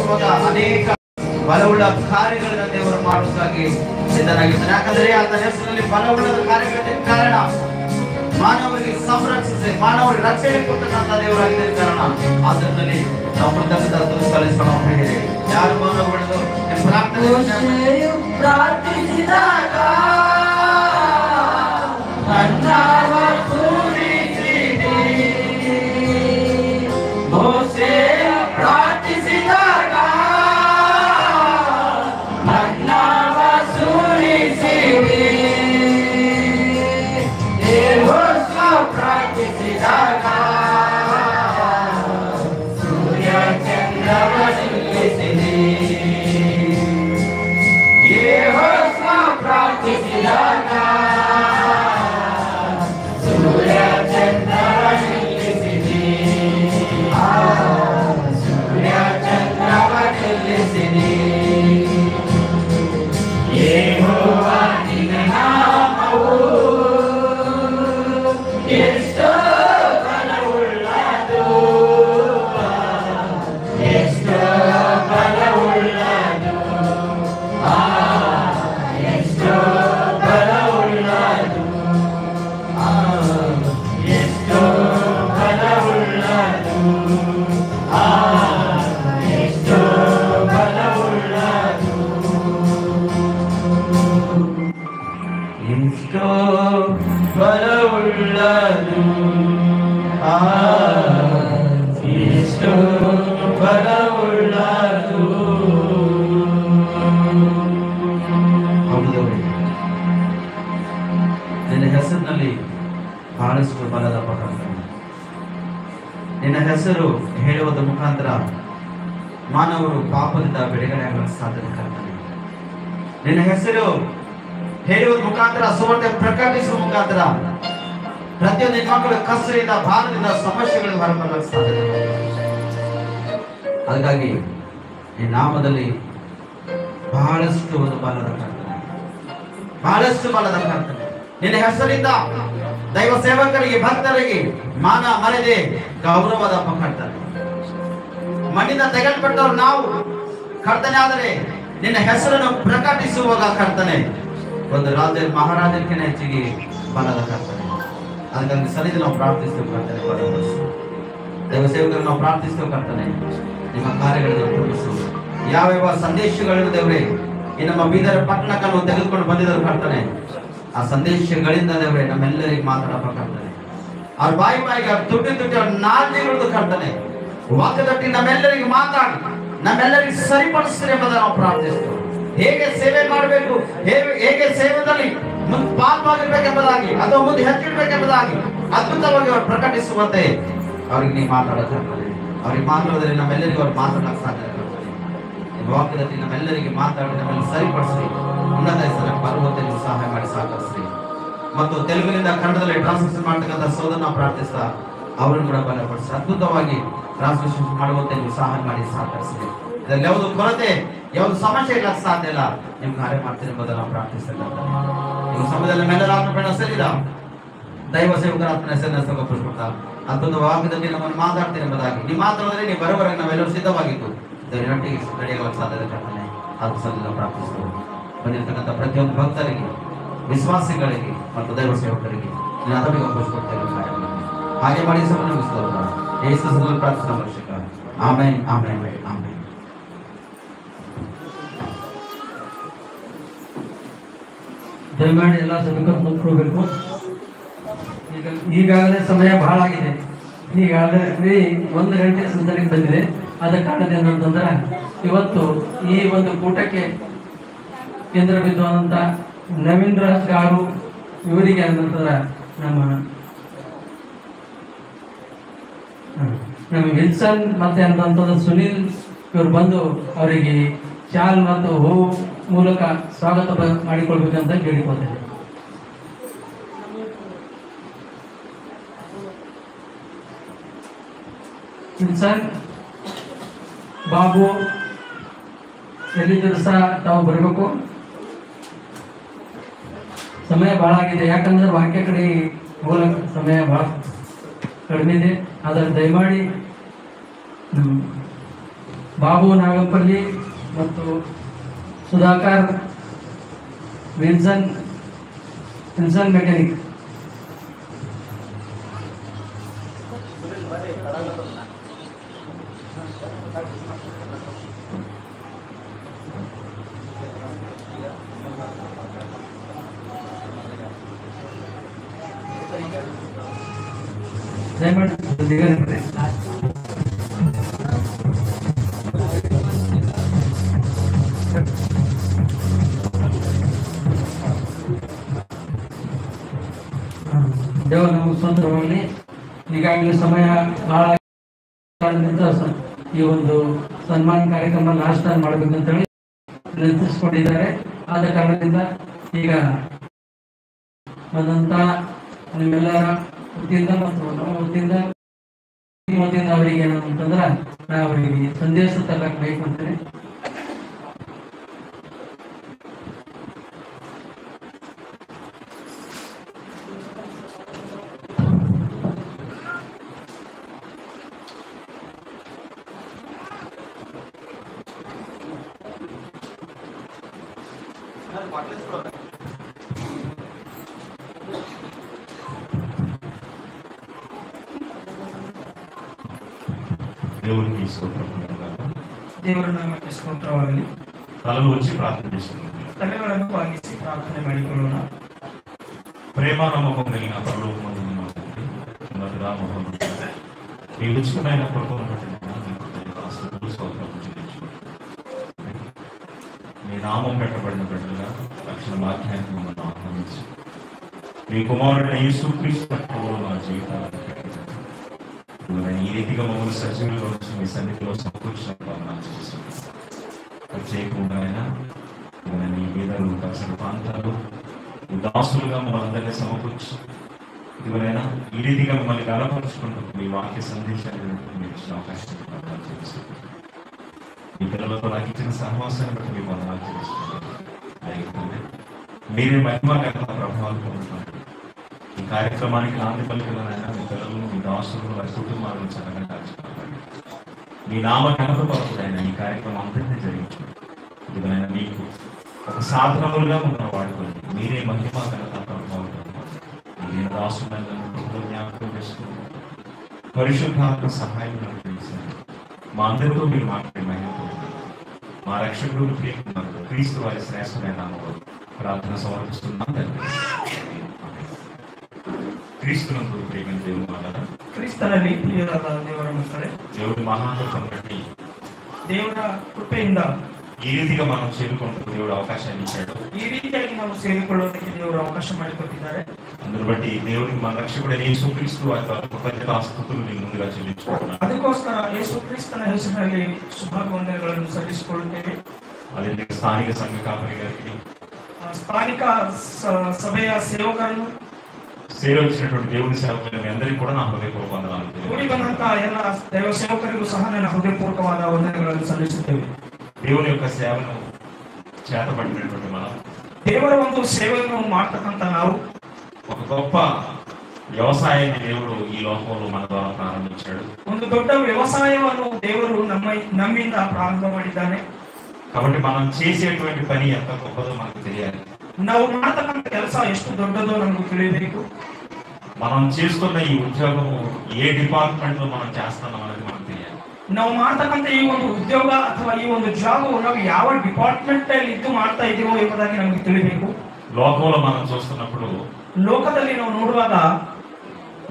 ಪ್ರಕಟಿಸುವಾಗ ಅನೇಕ ಬಲವುಳ್ಳ ಕಾರ್ಯಗಳನ್ನ ದೇವರು ಮಾಡುವುದಾಗಿ ಸಿದ್ಧನಾಗಿದ್ದಾನೆ. ಯಾಕಂದ್ರೆ ಆತನ ಹೆಸರಿನಲ್ಲಿ ಬಲವುಳ್ಳ ಕಾರ್ಯಗಳ ಕಾರಣ ಮಾನವರಿಗೆ ಸಂರಕ್ಷಿಸಿ ಮಾನವರಿಗೆ ರಕ್ಷಣೆ ಕೊಟ್ಟಂತ ದೇವರಾಗಿದ್ದ ಕಾರಣ ಅದರಲ್ಲಿ ನಾವು ಕೃತಜ್ಞತೆ ಸಲ್ಲಿಸೋಣ. ಯಾರು ಮೌನಗೊಳ್ಳದು ಪ್ರಾರ್ಥಿಸಿದಾಗ ನಿನ್ನ ಹೆಸರಿನಲ್ಲಿ ಬಹಳಷ್ಟು ಬಲದ ಪ್ರಕಟಣೆ. ನಿನ್ನ ಹೆಸರು ಹೇಳುವುದರ ಮುಖಾಂತರ ಮಾನವರು ಪಾಪದಿಂದ ಬಿಡುಗಡೆಯಾಗಲು ಸಾಧ್ಯತೆ ಕರ್ತನೆ. ನಿನ್ನ ಹೆಸರು ಹೇಳುವ ಮುಖಾಂತರ ಸುವಾರ್ತೆ ಪ್ರಕಟಿಸುವ ಮುಖಾಂತರ ಪ್ರತಿಯೊಂದು ಮಕ್ಕಳು ಕಷ್ಟದಿಂದ ಭಾರದಿಂದ ಸಮಸ್ಯೆಗಳು ಹೊರಬರಲು ಸಾಧ್ಯತೆ. ಹಾಗಾಗಿ ಈ ನಾಮದಲ್ಲಿ ಬಹಳಷ್ಟು ಒಂದು ಬಲದ ಕರ್ತನೆ, ಬಹಳಷ್ಟು ಬಲದ ಕರ್ತನೆ. ನಿನ್ನ ಹೆಸರಿಂದ ದೈವ ಸೇವಕರಿಗೆ ಭಕ್ತರಿಗೆ ಮಾನ ಮರ್ಯಾದೆ ಗೌರವದ ಕರ್ತನೆ. ಮಣ್ಣಿಂದ ತೆಗೆದುಪಟ್ಟವರು ನಾವು ಕರ್ತನೆ. ಆದರೆ ನಿನ್ನ ಹೆಸರನ್ನು ಪ್ರಕಟಿಸುವಾಗ ಕರ್ತನೆ ಒಂದು ರಾಜ ಮಹಾರಾಜರಿಗೆ ಹೆಚ್ಚಿಗೆ ಬಲದ ಕರ್ತನೆ. ಅದಕ್ಕಾಗಿ ಸನ್ನಿಧಿ ನಾವು ಪ್ರಾರ್ಥಿಸ್ತೇವೆ ಕರ್ತನೆ. ಬಲಪಡಿಸು ದೈವ ಸೇವಕರು ನಾವು ಪ್ರಾರ್ಥಿಸ್ತೇವೆ ಕರ್ತನೆ. ನಿಮ್ಮ ಕಾರ್ಯಗಳನ್ನು ತೋರಿಸು. ಯಾವ ಸಂದೇಶಗಳನ್ನು ದೇವರೇ ಈ ನಮ್ಮ ಬೀದರ ಪಟ್ಟಣಕ್ಕನ್ನು ತೆಗೆದುಕೊಂಡು ಬಂದಿದ್ದರು ಕರ್ತನೆ. ಆ ಸಂದೇಶಗಳಿಂದ ದೇವರೇ ನಮ್ಮೆಲ್ಲರಿಗೆ ಮಾತಾಡಬೇಕಾಗ್ತದೆ. ಅವ್ರ ಬಾಯಿಗೆ ಅವ್ರ ತುಟ್ಟಿ ಅವ್ರ ನಾಲ್ಗೆಗಳದ್ದು ಕರ್ತನೆ. ವಾಕ್ಯದಟ್ಟಿ ನಮ್ಮೆಲ್ಲರಿಗೆ ಮಾತಾಡಿ ನಮ್ಮೆಲ್ಲರಿಗೆ ಸರಿಪಡಿಸ್ರಿ ಎಂಬುದನ್ನು ನಾವು ಪ್ರಾರ್ಥಿಸ್ತೇವೆ. ಹೇಗೆ ಸೇವೆ ಮಾಡಬೇಕು, ಹೇಗೆ ಸೇವೆಯಲ್ಲಿ ಮುಂದೆ ಪಾಲ್ವಾಗಿರ್ಬೇಕೆಂಬುದಾಗಿ ಅಥವಾ ಮುಂದೆ ಹೆಚ್ಚಿಡ್ಬೇಕೆಂಬುದಾಗಿ ಅದ್ಭುತವಾಗಿ ಅವರು ಪ್ರಕಟಿಸುವಂತೆ ಅವ್ರಿಗೆ ನೀವು ಮಾತಾಡೋಕ್ಕಾಗ್ತದೆ. ಅವ್ರಿಗೆ ಮಾತಾಡೋದ್ರಲ್ಲಿ ನಮ್ಮೆಲ್ಲರಿಗೂ ಅವ್ರು ಮಾತಾಡಕ್ಕೆ ಸಾಧ್ಯ ಆಗ್ತದೆ. ನಿಮ್ಮ ವಾಕ್ಯದಲ್ಲಿ ನಮ್ಮೆಲ್ಲರಿಗೆ ಮಾತಾಡಿ ನಮ್ಮೆಲ್ಲ ಸರಿಪಡಿಸಿ ಉನ್ನತ ಹೆಸರ ಬರುವಂತೆ ನೀವು ಸಹಾಯ ಮಾಡಿ ಸಹಕರಿಸ್ರಿ. ಮತ್ತು ತೆಲುಗಿನಿಂದ ಕನ್ನಡದಲ್ಲಿ ಟ್ರಾನ್ಸ್ಲೇಷನ್ ಮಾಡ್ತಕ್ಕಂಥ ಸೋದರನ ಪ್ರಾರ್ಥಿಸ್ತಾ ಅವರನ್ನು ಕೂಡ ಬಲಪಡಿಸಿ ಅದ್ಭುತವಾಗಿ ಟ್ರಾನ್ಸ್ಲೇಷನ್ ಮಾಡುವಂತೆ ನೀವು ಸಹಾಯ ಮಾಡಿ ಸಹಕರಿಸ್ರಿ. ಇದರಲ್ಲಿ ಯಾವುದು ಕೊರತೆ ಯಾವುದು ಸಮಸ್ಯೆ ಇಲ್ಲ ಸಾಧ್ಯ ಇಲ್ಲ. ನೀವು ಕಾರ್ಯ ಮಾಡ್ತೀರಿ ಎಂಬುದನ್ನು ನಾವು ಪ್ರಾರ್ಥಿಸ್ತೇವೆ. ನಿಮ್ಮ ಸಮಯದಲ್ಲಿ ಮೆಲ್ಲರಾತ್ಮ ಸೇರಿದ ದೈವ ಸೇವಕರ ಆತ್ಮನ ಹೆಸರನ್ನು ಪುಷ್ಪಕ ಅದ್ಭುತ ವಾಕ್ಯದಲ್ಲಿ ನಮ್ಮನ್ನು ಮಾತಾಡ್ತೀರಿ ಎಂಬುದಾಗಿ ನೀವು ಮಾತಾಡಿದ್ರೆ ನೀವು ಬರೋವರೆಗೆ ನಾವೆಲ್ಲರೂ ಸಿದ್ಧವಾಗಿದ್ದು ಇದರೊಟ್ಟಿಗೆ ನಡೆಯಲು ಸಾಧ್ಯತೆ ಕರ್ತನೆ. ಅದು ಸಹ ಪ್ರಾರ್ಥಿಸ್ತೇವೆ. ಬಂದಿರತಕ್ಕಂಥ ಪ್ರತಿಯೊಂದು ಭಕ್ತರಿಗೆ ವಿಶ್ವಾಸಿಗಳಿಗೆ ಮತ್ತು ದೈವ ಸೇವಕರಿಗೆ ನೀವು ಅದರಿಗೆ ಪುಷ್ಪಡ್ತೇವೆ. ಹಾಗೆ ಮಾಡಿ ಸಮನ್ವಿಸ್ತೇವೆ. ಯೇಸುವಿನಲ್ಲಿ ಪ್ರಾರ್ಥನಾ ಅವಶ್ಯಕ. Amen amen amen. ದಯಮಾಡಿ ಎಲ್ಲ ಜನಕ್ಕೂ ಮುಗಿಸ್ಕೋಬೇಕು. ಈಗಾಗಲೇ ಸಮಯ ಬಹಳ ಆಗಿದೆ. ಈಗಾಗಲೇ 1 ಗಂಟೆ ಸಂದರ್ಭಕ್ಕೆ ಬಂದಿದೆ. ಆದ ಕಾರಣದಿಂದ ಅಂತಂದ್ರೆ ಇವತ್ತು ಈ ಒಂದು ಕೂಟಕ್ಕೆ ಕೇಂದ್ರ ಬಿದ್ದಂತ ನವೀನ್ ರಾಜ್ ಗಾರು ಇವರಿಗೆ ಅಂತಂದ್ರೆ ನಮ್ಮ ವಿಲ್ಸನ್ ಮತ್ತೆ ಅಂತಂದ್ರೆ ಸುನೀಲ್ ಇವರು ಬಂದು ಅವರಿಗೆ ಶಾಲ್ ಮತ್ತು ಹೂವು ಮೂಲಕ ಸ್ವಾಗತ ಮಾಡಿಕೊಳ್ಬೇಕಂತ ಕೇಳಿಕೊಳ್ತೇನೆ. ವಿಲ್ಸನ್ ಬಾಬು ಎಲ್ಲಿದ್ದರೂ ಸಹ ತಾವು ಬರಬೇಕು. ಸಮಯ ಬಹಳ ಆಗಿದೆ. ಯಾಕಂದ್ರೆ ವಾಕ್ಯ ಕಡೆ ಹೋಗಕ್ಕೆ ಸಮಯ ಬಹಳ ಕಡಿಮೆ ಇದೆ. ಆದರೆ ದಯಮಾಡಿ ಬಾಬು ನಾಗಂಪಲ್ಲಿ ಮತ್ತು ಸುಧಾಕರ್ ವಿಲ್ಸನ್ ಮೆಕ್ಯಾನಿಕ್. ದಯಮಾಡಿ ದೇವರು ನಮಗೆ ಸ್ವಂತವಾಗಲಿ. ಈಗಾಗಲೇ ಸಮಯ ಬಹಳ ಈ ಒಂದು ಸನ್ಮಾನ ಕಾರ್ಯಕ್ರಮ ಲಾಸ್ಟ್ ಟೈಮ್ ಮಾಡಬೇಕಂತೇಳಿ ನಿರ್ಧರಿಸಿಕೊಂಡಿದ್ದಾರೆ. ಆದ ಕಾರಣದಿಂದ ಈಗ ಬಂದಂತ ನಿಮ್ಮೆಲ್ಲರ ವತಿಯಿಂದ ಮತ್ತು ನಮ್ಮ ವತಿಯಿಂದ ಅವರಿಗೆ ಏನಂತಂದ್ರೆ ನಾ ಅವರಿಗೆ ಸಂದೇಶ ತರಕ್ಕೆ ಬಯಕೊಂತೀನಿ. దేవునికి స్తోత్రం. ದೇವರ ನಾಮಕ್ಕೆ ಸ್ತೋತ್ರವಾಗಲಿ. తలలు వచ్చి ప్రార్థన చేసుకుందాం. ತಲೆಗಳನ್ನು ಬಾಗಿಸಿ ಪ್ರಾರ್ಥನೆ ಮಾಡಿಕೊಳ್ಳೋಣ. ప్రేమ నమ్మకం కలిగిన పరలోకమందున్న మా తండ్రి, మొదటిగా మహోన్నతుడా, మీ ఉచితమైన కృపను బట్టి స్తుతులు స్తోత్రములు చెల్లించుకుంటున్నాం. మీ నామం పెట్టబడిన బిడ్డలుగా రక్షణ భాగ్యాన్ని మమ్మల్ని ఆహ్వానించి మీ కుమారుడైన యేసుక్రీస్తు రక్తంలో మా జీవితాలను ఈ రీతిగా మమ్మల్ని సజీవులుగా వచ్చి మీ సన్నిధిలో సమకూర్చినట్టు వందనాలు చేస్తున్నాం. ప్రత్యేకంగా మీ వీధులు కలిసిన ప్రాంతాలు దాసులుగా మమ్మల్ని అందరినీ సమకూర్చి ఇవరైనా ఈ రీతిగా మిమ్మల్ని గలపరుచుకుంటూ మీ వాక్య సందేశాన్ని మీరు ఇచ్చిన అవకాశం చేస్తున్నాం. మీ పిల్లలతో నాకు ఇచ్చిన సహవాసాన్ని బట్టి మీ వందనాలు చేస్తున్నాం. మీరే మహిమ ఘనత ప్రభావాలు పొందుతున్నారు. ఈ కార్యక్రమానికి నాంది పలికలనైనా మీ పిల్లలు మీ దాసులు వారి కుటుంబాలను చక్కగా కాల్చుకోవాలి. మీ నామ ఘనత పరపుడైనా ఈ కార్యక్రమం అంతటినీ జరిగించండి. ఇదైనా మీకు ఒక సాధనములుగా మనం వాడుకొని మీరే మహిమ ఘనత ప్రభావం మీరే దాసులను జ్ఞాపకం చేసుకుని పరిశుద్ధాత్మ సహాయం చేశారు. మా అందరితో మీరు మాట్లాడే మహిమ మా రక్షకుడు ప్రియకుమారుడు క్రీస్తు వారి శ్రేష్టమైన నామములో ప్రార్థన సమర్పిస్తున్నాం తండ్రి. క్రీస్తునందు ప్రియమైన దేవుని మాట్లాడ ಕ್ರಿಸ್ತನಲ್ಲಿ ಪ್ರಿಯರಾದ ದೇವರ ಮಕ್ಕಳೇ, దేవుడి మహాకృపను బట్టి ದೇವರ ಕೃಪೆಯಿಂದ ఈ రీతిగా మనం చేరుకుంటూ దేవుడు అవకాశాన్ని ఇచ్చాడు. ಈ ರೀತಿಯಾಗಿ ನಾವು ಸೇರಿಕೊಳ್ಳೋದಕ್ಕೆ ದೇವರು ಅವಕಾಶ ಮಾಡಿಕೊಟ್ಟಿದ್ದಾರೆ. అందును బట్టి దేవుడికి మన రక్షకుడైన యేసుక్రీస్తు వారి కృతజ్ఞతాస్తుతులు నేను ముందుగా చెల్లించుకుంటున్నాను. ಅದಕ್ಕೋಸ್ಕರ ಯೇಸು ಕ್ರಿಸ್ತನ ಹೆಸರಿನಲ್ಲಿ ಶುಭಾಕಾಂಕ್ಷೆಗಳನ್ನು ಸಲ್ಲಿಸಿಕೊಳ್ಳುತ್ತೇವೆ. అదే స్థానిక సంఘ కాపరి గారికి, ಸ್ಥಾನಿಕ ಸಭೆಯ ಸೇವಕರನ್ನು, సేవ వచ్చినటువంటి దేవుని సేవకులు మీ అందరికీ కూడా నా హృదయపూర్వక వందనాలు. ಕೂಡಿ ಬಂದಂತಹ ಎಲ್ಲ ದೈವ ಸೇವಕರಿಗೂ ಸಹ ನನ್ನ ಹೃದಯಪೂರ್ವಕವಾದ ವಂದನೆಗಳನ್ನು ಸಲ್ಲಿಸುತ್ತೇವೆ. దేవుని యొక్క సేవను చేతబట్టినటువంటి మనం ದೇವರ ಒಂದು ಸೇವೆಯನ್ನು ಮಾಡ್ತಕ್ಕಂಥ ನಾವು ఒక గొప్ప వ్యవసాయాన్ని దేవుడు ఈ లోకంలో మన ద్వారా ప్రారంభించాడు. ಒಂದು ದೊಡ್ಡ ವ್ಯವಸಾಯವನ್ನು ದೇವರು ನಮ್ಮಿಂದ ಪ್ರಾರಂಭ ಮಾಡಿದ್ದಾನೆ. కాబట్టి మనం చేసేటువంటి పని ఎంత గొప్పదో మనకు తెలియాలి. ನಾವು ಮಾಡತಕ್ಕಂಥ ಕೆಲಸ ಎಷ್ಟು ದೊಡ್ಡದೋ ನಮಗೆ ತಿಳಿಯಬೇಕು. మనం చేస్తున్న ఈ ఉద్యోగము ఏ డిపార్ట్మెంట్ లో మనం చేస్తున్నాం అనేది మనకు తెలియాలి. ನಾವು ಮಾಡ್ತಕ್ಕಂಥ ಈ ಒಂದು ಉದ್ಯೋಗ ಅಥವಾ ಈ ಒಂದು ಜಾಬ್ ನಾವು ಯಾವ ಡಿಪಾರ್ಟ್ಮೆಂಟ್ ಅಲ್ಲಿ ಇದ್ದು ಮಾಡ್ತಾ ಇದೀವೋ ಎಂಬುದಾಗಿ ನಮಗೆ ತಿಳಿಬೇಕು. లోకంలో మనం చూస్తున్నప్పుడు ಲೋಕದಲ್ಲಿ ನಾವು ನೋಡುವಾಗ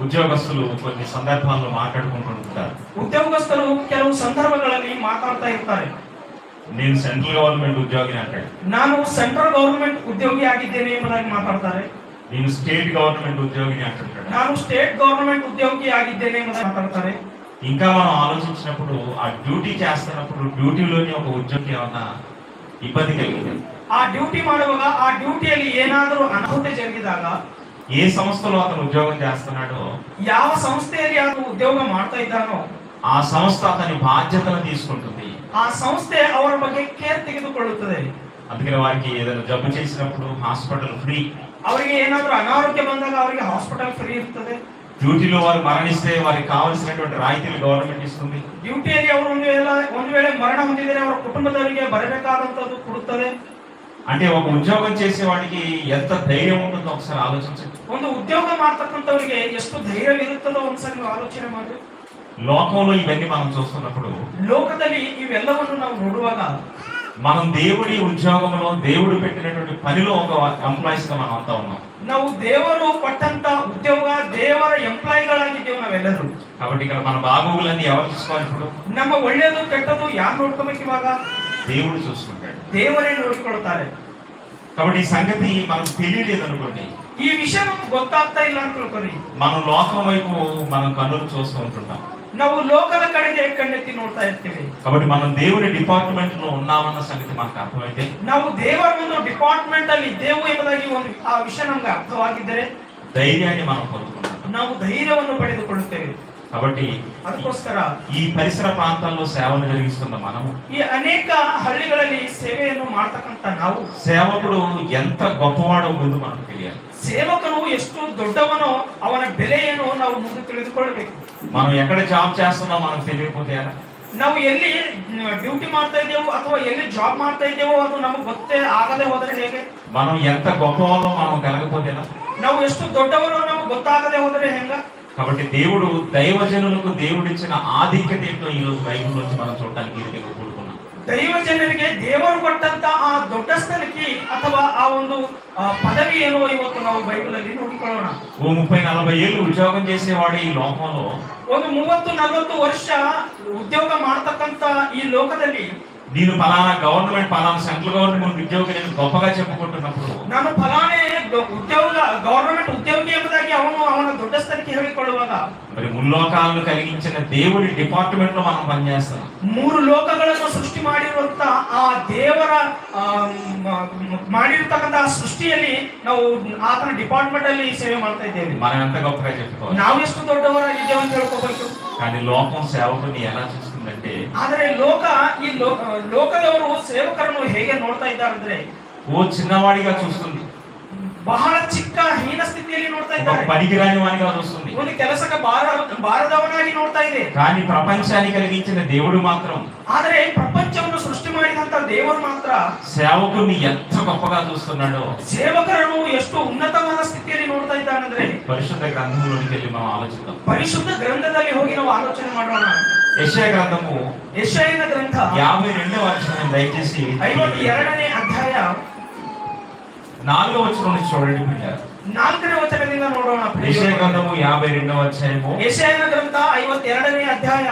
ఉద్యోగస్తులు కొన్ని సందర్భాల్లో మాట్లాడుకుంటుంటారు. ಉದ್ಯೋಗಸ್ಥರು ಕೆಲವು ಸಂದರ್ಭಗಳಲ್ಲಿ ಮಾತಾಡ್ತಾ ಇರ್ತಾರೆ. నేను సెంట్రల్ గవర్నమెంట్ ఉద్యోగిని అంటాడు. ನಾನು ಸೆಂಟ್ರಲ್ ಗವರ್ನಮೆಂಟ್ ಉದ್ಯೋಗಿ ಆಗಿದ್ದೇನೆ ಎಂಬುದಾಗಿ ಮಾತಾಡ್ತಾರೆ. నేను స్టేట్ గవర్నమెంట్ ఉద్యోగిని అంటుంటాడు. ನಾನು ಸ್ಟೇಟ್ ಗವರ್ನಮೆಂಟ್ ಉದ್ಯೋಗಿ ಆಗಿದ್ದೇನೆ ಎಂಬುದಾಗಿ ಮಾತಾಡ್ತಾರೆ. ఇంకా మనం ఆలోచించినప్పుడు ఆ డ్యూటీ చేస్తున్నప్పుడు డ్యూటీలోని ఒక ఉద్యోగి ఏమన్నా ఇబ్బంది కలిగింది, ಆ ಡ್ಯೂಟಿ ಮಾಡುವಾಗ ಆ ಡ್ಯೂಟಿಯಲ್ಲಿ ಏನಾದರೂ ಅನಾಹುತ ಜರುಗಿದಾಗ ఏ సంస్థలో అతను ఉద్యోగం చేస్తున్నాడో ಯಾವ ಸಂಸ್ಥೆಯಲ್ಲಿ ಆತನು ಉದ್ಯೋಗ ಮಾಡ್ತಾ ಇದ್ದಾನೋ ఆ సంస్థ అతని బాధ్యతను తీసుకుంటుంది. ಆ ಸಂಸ್ಥೆ ಅವರ ಬಗ್ಗೆ ಕೇರ್ ತೆಗೆದುಕೊಳ್ಳುತ್ತದೆ. అందుకని వారికి ఏదైనా జబ్బు చేసినప్పుడు హాస్పిటల్ ఫ్రీ, ಅವರಿಗೆ ಏನಾದರೂ ಅನಾರೋಗ್ಯ ಬಂದಾಗ ಅವರಿಗೆ ಹಾಸ್ಪಿಟಲ್ ಫ್ರೀ ಇರ್ತದೆ. డ్యూటీలో వారు మరణిస్తే వారికి కావలసినటువంటి రాయితీలు గవర్నమెంట్ ಇస్తుంది. ಡ್ಯೂಟಿಯಲ್ಲಿ ಅವರು ಒಂದು ವೇಳೆ ಮರಣ ಹೊಂದಿದರೆ ಅವರ ಕುಟುಂಬದವರಿಗೆ ಬರಬೇಕಾದಂತದ್ದು ಕೊಡುತ್ತದೆ. అంటే ఒక ఉద్యోగం చేసే వాడికి ఎంత ధైర్యం ఉంటుందో ఒకసారి ఆలోచించండి. ಒಂದು ಉದ್ಯೋಗ ಮಾಡ್ತಕ್ಕಂಥವರಿಗೆ ಎಷ್ಟು ಧೈರ್ಯವಿರುತ್ತದೋ ಒಂದ್ಸರಿ ನೀವು ಆಲೋಚನೆ ಮಾಡಿ. లోకంలో ఇవన్నీ మనం చూస్తున్నప్పుడు, ಲೋಕದಲ್ಲಿ ಇವೆಲ್ಲವನ್ನು ನಾವು ನೋಡುವಾಗ మనం దేవుడి ఉద్యోగంలో దేవుడు పెట్టినటువంటి పనిలో ఒక ఎంప్లాయీస్ గా మనం అంతా ఉన్నాం. ನಾವು ದೇವರು ಕೊಟ್ಟಂತ ಉದ್ಯೋಗ ದೇವರ ಎಂಪ್ಲಾಯಿಗಳಾಗಿದ್ದೇವೆ ನಾವೆಲ್ಲರೂ. కాబట్టి ఇక్కడ మన బాగోగులన్నీ ఎవరు చూసుకోవాలి? ఇప్పుడు ನಮ್ಮ ಒಳ್ಳೆಯದು ಕೆಟ್ಟದು ಯಾರು ನೋಡ್ಕೋಬೇಕು? ಇವಾಗ దేవుడు చూసుకుంటాడు, ದೇವರೇ ನೋಡಿಕೊಳ್ತಾರೆ. కాబట్టి ఈ సంగతి మనకు తెలియలేదు అనుకోండి, ಈ ವಿಷಯ ನಮ್ಗೆ ಗೊತ್ತಾಗ್ತಾ ಇಲ್ಲ ಅಂತ ತಿಳ್ಕೊರಿ. మనం లోకం వైపు మనం కన్నులు చూస్తూ ఉంటుంటాం. ನಾವು ಲೋಕದ ಕಡೆಗೆ ಕಣ್ಣೆತ್ತಿ ನೋಡ್ತಾ ಇರ್ತೀವಿ. కాబట్టి మనం దేవుడి డిపార్ట్మెంట్ లో ఉన్నామన్న సంగతి మనకు అర్థమైతే, ನಾವು ದೇವರ ಒಂದು ಡಿಪಾರ್ಟ್ಮೆಂಟ್ ಅಲ್ಲಿ ಇದ್ದೇವೆ ಎಂಬುದಾಗಿ ಒಂದು ಆ ವಿಷಯ ನಮ್ಗೆ ಅರ್ಥವಾಗಿದ್ದರೆ ధైర్యాన్ని మనం పొందుకుంటాం. ನಾವು ಧೈರ್ಯವನ್ನು ಪಡೆದುಕೊಳ್ಳುತ್ತೇವೆ. కాబట్టి ಅದಕ್ಕೋಸ್ಕರ ఈ పరిసర ప్రాంతాల్లో సేవను జరిగిస్తున్న మనము, ಈ ಅನೇಕ ಹಳ್ಳಿಗಳಲ್ಲಿ ಸೇವೆಯನ್ನು ಮಾಡ್ತಕ್ಕಂತ ನಾವು, సేవకుడు ఎంత గొప్పవాడో ముందు మనకు తెలియాలి. ಸೇವಕನು ಎಷ್ಟು ದೊಡ್ಡವನೋ ಅವನ ಬೆಲೆಯನ್ನು ನಾವು ಮುಂದೆ ತಿಳಿದುಕೊಳ್ಳಬೇಕು. మనం ఎక్కడ జాబ్ చేస్తున్నాం మనకు తెలియకపోతే ನಾವು ಎಲ್ಲಿ ಡ್ಯೂಟಿ ಮಾಡ್ತಾ ಇದ್ದೇವೋ ಅಥವಾ ಎಲ್ಲಿ ಜಾಬ್ ಮಾಡ್ತಾ ಇದ್ದೇವೋ ಅದು ನಮಗೆ ಗೊತ್ತೇ ಆಗದೆ ಹೋದರೆ ಹೇಗೆ? మనం ఎంత గొప్పవాళ్ళో మనం కలగకపోతేనా? ನಾವು ಎಷ್ಟು ದೊಡ್ಡವರೋ ನಮಗೆ ಗೊತ್ತಾಗದೆ ಹೋದರೆ ಹೆಂಗ? కాబట్టి దేవుడు దైవజనులకు దేవుడిచ్చిన ఆధిక్యత ఏంటో ఈ రోజు బైబిల్ నుంచి మనం చూడడానికి కూడుకున్నాం. ದೈವ ಜನರಿಗೆ ದೇವರು ಕೊಟ್ಟಂತ ಆ ದೊಡ್ಡ ಸ್ಥಳಕ್ಕೆ ಅಥವಾ ಆ ಒಂದು ಪದವಿ ಏನೋ ಇವತ್ತು ನಾವು ಬೈಬಲ್ ಅಲ್ಲಿ ನೋಡಿಕೊಳ್ಳೋಣ. 30-40 ఏళ్ళు ఉద్యోగం చేసేవాడు ఈ లోకంలో, ಒಂದು 30-40 ವರ್ಷ ಉದ್ಯೋಗ ಮಾಡತಕ್ಕಂತ ಈ ಲೋಕದಲ್ಲಿ నేను ఫలానా గవర్నమెంట్ ఫలానా సెంట్రల్ గవర్నమెంట్ ఉద్యోగి నేను గొప్పగా చెప్పుకుంటున్నప్పుడు, ನಾನು ಫಲಾನೇ ಉದ್ಯೋಗ ಗವರ್ನಮೆಂಟ್ ಉದ್ಯೋಗಿ ಎಂಬುದಾಗಿ ಅವನ ದೊಡ್ಡ ಸ್ಥಳಕ್ಕೆ ಹೇಳಿಕೊಳ್ಳುವಾಗ, మరి ముల్లోకాలను కలిగించిన దేవుడి డిపార్ట్మెంట్ లో మనం పనిచేస్తాం. 3 ಲೋಕಗಳನ್ನು ಸೃಷ್ಟಿ ಮಾಡಿರುವಂತ ಆ ದೇವರ ಮಾಡಿರ್ತಕ್ಕಂತ ಸೃಷ್ಟಿಯಲ್ಲಿ ನಾವು ಆತನ ಡಿಪಾರ್ಟ್ಮೆಂಟ್ ಅಲ್ಲಿ ಸೇವೆ ಮಾಡ್ತಾ ಇದ್ದೇವೆ. మనం ఎంత గొప్పగా చెప్పుకోవాలి, ನಾವು ಎಷ್ಟು ದೊಡ್ಡವರಾಗಿದ್ದೇವೆ ಅಂತ ಹೇಳ್ಕೋಬೇಕು. కానీ లోకం సేవకుని ఎలా చూస్తుందంటే, ಆದರೆ ಲೋಕ ಈ ಲೋಕದವರು ಸೇವಕರನ್ನು ಹೇಗೆ ನೋಡ್ತಾ ಇದ್ದಾರೆ ಅಂದ್ರೆ, ఓ చిన్నవాడిగా చూస్తుంది, ಬಹಳ ಚಿಕ್ಕ ಹೀನ ಸ್ಥಿತಿಯಲ್ಲಿ ನೋಡ್ತಾ ఒక ಇದ್ದಾರೆ, పనికిరాని వాడిగా చూస్తుంది. ಒಂದು ಕೆಲಸಕ್ಕೆ ಬಾರದವನಾಗಿ ನೋಡ್ತಾ ಇದೆ. కానీ ప్రపంచాన్ని కలిగించిన దేవుడు మాత్రం, ಆದರೆ ಪ್ರಪಂಚವನ್ನು ಸೃಷ್ಟಿ ಮಾಡಿದಂತ ದೇವರು ಮಾತ್ರ సేవకుని ఎంత గొప్పగా చూస్తున్నాడో ಸೇವಕರನ್ನು ಎಷ್ಟು ಉನ್ನತವಾದ ಸ್ಥಿತಿಯಲ್ಲಿ ನೋಡ್ತಾ ಇದ್ದಾನಂದ್ರೆ, పరిశుద్ధ గ్రంథంలోకి వెళ్ళి మనం ఆలోచిద్దాం. ಪರಿಶುದ್ಧ ಗ್ರಂಥದಲ್ಲಿ ಹೋಗಿ ನಾವು ಆಲೋಚನೆ ಮಾಡೋಣ. యెషయా గ్రంథము ಯೆಶಾಯನ ಗ್ರಂಥ 52వ అధ్యాయం దయచేసి 52ನೇ ಅಧ್ಯಾಯ 4వ వచనం నుంచి చూడండి బిడ్డ. 4ನೇ ವಚನದಿಂದ ನೋಡೋಣ. యెషయా గ్రంథము 52వ అధ్యాయము ಯೆಶಾಯನ ಗ್ರಂಥ 52ನೇ ಅಧ್ಯಾಯ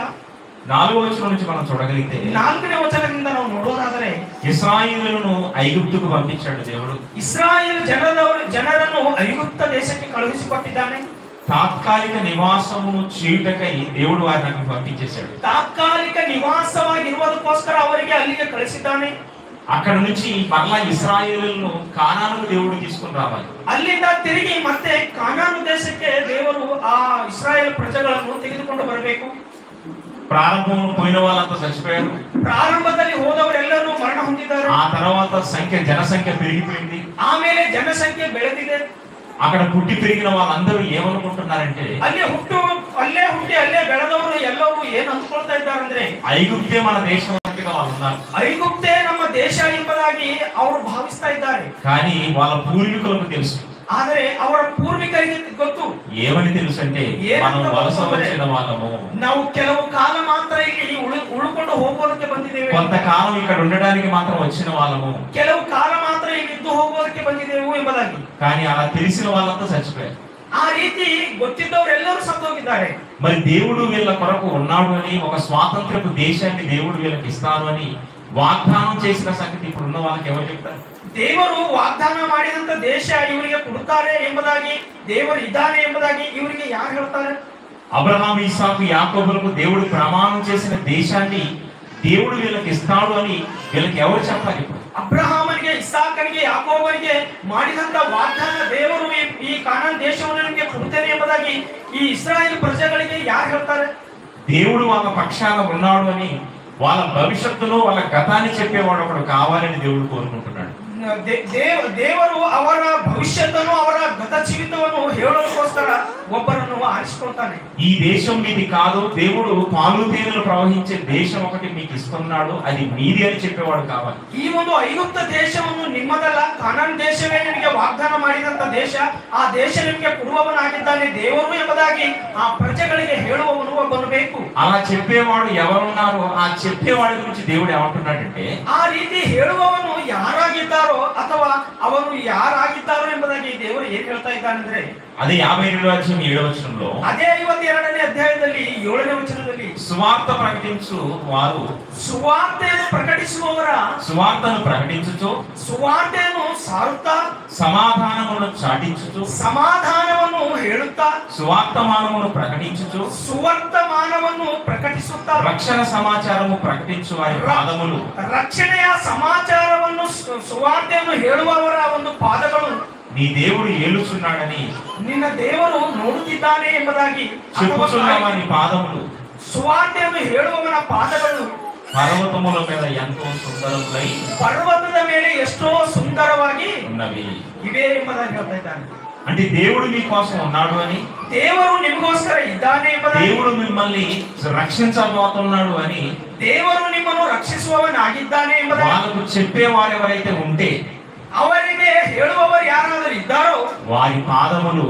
4వ వచనం నుంచి మనం చూడగలిగితే, 4ನೇ ವಚನದಿಂದ ನಾವು ನೋಡೋದಾದರೆ, ఇశ్రాయేలును ఐగుప్తుకు పంపించాడు దేవుడు. ಇಸ್ರಾಯೇಲ್ ಜನರನ್ನು ಐಗುಪ್ತ ದೇಶಕ್ಕೆ ಕಳುಹಿಸಿಕೊಟ್ಟಿದ್ದಾನೆ. తాత్కాలిక నివాసము చేయుటకై దేవుడు వారిని అక్కడికి పంపించేశాడు. ತಾತ್ಕಾಲಿಕ ನಿವಾಸವಾಗಿರುವುದಕ್ಕೋಸ್ಕರ ಅವರಿಗೆ ಅಲ್ಲಿಗೆ ಕಳಿಸಿದ್ದಾನೆ. అక్కడ నుంచి మరలా ఇశ్రాయేలును కానానుకు దేవుడు తీసుకుని రావాలి. ಅಲ್ಲಿಂದ ತಿರುಗಿ ಮತ್ತೆ ಕಾನಾನು ದೇಶಕ್ಕೆ ದೇವರು ಆ ಇಸ್ರಾಯೇಲ್ ಪ್ರಜೆಗಳನ್ನು ತೆಗೆದುಕೊಂಡು ಬರಬೇಕು. ప్రారంభంలో పోయిన వాళ్ళంతా చచ్చిపోయారు. ಪ್ರಾರಂಭದಲ್ಲಿ ಹೋದವರೆಲ್ಲರೂ ಮರಣ ಹೊಂದಿದ್ದಾರೆ. ఆ తర్వాత జనసంఖ్య పెరిగిపోయింది. ಆಮೇಲೆ ಜನಸಂಖ್ಯೆ ಬೆಳೆದಿದೆ. అక్కడ పుట్టి పెరిగిన వాళ్ళందరూ ఏమనుకుంటున్నారంటే, ಅಲ್ಲೇ ಹುಟ್ಟಿ ಅಲ್ಲೇ ಬೆಳೆದವರು ಎಲ್ಲರೂ ಏನ್ ಅಂದ್ಕೊಳ್ತಾ ಇದ್ದಾರಂದ್ರೆ, ఐగుప్తే మన దేశం అన్నట్టుగా వాళ్ళు ఉన్నారు. ಐಗುಪ್ತೇ ನಮ್ಮ ದೇಶ ಎಂಬುದಾಗಿ ಅವರು ಭಾವಿಸ್ತಾ ಇದ್ದಾರೆ. కానీ వాళ్ళ పూర్వీకులకు తెలుసు. ಆದರೆ ಅವರ ಪೂರ್ವಿಕರಿಗೆ ಗೊತ್ತು. ఏమని తెలుసు అంటే, మనం వలస వచ్చిన వాళ్ళము, ನಾವು ಕೆಲವು ಕಾಲ ಮಾತ್ರ ಇಲ್ಲಿ ಉಳ್ಕೊಂಡು ಹೋಗೋದಕ್ಕೆ ಬಂದಿದ್ದೇವೆ, కొంతకాలం ఇక్కడ ఉండడానికి మాత్రం వచ్చిన వాళ్ళము, ಕೆಲವು ಕಾಲ ಮಾತ್ರ ಇಲ್ಲಿ ಇದ್ದು ಹೋಗೋದಕ್ಕೆ ಬಂದಿದ್ದೇವೆ ಎಂಬುದಾಗಿ. కానీ అలా తెలిసిన వాళ్ళంతా చచ్చిపోయారు. ಆ ರೀತಿ ಗೊತ್ತಿದ್ದವರೆಲ್ಲರೂ ಸತ್ತೋಗಿದ್ದಾರೆ. మరి దేవుడు వీళ్ళ కొరకు ఉన్నాడు అని, ఒక స్వాతంత్రపు దేశాన్ని దేవుడు వీళ్ళకి ఇస్తాను అని వాగ్దానం చేసిన సంగతి ఇప్పుడు ఉన్న వాళ్ళకి ఎవరు చెప్తారు? ದೇವರು ವಾಗ್ದಾನ ಮಾಡಿದಂತ ದೇಶ ಇವರಿಗೆ ಕೊಡುತ್ತಾರೆ ಎಂಬುದಾಗಿ, ದೇವರು ಇದ್ದಾನೆ ಎಂಬುದಾಗಿ ಇವರಿಗೆ ಯಾರು ಹೇಳ್ತಾರೆ? అబ్రహాము, ఇస్సాకు, యాకోబులకు దేవుడు ప్రమాణం చేసిన దేశాన్ని దేవుడు వీళ్ళకి ఇస్తాడు అని వీళ్ళకి ఎవరు చెప్తారు? ఇప్పుడు ಅಬ್ರಹಾಮನಿಗೆ, ಇಸಾಕನಿಗೆ, ಯಾಕೋಬನಿಗೆ ಮಾಡಿದಂತ ವಾಗ್ದಾನ ದೇವರು ಈ ಕಾನಾನ್ ದೇಶವನ್ನು ನಿಮಗೆ ಕೊಡುತ್ತೇನೆ ಎಂಬುದಾಗಿ ಈ ಇಸ್ರಾಯೇಲ್ ಪ್ರಜೆಗಳಿಗೆ ಯಾರು ಹೇಳ್ತಾರೆ? దేవుడు వాళ్ళ పక్షాన ఉన్నాడు అని, వాళ్ళ భవిష్యత్తులో వాళ్ళ గతాన్ని చెప్పేవాడు ఒకడు కావాలని దేవుడు కోరుకుంటున్నాడు. ದೇವರು ಅವರ ಭವಿಷ್ಯತನ್ನು ಅವರ ಗತ ಜೀವಿತವನ್ನು ಹೇಳೋದಕ್ಕೋಸ್ಕರ ಒಬ್ಬರನ್ನು ಆರಿಸಿಕೊಳ್ತಾನೆ. ఈ దేశం మీది కాదు, దేవుడు పాలు తేనెలు ప్రవహించే దేశం ఒకటి మీకు ఇస్తున్నాడు, అది మీది అని చెప్పేవాడు కావాలి. ಈ ಒಂದು ಐಗುಪ್ತ ದೇಶವನ್ನು ನಿಮ್ಮದಲ್ಲ, ಕಾನಾನ್ ದೇಶವೇ ನಿಮಗೆ ವಾಗ್ದಾನ ಮಾಡಿದಂತ ದೇಶ, ಆ ದೇಶ ನಿಮಗೆ ಕೊಡುವವನಾಗಿದ್ದಾನೆ ದೇವರು ಎಂಬುದಾಗಿ ಆ ಪ್ರಜೆಗಳಿಗೆ ಹೇಳುವವನು ಒಬ್ಬನು ಬೇಕು. అలా చెప్పేవాడు ఎవరున్నారు? ఆ చెప్పేవాడి గురించి దేవుడు ఏమంటున్నాడంటే, ಆ ರೀತಿ ಹೇಳುವವನು ಯಾರಾಗಿದ್ದಾರೋ ಅಥವಾ ಅವನು ಯಾರಾಗಿದ್ದಾರೋ ಎಂಬುದಾಗಿ ದೇವರು ಏನ್ ಹೇಳ್ತಾ ಇದ್ದಾನಂದ್ರೆ, అదే 52:7 ಅದೇ 52ನೇ ಅಧ್ಯಾಯದಲ್ಲಿ 7ನೇ ವಚನದಲ್ಲಿ సువార్త ప్రకటించు వారు, ಸುವಾರ್ತೆಯನ್ನು ಪ್ರಕಟಿಸುವವರ, సువార్తను ప్రకటించుచు ಸುವಾರ್ತೆಯನ್ನು ಸಾರುತ್ತಾ, సమాధానమును చాటించుచు, ಸಮಾಧಾನವನ್ನು ಹೇಳುತ್ತಾ, సువార్తమానమును ప్రకటించుచు, ಸುವರ್ತಮಾನವನ್ನು ಪ್ರಕಟಿಸುತ್ತಾ, రక్షణ సమాచారము ప్రకటించు వారి పాదములు, ರಕ್ಷಣೆಯ ಸಮಾಚಾರವನ್ನು ಸುವಾರ್ತೆಯನ್ನು ಹೇಳುವವರ ಒಂದು ಪಾದಗಳು, నీ దేవుడు ఏలుచున్నాడని ನಿನ್ನ ದೇವರು ನೋಡುತ್ತಿದ್ದಾನೆ ಎಂಬುದಾಗಿ చెప్పుచున్న వారి పాదములు, ಸುವಾರ್ತೆಯನ್ನು ಹೇಳುವವನ ಪಾದಗಳು పర్వతముల మీద ఎంతో సుందరములై ಪರ್ವತದ ಮೇಲೆ ಎಷ್ಟೋ ಸುಂದರವಾಗಿ ఉన్నవి. ಇವೆ ಎಂಬುದಾಗಿ ಹೇಳ್ತಾ ಇದ್ದಾನೆ. అంటే దేవుడు మీకోసం ఉన్నాడు అని, ದೇವರು ನಿಮಗೋಸ್ಕರ ಇದ್ದಾನೆ ಎಂಬುದಾಗಿ, దేవుడు మిమ్మల్ని రక్షించబోతున్నాడు అని ದೇವರು ನಿಮ್ಮನ್ನು ರಕ್ಷಿಸುವವನಾಗಿದ್ದಾನೆ ಎಂಬುದಾಗಿ, వాళ్ళకు చెప్పేవారు ఎవరైతే ఉంటే ಅವರಿಗೆ ಹೇಳುವವರು ಯಾರಾದರೂ ಇದ್ದಾರೋ వారి పాదములు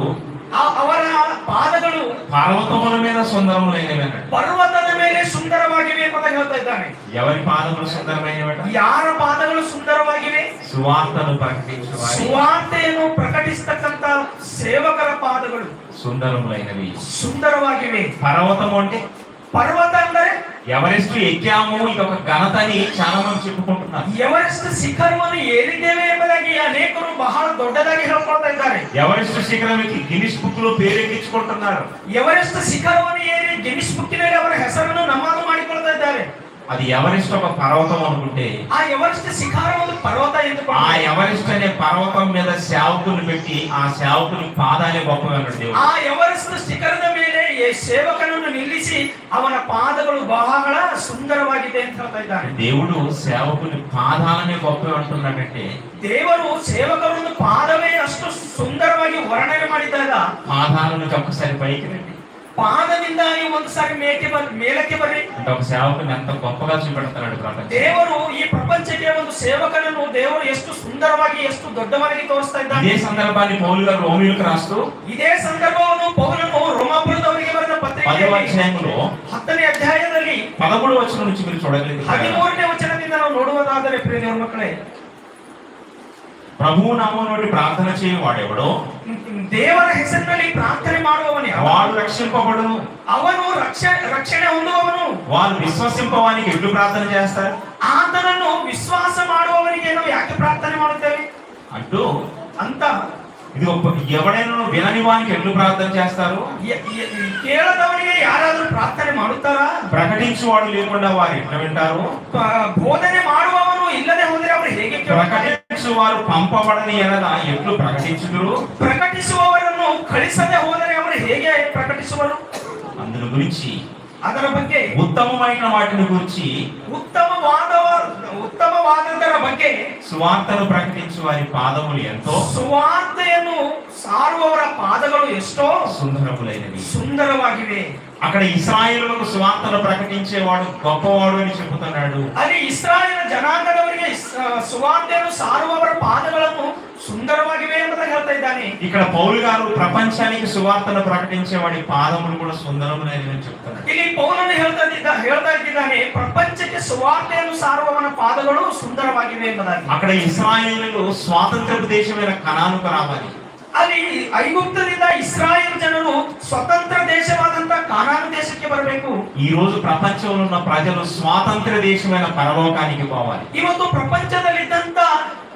ಅವರ ಪಾದಗಳು పర్వతముల మీద సుందరములైనవి అన్నాడు. ಪರ್ವತದ ಮೇಲೆ ಸುಂದರವಾಗಿವೆ ಎಂಬುದಾಗಿ ಹೇಳ್ತಾ ಇದ್ದಾನೆ. ఎవరి పాదములు సుందరమైనవట? ಯಾರ ಪಾದಗಳು ಸುಂದರವಾಗಿವೆ? సువార్తను ప్రకటించు వారి ಸುವಾರ್ತೆಯನ್ನು ಪ್ರಕಟಿಸತಕ್ಕಂತ ಸೇವಕರ ಪಾದಗಳು సుందరములైనవి. ಸುಂದರವಾಗಿವೆ. పర్వతము అంటే ಪರ್ವತ ಅಂದರೆ ఎవరెస్ట్ ఎక్కాము, ఇదొక ఘనతని చాలా మంది చెప్పుకుంటున్నారు. ಎವರೆಸ್ಟ್ ಶಿಖರವನ್ನು ಏರಿದ್ದೇವೆ ಎಂಬುದಾಗಿ ಅನೇಕರು ಬಹಳ ದೊಡ್ಡದಾಗಿ ಹೇಳ್ಕೊಳ್ತಾ ಇದ್ದಾರೆ. ఎవరెస్ట్ శిఖరానికి గిన్నిస్ బుక్ లో పేరెక్కించుకుంటున్నారు. ಎವರೆಸ್ಟ್ ಶಿಖರವನ್ನು ಏರಿ ಗಿನ್ನಿಸ್ ಬುಕ್ಕಿನಲ್ಲಿ ಅವರ ಹೆಸರನ್ನು ನಮೂದು ಮಾಡಿಕೊಳ್ತಾ ಇದ್ದಾರೆ. అది ఎవరెస్ట్ ఒక పర్వతం అనుకుంటే, ಆ ಎವರೆಸ್ಟ್ ಶಿಖರ ಒಂದು ಪರ್ವತ ಎಂದು ఆ ఎవరెస్ట్ అనే పర్వతం మీద సేవకుని పెట్టి ఆ సేవకుని పాదాలే గొప్పగా అన్నాడు దేవుడు. ಆ ಎವರೆಸ್ಟ್ ಶಿಖರದ ಮೇಲೆ ಸೇವಕನನ್ನು ನಿಲ್ಲಿಸಿ ಅವನ ಪಾದಗಳು ಬಹಳ ಸುಂದರವಾಗಿದೆ ಅಂತ ಹೇಳ್ತಾ ಇದ್ದಾನೆ. దేవుడు సేవకుని పాదాలనే గొప్పగా అంటున్నాడంటే, ದೇವರು ಸೇವಕರನ್ನು ಪಾದವೇ ಅಷ್ಟು ಸುಂದರವಾಗಿ ವರ್ಣನೆ ಮಾಡಿದಾಗ, పాదాల నుంచి ఒక్కసారి పైకి రండి ಪಾದದಿಂದ ನೀವು ಒಂದು ಸಾರಿ ಮೇಲಕ್ಕೆ ಬರ್ರಿ అంటే ఒక సేవకుని ఎంత గొప్పగా చూపెడతాడు ప్రపంచం. ದೇವರು ಈ ಪ್ರಪಂಚಕ್ಕೆ ಒಂದು ಸೇವಕನನ್ನು ದೇವರು ಎಷ್ಟು ಸುಂದರವಾಗಿ ಎಷ್ಟು ದೊಡ್ಡವನಾಗಿ ತೋರಿಸ್ತಾ ಇದ್ದಾನೆ. ఇదే సందర్భాన్ని పౌలు గారు రోమీయులకు రాస్తూ ಇದೇ ಸಂದರ್ಭವನ್ನು ಪೌಲನು ರೋಮಾಪುರದವರಿಗೆ ಬರೆದ 10వ ಪತ್ರಿಕೆಯಲ್ಲಿ అధ్యాయంలో 10ನೇ ಅಧ್ಯಾಯದಲ್ಲಿ 13వ వచనం నుంచి మీరు చూడగలిగితే, 13ನೇ ವಚನದಿಂದ ನಾವು ನೋಡುವುದಾದರೆ ಪ್ರಿಯ ದೇವರ ಮಕ್ಕಳೇ, ప్రభువు నామమున నుండి ప్రార్థన చేయవాడెవడో ದೇವರ ಹೆಸರಿನಲ್ಲಿ ಪ್ರಾರ್ಥನೆ ಮಾಡುವವನೇ వాడు రక్షింపబడును. ಅವನು ರಕ್ಷಣೆ ಹೊಂದುವವನು. వారు విశ్వసింపవానికి ఎట్లు ప్రార్థన చేస్తారు? ಆತನನ್ನು ವಿಶ್ವಾಸ ಮಾಡುವವನಿಗೆ ನಾವು ಯಾಕೆ ಪ್ರಾರ್ಥನೆ ಮಾಡುತ್ತೇವೆ అంటూ ಅಂತ ఇది ఎవడైనా వినని వానికి ఎట్లు ప్రార్థన చేస్తారు? ಕೇಳದವನಿಗೆ ಯಾರಾದರೂ ಪ್ರಾರ್ಥನೆ ಮಾಡುತ್ತಾರಾ? ప్రకటించువాడు లేకుండా వారు ఎట్లా వింటారు? ಬೋಧನೆ ಮಾಡುವವನು ಇಲ್ಲದೆ ಹೋದರೆ ಅವರು ಹೇಗೆ ಕೇಳುತ್ತಾರೆ? ప్రకటించువారు పంపబడని ఎడల ఎట్లు ప్రకటించుదురు? ಪ್ರಕಟಿಸುವವರನ್ನು ಕಳಿಸದೆ ಹೋದರೆ ಅವರು ಹೇಗೆ ಪ್ರಕಟಿಸುವರು? అందుని గురించి, ಅದರ ಬಗ್ಗೆ, ఉత్తమమైన వాటిని గురించి, ಉತ್ತಮವಾದದರ ಬಗ್ಗೆ, సువార్తను ప్రకటించు వారి పాదములు ఎంతో ಸುವಾರ್ತೆಯನ್ನು ಸಾರುವವರ ಪಾದಗಳು ಎಷ್ಟೋ సుందరములైనవి. ಸುಂದರವಾಗಿವೆ. అక్కడ ఇశ్రాయేలులకు సువార్తను ప్రకటించేవాడు గొప్పవాడు అని చెబుతున్నాడు. ಅಲ್ಲಿ ಇಸ್ರಾಯೇಲ್ ಜನಾಂಗದವರಿಗೆ ಸುವಾರ್ತೆಯನ್ನು ಸಾರುವವರ ಪಾದಗಳನ್ನು ಸುಂದರವಾಗಿವೆ ಎಂಬುದಾಗಿ ಹೇಳ್ತಾ ಇದ್ದಾನೆ. ఇక్కడ పౌలు గారు ప్రపంచానికి సువార్తను ప్రకటించే వాడి పాదములు కూడా సుందరములైనవి అని చెప్తున్నాడు. ಇಲ್ಲಿ ಪೌಲನು ಹೇಳ್ತಾ ಇದ್ದಾನೆ ಪ್ರಪಂಚಕ್ಕೆ ಸುವಾರ್ತೆಯನ್ನು ಸಾರುವವನ ಪಾದಗಳು ಸುಂದರವಾಗಿವೆ ಎಂಬುದಾಗಿ. అక్కడ ఇశ్రాయేలులు స్వాతంత్రపు దేశమైన కనానుకు రావాలి. ಅಲ್ಲಿ ಐಗುಪ್ತದಿಂದ ಇಸ್ರಾಯೇಲ್ ಜನರು ಸ್ವತಂತ್ರ ದೇಶವಾದಂತ ಕಾನಾನು ದೇಶಕ್ಕೆ ಬರಬೇಕು. ఈ రోజు ప్రపంచంలో ఉన్న ప్రజలు స్వాతంత్ర దేశమైన పరలోకానికి పోవాలి. ಇವತ್ತು ಪ್ರಪಂಚದಲ್ಲಿದ್ದಂತ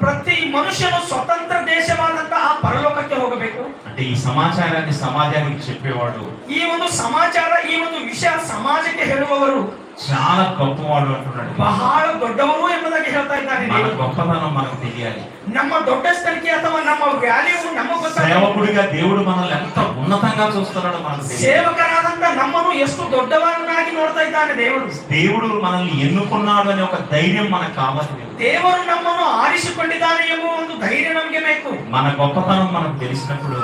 ಪ್ರತಿ ಮನುಷ್ಯನು ಸ್ವತಂತ್ರ ದೇಶವಾದಂತ ಆ ಪರಲೋಕಕ್ಕೆ ಹೋಗಬೇಕು. అంటే ఈ సమాచారాన్ని సమాజానికి చెప్పేవాడు, ಈ ಒಂದು ಸಮಾಚಾರ, ಈ ಒಂದು ವಿಷಯ ಸಮಾಜಕ್ಕೆ ಹೇಳುವವರು చాలా గొప్పవాడు అంటున్నాడు. ಬಹಳ ದೊಡ್ಡವರು ಎಂಬುದಾಗಿ ಹೇಳ್ತಾ ಇದ್ದಾನೆ. మన గొప్పతనం మనకు తెలియాలి. ನಮ್ಮ ದೊಡ್ಡ ಸ್ಥಿತಿ ಅಥವಾ ನಮ್ಮ ವ್ಯಾಲ್ಯೂ ನಮಗೆ ಗೊತ್ತಾಗಬೇಕು. సేవకుడిగా దేవుడు మనల్ని ఎంత ఉన్నతంగా చూస్తున్నాడో మనకు తెలియాలి. ಸೇವಕರಾದಂತ ನಮ್ಮನ್ನು ಎಷ್ಟು ದೊಡ್ಡವರನ್ನಾಗಿ ನೋಡ್ತಾ ಇದ್ದಾನೆ ದೇವರು. దేవుడు మనల్ని ఎన్నుకున్నాడు అనే ఒక ధైర్యం మనకు కావాలి. ದೇವರು ನಮ್ಮನ್ನು ಆರಿಸಿಕೊಂಡಿದ್ದಾನೆ ಎಂಬ ಒಂದು ಧೈರ್ಯ ನಮಗೆ ಬೇಕು. మన గొప్పతనం మనకు తెలిసినప్పుడు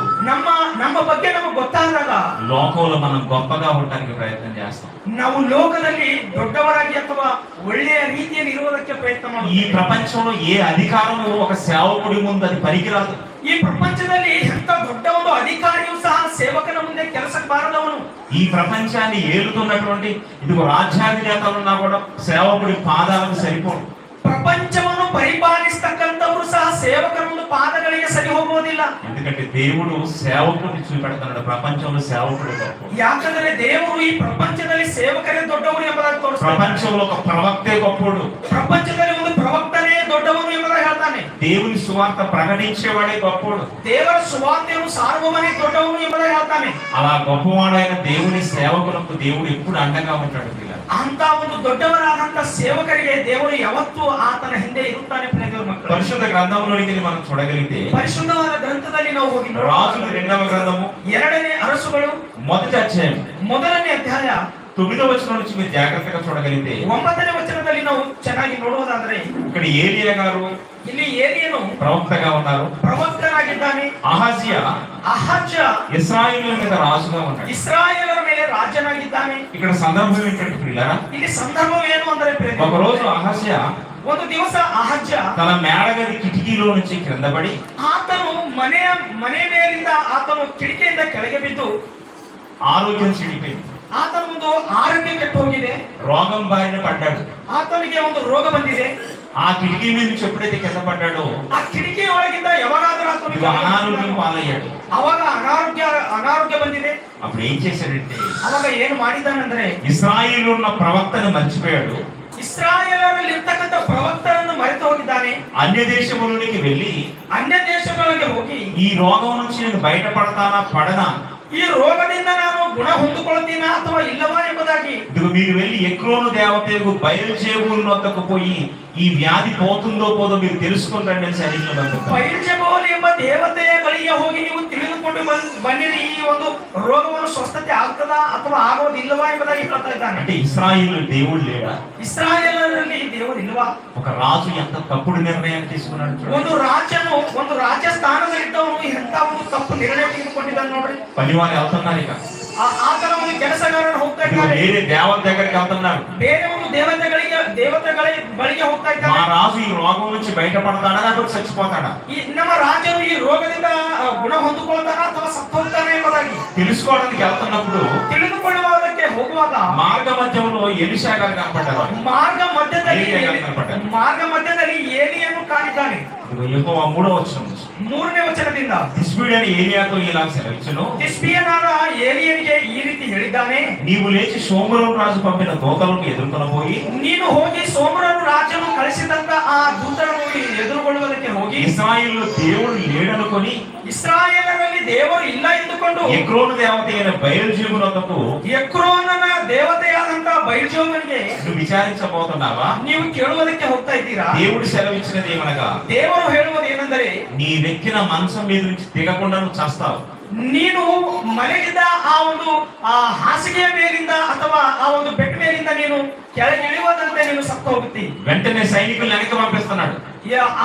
ನಮ್ಮ ಬಗ್ಗೆ ನಮಗೆ ಗೊತ್ತಾದಾಗ లోకంలో మనం గొప్పగా ఉండడానికి ప్రయత్నం చేస్తాం. ನಾವು ಲೋಕದಲ್ಲಿ ದೊಡ್ಡವರಾಗಿ ಅಥವಾ ಒಳ್ಳೆಯ ರೀತಿಯಲ್ಲಿ ಇರುವುದಕ್ಕೆ ಪ್ರಯತ್ನ ఈ ಮಾಡುತ್ತೇವೆ. ప్రపంచంలో ఏ అధికారము ఒక సేవకుడి ముందు అది పనికిరాదు. ಈ ಪ್ರಪಂಚದಲ್ಲಿ ಎಂತ ದೊಡ್ಡ ಒಂದು ಅಧಿಕಾರಿಯೂ ಸಹ ಸೇವಕನ ಮುಂದೆ ಕೆಲಸಕ್ಕೆ ಬಾರದವನು. ఈ ప్రపంచాన్ని ఏలుతున్నటువంటి ఇదిగో రాజ్యాధినేతలున్నా కూడా సేవకుడి పాదాలకు సరిపోడు. ಪ್ರಪಂಚವನ್ನು ಪರಿಪಾಲಿಸತಕ್ಕಂಥವರು ಸಹ ಸೇವಕರ ಒಂದು ಪಾದಗಳಿಗೆ ಸರಿ ಹೋಗುವುದಿಲ್ಲ. ఎందుకంటే దేవుడు సేవకుడిని చూపెడుతున్నాడు. ప్రపంచంలో సేవకుడు గొప్ప. ಯಾಕಂದ್ರೆ ದೇವರು ಈ ಪ್ರಪಂಚದಲ್ಲಿ ಸೇವಕರೇ ದೊಡ್ಡವರು ಎಂಬುದಾಗಿ ತೋರಿಸ್ತಾನೆ. ప్రపంచంలో ఒక ప్రవక్తే గొప్పడు. ಪ್ರಪಂಚದಲ್ಲಿ ಒಂದು ಪ್ರವಕ್ತನೇ ದೊಡ್ಡವನು ಎಂಬುದಾಗಿ ಹೇಳ್ತಾನೆ. దేవుని సువార్త ప్రకటించేవాడే గొప్పడు. ದೇವರ ಸುವಾರ್ತೆಯನ್ನು ಸಾರುವವನೇ ದೊಡ್ಡವನು ಎಂಬುದಾಗಿ ಹೇಳ್ತಾನೆ. అలా గొప్పవాడైన దేవుని సేవకులకు దేవుడు ఎప్పుడు అండగా ఉంటాడు. ಅಂತ ಒಂದು ದೊಡ್ಡವರಾದಂತ ಸೇವಕರಿಗೆ ದೇವರು ಯಾವತ್ತೂ ಆತನ ಹಿಂದೆ ಇರುತ್ತಾನೆ. ಪ್ರಿಯರ ಮಕ್ಕಳು, పరిశుద్ధ గ్రంథంలోనికి మనం చూడగలిగితే ಪರಿಶುದ್ಧವಾದ ಗ್ರಂಥದಲ್ಲಿ ನಾವು ಹೋಗಿ రాజుల రెండవ గ్రంథము 2ನೇ ಅರಸುಗಳು మొదటి అధ్యాయం 1ನೇ ಅಧ್ಯಾಯ 9వ వచనం నుంచి మీరు జాగ్రత్తగా చూడగలిగితే 9ನೇ ವಚನದಲ್ಲಿ ನಾವು ಚೆನ್ನಾಗಿ ನೋಡುವುದಾದ್ರೆ ఇక్కడ ఏలియా గారు ಇಲ್ಲಿ ಏಲಿಯನು ప్రవక్తగా ఉన్నారు. ಪ್ರವಕ್ತನಾಗಿದ್ದಾನೆ. ಅಹಜ್ಯ ఇశ్రాయేలు మీద రాజుగా ఉన్నాడు. ಇಸ್ರಾಯೇಲರ ಮೇಲೆ ರಾಜನಾಗಿದ್ದಾನೆ. ఇక్కడ సందర్భం ఏంటంటే ప్రియులారా, ಇಲ್ಲಿ ಸಂದರ್ಭ ಏನು ಅಂದರೆ ఒక రోజు అహజ్య ಒಂದು ದಿವಸ ಅಹಜ್ಯ తన మేడగది కిటికీలో నుంచి కింద పడి ಆತನು ಮನೆ ಮೇಲಿಂದ ಆತನು ಕಿಟಕಿಯಿಂದ ಕೆಳಗೆ ಬಿದ್ದು ఆరోగ్యం చెడిపోయింది. ಆತನ ಒಂದು ಆರೋಗ್ಯ ಕೆಟ್ಟು ಹೋಗಿದೆ. రోగం బారిన పడ్డాడు. ಆತನಿಗೆ ಒಂದು ರೋಗ ಬಂದಿದೆ. ఆ కిటికీ మీద నుంచి ఎప్పుడైతే కింద పడ్డాడో ಆ ಕಿಟಕಿ ಒಳಗಿಂದ ಯಾವಾಗಾದ್ರೂ ಆತನಿಗೆ అనారోగ్యం పాలయ్యాడు. ಅವಾಗ ಅನಾರೋಗ್ಯ ಬಂದಿದೆ. అప్పుడు ఏం చేశాడంటే ಅವಾಗ ಏನು ಮಾಡಿದ್ದಾನಂದ್ರೆ ఇశ్రాయేలు ఉన్న ప్రవక్తను మర్చిపోయాడు. ಇಸ್ರಾಯೇಲರಲ್ಲಿ ಇರ್ತಕ್ಕಂಥ ಪ್ರವಕ್ತರನ್ನು ಮರೆತು ಹೋಗಿದ್ದಾನೆ. అన్య దేశములోనికి వెళ్ళి ಅನ್ಯ ದೇಶಗಳಿಗೆ ಹೋಗಿ ఈ రోగం నుంచి నేను బయటపడతానా పడనా, ಈ ರೋಗದಿಂದ ನಾನು ಗುಣ ಹೊಂದಿಕೊಳ್ಳುತ್ತೀನಾ ಅಥವಾ ಇಲ್ಲವಾ ಎಂಬುದಾಗಿ ఇదిగో మీరు వెళ్ళి ఎక్రోను దేవతకు బయలుజేబుల్ వద్దకు పోయి ఈ వ్యాధి పోతుందో పోదో మీరు తెలుసుకుంటారని సైనికులు అంటారు. ಬಯಲ್ಜೆಬೂಲ್ ಎಂಬ ದೇವತೆಯ ಬಳಿಗೆ ಹೋಗಿ ನೀವು ತಿಳಿದುಕೊಂಡು ಬನ್ನಿರಿ, ಈ ಒಂದು ರೋಗವನ್ನು ಸ್ವಸ್ಥತೆ ಆಗ್ತದಾ ಅಥವಾ ಆಗೋದಿಲ್ಲವಾ ಎಂಬುದಾಗಿ ಹೇಳ್ತಾ ಇದ್ದಾನೆ. అంటే ఇశ్రాయేలు దేవుడు లేడా? ಇಸ್ರಾಯೇಲರಲ್ಲಿ ದೇವರು ಇಲ್ವಾ? ఒక రాజు ఎంత తప్పుడు నిర్ణయం తీసుకున్నాడు చూడండి. ಒಂದು ರಾಜ್ಯ ಸ್ಥಾನದಲ್ಲಿದ್ದವನು ಎಂತ ಒಂದು ತಪ್ಪು ನಿರ್ಣಯ ತೆಗೆದುಕೊಂಡಿದ್ದಾನೆ ನೋಡ್ರಿ. పనివారు వెళ్తున్నారు. ఇక ಆತನ ಒಂದು ಕೆಲಸಗಾರರು ಹೋಗ್ತಾ ఇదిగో ಇದ್ದಾರೆ. వేరే దేవత దగ్గరికి వెళ్తున్నారు. ಬೇರೆ ಒಂದು ದೇವತೆಗಳ ಬಳಿಗೆ ಹೋಗ್ತಾ మా ಇದ್ದಾರೆ. రాజు ఈ రోగం నుంచి బయటపడతాడా లేకపోతే చచ్చిపోతాడా, ನಮ್ಮ ರಾಜನು ಈ ರೋಗದಿಂದ ಗುಣ ಹೊಂದಿಕೊಳ್ತಾನ ಅಥವಾ ಸತ್ತು ಹೋಗ್ತಾನೆ ಎಂಬುದಾಗಿ తెలుసుకోవడానికి వెళ్తున్నప్పుడు ತಿಳಿದುಕೊಳ್ಳುವುದಕ್ಕೆ ಹೋಗುವಾಗ మార్గ మధ్యంలో ఎలీషా గారు కనపడ్డారు. ಮಾರ್ಗ ಮಧ್ಯದಲ್ಲಿ ಏಲಿಯನ್ನು ಕಾಣಿದ್ದಾನೆ. ఇదిగో యెహోవా 3వ వచనం 3ನೇ ವಚನದಿಂದ తిష్బీడని ఏలియాతో ఇలా సెలవిచ్చును, ತಿಷ್ಬೀಯನಾದ ಏಲಿಯನಿಗೆ ಈ ರೀತಿ ಹೇಳಿದ್ದಾನೆ, నీవు లేచి సోమరోను రాజు పంపిన దూతలను ఎదుర్కొనబోయి ನೀನು ಹೋಗಿ ಸೋಮರನು ರಾಜನು ಕಳಿಸಿದಂತ ಆ ದೂತರನ್ನು ಎದುರುಗೊಳ್ಳುವುದಕ್ಕೆ ಹೋಗಿ ఇశ్రాయేలులో దేవుడు లేడనుకొని ಇಸ್ರಾಯೇಲರಲ್ಲಿ ದೇವರು ಇಲ್ಲ ಎಂದುಕೊಂಡು ఎక్రోను దేవత అయిన బయలుజేబునకు ಎಕ್ರೋನನ ದೇವತೆಯಾದಂತ ಬೈಲ್ಜೋವನಿಗೆ నువ్వు విచారించబోతున్నావా? ನೀವು ಕೇಳುವುದಕ್ಕೆ ಹೋಗ್ತಾ ಇದ್ದೀರಾ? దేవుడు సెలవిచ్చినది ఏమనగా, ದೇವರು ಹೇಳುವುದು ಏನೆಂದರೆ నీ వెక్కిన మంచం మీద నుంచి దిగకుండా నువ్వు చస్తావు. ನೀನು ಮಲಗಿದ ಆ ಹಾಸಿಗೆಯ ಮೇಲಿಂದ ಅಥವಾ ಆ ಒಂದು ಬೆಡ್ ಮೇಲಿಂದ ನೀನು ಕೆಳಗೆ ಇಳಿಯುವುದಂತೆ ನೀನು ಸತ್ತು ಹೋಗುತ್ತಿ. వెంటనే సైనికులు వెనక్కి పంపిస్తున్నాడు.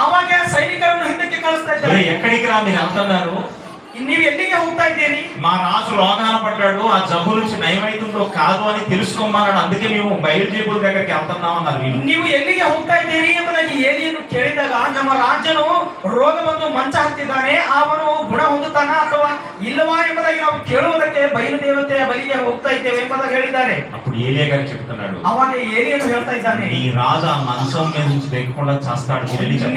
ಆವಾಗ ಸೈನಿಕರನ್ನು ಹಿಂದಕ್ಕೆ ಕಳಿಸ್ತಾ ಇದ್ದಾರೆ. ఎక్కడికి రా మీరు వెళ్తున్నారు? ನೀವು ಎಲ್ಲಿಗೆ ಹೋಗ್ತಾ ಇದ್ದೀರಿ? మా రాజు రోగాన పడ్డాడు, ఆ జబ్బు నుంచి నయమైతుందో కాదు అని తెలుసుకోమన్నాడు, అందుకే మేము బయలుజేబుల దగ్గరికి వెళ్తున్నాం అన్నారు. ನೀವು ಎಲ್ಲಿಗೆ ಹೋಗ್ತಾ ಇದ್ದೀರಿ ಎಂಬುದಾಗಿ ಏಲಿಯನ್ನು ಕೇಳಿದಾಗ ನಮ್ಮ ರಾಜನು ರೋಗ ಬಂದು ಮಂಚ ಹತ್ತಿದ್ದಾನೆ, ಅವನು ಗುಣ ಹೊಂದುತ್ತಾನ ಅಥವಾ ಇಲ್ಲವಾ ಎಂಬುದಾಗಿ ನಾವು ಕೇಳುವುದಕ್ಕೆ ಬಯಲು ದೇವತೆಯ ಬಳಿಗೆ ಹೋಗ್ತಾ ಇದ್ದೇವೆ ಎಂಬುದಾಗಿ ಹೇಳಿದ್ದಾರೆ. అప్పుడు ఏలియా గారు చెప్తున్నాడు, ಅವಾಗ ಏಲಿಯನ್ನು ಹೇಳ್ತಾ ಇದ್ದಾನೆ, నీ రాజు ఆ మంచం మీద నుంచి దిగకుండా చేస్తాడు.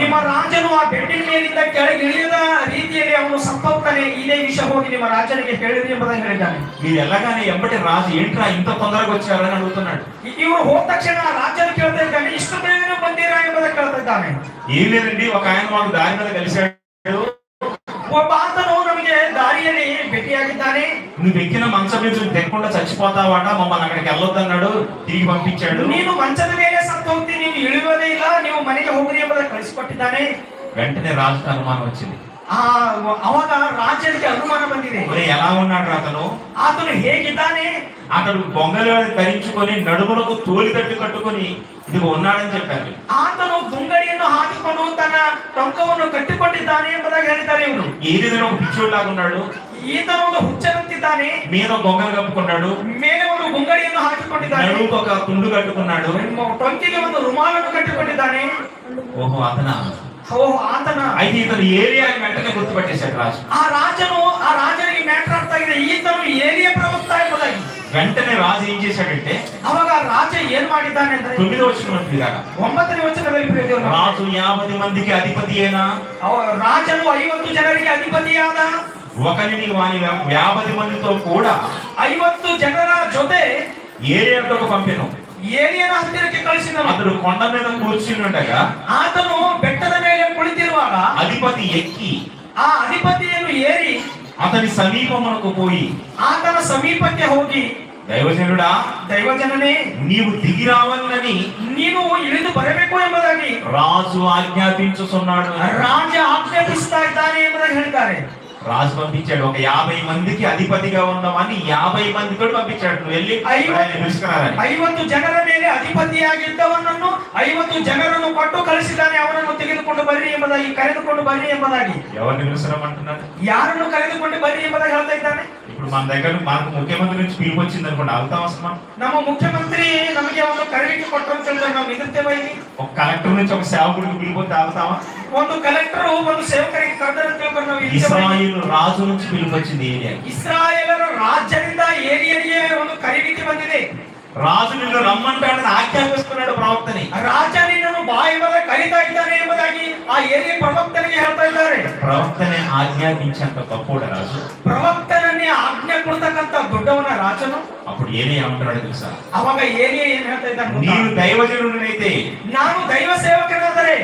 ನಿಮ್ಮ ರಾಜನು ಆ ಬೆಡ್ಡಿನ ಮೇಲಿಂದ ಕೆಳಗೆ ಇಳಿಯದ ರೀತಿಯಲ್ಲಿ ಅವನು ಸತ್ತು ಹೋಗ್ತಾನೆ, ಇದೇ ವಿಷಯ ಹೋಗಿ ನಿಮ್ಮ ರಾಜನಿಗೆ ಹೇಳಿರಿ ಎಂಬುದಾಗಿ ಹೇಳಿದ್ದಾನೆ. మీరు వెళ్ళగానే ఎంబటి రాజు ఏంట్రా ఇంత తొందరగా వచ్చారని అడుగుతున్నాడు. ಇವರು ಹೋದ ತಕ್ಷಣ ರಾಜನು ಕೇಳ್ತಾ ಇದ್ದಾನೆ, ಇಷ್ಟು ಬೇಗ ಬಂದೀರಾ ಎಂಬುದಾಗಿ ಕೇಳ್ತಾ ಇದ್ದಾನೆ. ఏం లేదండి, ఒక ఆయన మాకు దారి మీద కలిశాడు, ಒಬ್ಬ ಆತನು ನಮಗೆ ದಾರಿಯಲ್ಲಿ ಭೇಟಿಯಾಗಿದ್ದಾನೆ, నువ్వు ఎక్కిన మంచం మీద తెక్కకుండా చచ్చిపోతావాట, మమ్మల్ని అక్కడికి వెళ్ళొద్దన్నాడు, తిరిగి పంపించాడు. ನೀನು ಮಂಚದ ಮೇಲೆ ಸತ್ತು ಹೋಗ್ತೀನಿ, ನೀನು ಇಳಿಯೋದೇ ಇಲ್ಲ, ನೀವು ಮನೆಗೆ ಹೋಗ್ರಿ ಎಂಬುದಾಗಿ ಕಳಿಸಿಕೊಟ್ಟಿದ್ದಾನೆ. వెంటనే రాజుకు అనుమానం వచ్చింది. ಅವಾಗ ರಾಜನಿಗೆ ಅನುಮಾನ ಬಂದಿದೆ. ఎలా ఉన్నాడు అతను? ಆತನು ಹೇಗಿದ್ದಾನೆ? అతడు బొంగలు ధరించుకొని నడుములకు తోలి తట్టు కట్టుకొని ఇది ఉన్నాడని చెప్పారు. ಆತನು ಗುಂಗಡಿಯನ್ನು ಹಾಕಿಕೊಂಡು ತನ್ನ ಟೊಂಕವನ್ನು ಕಟ್ಟಿಕೊಂಡಿದ್ದಾನೆ ಎಂಬುದಾಗಿ ಹೇಳಿದ್ದಾರೆ ಇವರು. ఈ విధంగా ఒక పిచ్చోಡ್లాగా ఉన్నాడు. ಈತನು ಒಂದು ಹುಚ್ಚನಂತಿದ್ದಾನೆ. మీద బొంగలు కప్పుకున్నాడు, ಮೇಲೆ ಒಂದು ಗುಂಗಡಿಯನ್ನು ಹಾಕಿಕೊಂಡಿದ್ದಾನೆ, నడుముకు ఒక తుండు కట్టుకున్నాడు, ಟೊಂಕಿಗೆ ಒಂದು ರುಮಾಲನ್ನು ಕಟ್ಟಿಕೊಂಡಿದ್ದಾನೆ. ఓహో అతనా? ಆತನ. అయితే ఇతను ఏలియా అని వెంటనే గుర్తుపట్టేశాడు రాజు. ಆ ರಾಜನಿಗೆ ಮ್ಯಾಟರ್ ಅರ್ಥ ಆಗಿದೆ, ಈತನು ಏಲಿಯ ಪ್ರವಕ್ತ ಎಂಬುದಾಗಿ. వెంటనే రాజు ఏం చేశాడంటే ಅವಾಗ ರಾಜ ಏನ್ ಮಾಡಿದ್ದಾನೆ ಅಂದ್ರೆ 9వ వచనంలో 9ನೇ ವಚನದಲ್ಲಿ రాజు 50 మందికి అధిపతి అయినా ರಾಜನು 50 ಜನರಿಗೆ ಅಧಿಪತಿಯಾದ ఒకరిని వాని 50 మందితో కూడా 50 ಜನರ ಜೊತೆ ఏలియాకు పంపెను. ಏಲಿಯನ ಹತ್ತಿರಕ್ಕೆ ಕಳಿಸಿದನು. అతడు కొండ మీద కూర్చుని ఉండగా ಆತನು ಬೆಟ್ಟದ ಮೇಲೆ ಕುಳಿತಿರುವಾಗ అధిపతి ఎక్కి ಆ ಅಧಿಪತಿಯನ್ನು ಏರಿ అతని సమీపమునకు పోయి ಆತನ ಸಮೀಪಕ್ಕೆ ಹೋಗಿ, దైవజనుడా, ದೈವಜನನೇ, నీవు దిగి రావాలని ನೀನು ಇಳಿದು ಬರಬೇಕು ಎಂಬುದಾಗಿ రాజు ఆజ్ఞాపించుచున్నాడు. ರಾಜ ಆಜ್ಞಾಪಿಸ್ತಾ ಇದ್ದಾನೆ ಎಂಬುದಾಗಿ ಹೇಳ್ತಾರೆ. రాజు పంపించాడు. ఒక 50 మందికి అధిపతిగా ఉండమని 50 మంది కూడా పంపించాడు. నువ్వు వెళ్ళి పిలుచుకురాలని. 50 ಜನರ ಮೇಲೆ ಅಧಿಪತಿಯಾಗಿದ್ದವನನ್ನು 50 ಜನರನ್ನು ಕೊಟ್ಟು ಕಳಿಸಿದ್ದಾನೆ. ಅವನನ್ನು ತೆಗೆದುಕೊಂಡು ಬರ್ರಿ ಎಂಬುದಾಗಿ, ಕರೆದುಕೊಂಡು ಬರ್ರಿ ಎಂಬುದಾಗಿ. ఎవరిని పిలుచుకురమంటున్నాడు? ಯಾರನ್ನು ಕರೆದುಕೊಂಡು ಬರ್ರಿ ಎಂಬುದಾಗಿ ಹೇಳ್ತಾ ಇದ್ದಾನೆ. ఇప్పుడు మన దగ్గర మనకు ముఖ్యమంత్రి నుంచి పిలుపు వచ్చింది అనుకోండి, వెళ్తాం అసలు? ನಮ್ಮ ಮುಖ್ಯಮಂತ್ರಿ ನಮಗೆ ಒಂದು ಕರೆವಿಕೆ ಕೊಟ್ಟರು ಅಂತ ಹೇಳಿದ್ರೆ ನಾವು ನಿಂತಿರ್ತೇವೆ ಇಲ್ಲಿ? ఒక కలెక్టర్ నుంచి ఒక సేవకుడికి పిలుపు వస్తే వెళ్తామా? ಒಂದು ಕಲೆಕ್ಟರ್ ಒಂದು ಸೇವಕರಿಗೆ ಕರೆದರೆ ಅಂತ ಹೇಳಿದ್ರೆ ನಾವು ఇశ్రాయేలు రాజు నుంచి పిలుపు వచ్చింది ఏలియాకి. ಇಸ್ರಾಯೇಲರ ರಾಜ್ಯದಿಂದ ಏಲಿಯನಿಗೆ ಒಂದು ಕರೆವಿಕೆ ಬಂದಿದೆ. రాజు నిన్ను రమ్మంటాడని ఆజ్ఞాపిస్తున్నాడు ప్రవక్తని. ರಾಜ ನಿನ್ನನ್ನು ಬಾಯಿ ಬರ ಕರೀತಾ ಇದ್ದಾನೆ ಎಂಬುದಾಗಿ ಆ ಏಲಿಯ ಪ್ರವಕ್ತನಿಗೆ ಹೇಳ್ತಾ ಇದ್ದಾರೆ. ప్రవక్తని ఆజ్ఞాపించేంత గొప్పోడు రాజు. ಪ್ರವಕ್ತನನ್ನೇ ಆಜ್ಞೆ ಕೊಡ್ತಕ್ಕಂತ ದೊಡ್ಡವನ ರಾಜನು. అప్పుడు ఏలియా ఏమంటున్నాడు తెలుసా? ಅವಾಗ ಏಲಿಯ ಏನ್ ಹೇಳ್ತಾ ಇದ್ದಾನೆ? నీవు దైవజనుడినైతే, ನಾನು ದೈವ ಸೇವಕನಾದರೆ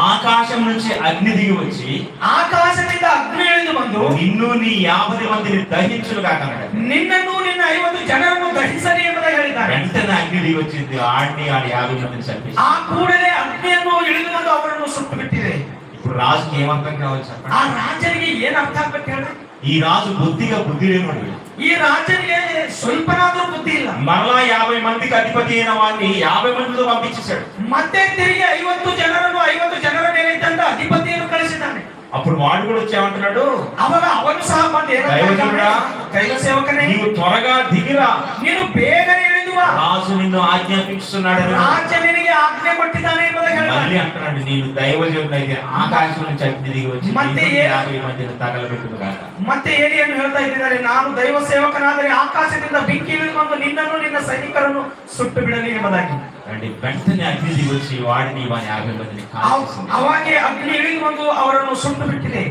ఆకాశం నుంచి అగ్ని దిగి వచ్చి ಆಕಾಶದಿಂದ ಅಗ್ನಿ ಇಳಿದು ಬಂದು నిన్ను నీ 50 మందిని దహించును కాక అన్నాడు. ನಿನ್ನನ್ನು ನಿನ್ನ 50 ಜನರನ್ನು ದಹಿಸಲಿ ಎಂಬುದಾಗಿ ಹೇಳಿದ್ದಾರೆ. వెంటనే అగ్ని దిగి వచ్చింది, ఆడిని ఆడి 50 మందిని చంపేసి. ಆ ಕೂಡಲೇ ಅಗ್ನಿಯನ್ನು ಇಳಿದು ಬಂದು ಅವರನ್ನು ಸುಟ್ಟು ಬಿಟ್ಟಿದೆ. ఇప్పుడు రాజుకి ఏమర్థం కావాలి ಆ చెప్పండి? ರಾಜನಿಗೆ ಏನ್ ಅರ್ಥ ಆಗ್ಬೇಕು ಹೇಳಿ? ఈ రాజు బుద్ధిగా బుద్ధి లేనుడు. ಈ ರಾಜನಿಗೆ ಸ್ವಲ್ಪನಾದ್ರೂ ಬುದ್ಧಿ ಇಲ್ಲ. మరలా 50 మందికి అధిపతి అయిన వాడిని 50 మందితో పంపించేశాడు. ಮತ್ತೆ ತಿರುಗಿ 50 ಜನರನ್ನು 50 ಜನರ ಮೇಲೆ ತಂದ ಅಧಿಪತಿಯನ್ನು ಕಳಿಸಿದ್ದಾನೆ. అప్పుడు వాడు కూడా వచ్చేమంటున్నాడు, ಅವಾಗ ಅವನು ಸಹ ಬಂದು దైవజనుడా, ದೈವ ಸೇವಕನೇ, నీవు త్వరగా దిగిరా, ನೀನು ಬೇಗನೆ ಇಳಿದು ಬಾ, రాజు నిన్ను ఆజ్ఞాపించుతున్నాడని. ರಾಜ ನಿನಗೆ ಆಜ್ಞೆ ಕೊಟ್ಟಿದ್ದಾನೆ ಎಂಬುದಾಗಿ మళ్ళీ ಹೇಳ್ತಾನೆ. అంటున్నాడు, నేను దైవజనుడైతే ఆకాశం నుంచి అగ్ని దిగి వచ్చి ಮತ್ತೆ నిన్ను ಏನು? 50 మందిని తగలబెట్టును గాక. ಮತ್ತೆ ಏಲಿಯನ್ನು ಹೇಳ್ತಾ ಇದ್ದಾರೆ, ನಾನು ದೈವ ಸೇವಕನಾದರೆ ಆಕಾಶದಿಂದ ಬೆಂಕಿ ಇಳಿದು ಬಂದು ನಿನ್ನನ್ನು ನಿನ್ನ ಸೈನಿಕರನ್ನು ಸುಟ್ಟು ಬಿಡಲಿ ಎಂಬುದಾಗಿ. అంటే వెంటనే అగ్ని దిగి వచ్చి వాడిని వాని 50 మందిని కాల్చేసింది. ಅವಾಗೆ ಅಗ್ನಿ ಇಳಿದು ಬಂದು ಅವರನ್ನು ಸುಟ್ಟು ಬಿಟ್ಟಿದೆ.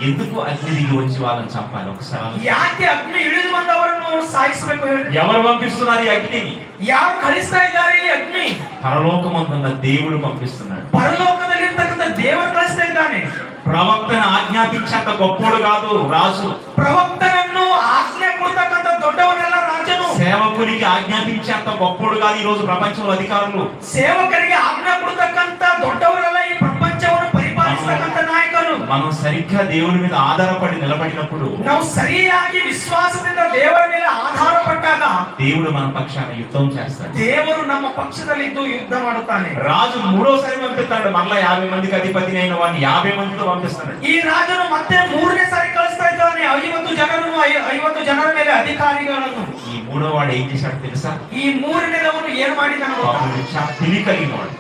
ఎందుకు అగ్ని దిగి వచ్చి వాళ్ళని చంపాలి? ఒకసారి ಯಾಕೆ ಅಗ್ನಿ ಇಳಿದು ಬಂದು ಅವರನ್ನು ಸಾಯಿಸಬೇಕು ಹೇಳಿ? ఎవరు పంపిస్తున్నారు ఈ అగ్నిని? ಯಾರು ಕಳಿಸ್ತಾ ಇದ್ದಾರೆ ಈ ಅಗ್ನಿ? పరలోకమందున్న దేవుడు పంపిస్తున్నాడు. ಪರಲೋಕದಲ್ಲಿರ್ತಕ್ಕಂಥ ದೇವರು ಕಳಿಸ್ತಾ ಇದ್ದಾನೆ. ప్రవక్తను ఆజ్ఞాపించేంత గొప్పోడు కాదు రాజు. ಪ್ರವಕ್ತನನ್ನು ಆಜ್ಞೆ ಕೊಡ್ತಕ್ಕಂಥ ದೊಡ್ಡವನೆಲ್ಲ ರಾಜನು. సేవకునికి ఆజ్ఞాపించేంత గొప్పోడు కాదు ఈ రోజు ప్రపంచంలో అధికారులు. ಸೇವಕರಿಗೆ ಆಜ್ಞೆ ಕೊಡ್ತಕ್ಕಂಥ ದೊಡ್ಡವರೆಲ್ಲ ಈ ಪ್ರಪಂಚವನ್ನು ಪರಿಪಾಲಿಸತಕ್ಕಂಥ ನಾಯಕರು. మనం సరిగ్గా దేవుని మీద ఆధారపడి నిలబడినప్పుడు, ನಾವು ಸರಿಯಾಗಿ ವಿಶ್ವಾಸದಿಂದ ದೇವರ ಮೇಲೆ ಆಧಾರ ಪಟ್ಟಾಗ దేవుడు మన పక్షాన యుద్ధం చేస్తాడు. ದೇವರು ನಮ್ಮ ಪಕ್ಷದಲ್ಲಿದ್ದು ಯುದ್ಧ ಮಾಡುತ್ತಾನೆ. రాజు మూడోసారి పంపిస్తాడు. మరలా 50 మందికి అధిపతి అయిన వాడిని 50 మందితో పంపిస్తాడు. ಈ ರಾಜನು ಮತ್ತೆ 3ನೇ ಸಾರಿ ಕಳಿಸ್ತಾ ಇದ್ದಾನೆ 50 ಜನರನ್ನು, 50 ಜನರ ಮೇಲೆ ಅಧಿಕಾರಿಗಳನ್ನು. ఈ మూడో వాడు ఏం చేశాడు తెలుసా? ಈ 3ನೇದವನು ಏನ್ ಮಾಡಿದಾನೆ ಗೊತ್ತಾ? తెలివి కలిగిన వాడు,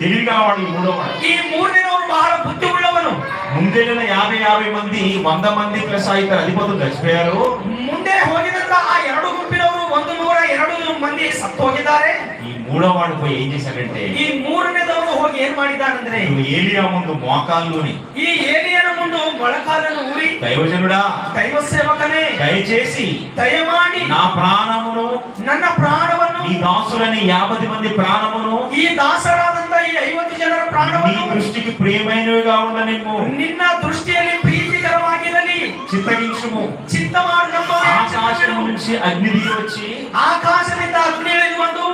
తెలివిగా వాడు ఈ మూడో వాడు. ಈ 3ನೇದವನು ಬಹಳ ಬುದ್ಧಿ ಉಳ್ಳವನು. ముందెళ్ళిన 50 మంది 100 మంది ప్లస్ ఇద్దరు అధిపతులు చచ్చిపోయారు. ಮುಂದೆ ಹೋಗಿದಂತ ಆ 2 ಗುಂಪಿನವರು 102 ಮಂದಿ ಸತ್ತು ಹೋಗಿದ್ದಾರೆ. ఈ మూడో వాడు పోయి ఏం చేశాడంటే, ಈ 3ನೇದವನು ಹೋಗಿ ಏನ್ ಮಾಡಿದಾನಂದ್ರೆ, నువ్వు ఏలియా ముందు మోకాల్లోని, ಈ ಏಲಿಯನ ಮುಂದೆ ಮೊಳಕಾಲನ್ನು ಊರಿ, దైవజనుడా, ದೈವ ಸೇವಕನೇ, దయచేసి ದಯಮಾಡಿ నా ప్రాణమును, ನನ್ನ ಪ್ರಾಣವನ್ನು, ఈ దాసులని 50 మంది ప్రాణమును ಈ ದಾಸರಾದಂತ ಈ 50 ಜನರ నీ ಪ್ರಾಣವನ್ನು దృష్టికి ప్రియమైనవిగా ఉండనిమ్ము, ನಿನ್ನ ದೃಷ್ಟಿಯಲ್ಲಿ ಪ್ರೀತಿಕರವಾಗಿರಲಿ చిత్తగించుము. ಚಿತ್ತ ಮಾಡಿ ನಮ್ಮ ఆకాశం నుంచి అగ్ని దిగి వచ్చి ಆಕಾಶದಿಂದ ಅಗ್ನಿ ಇಳಿದು ಬಂದು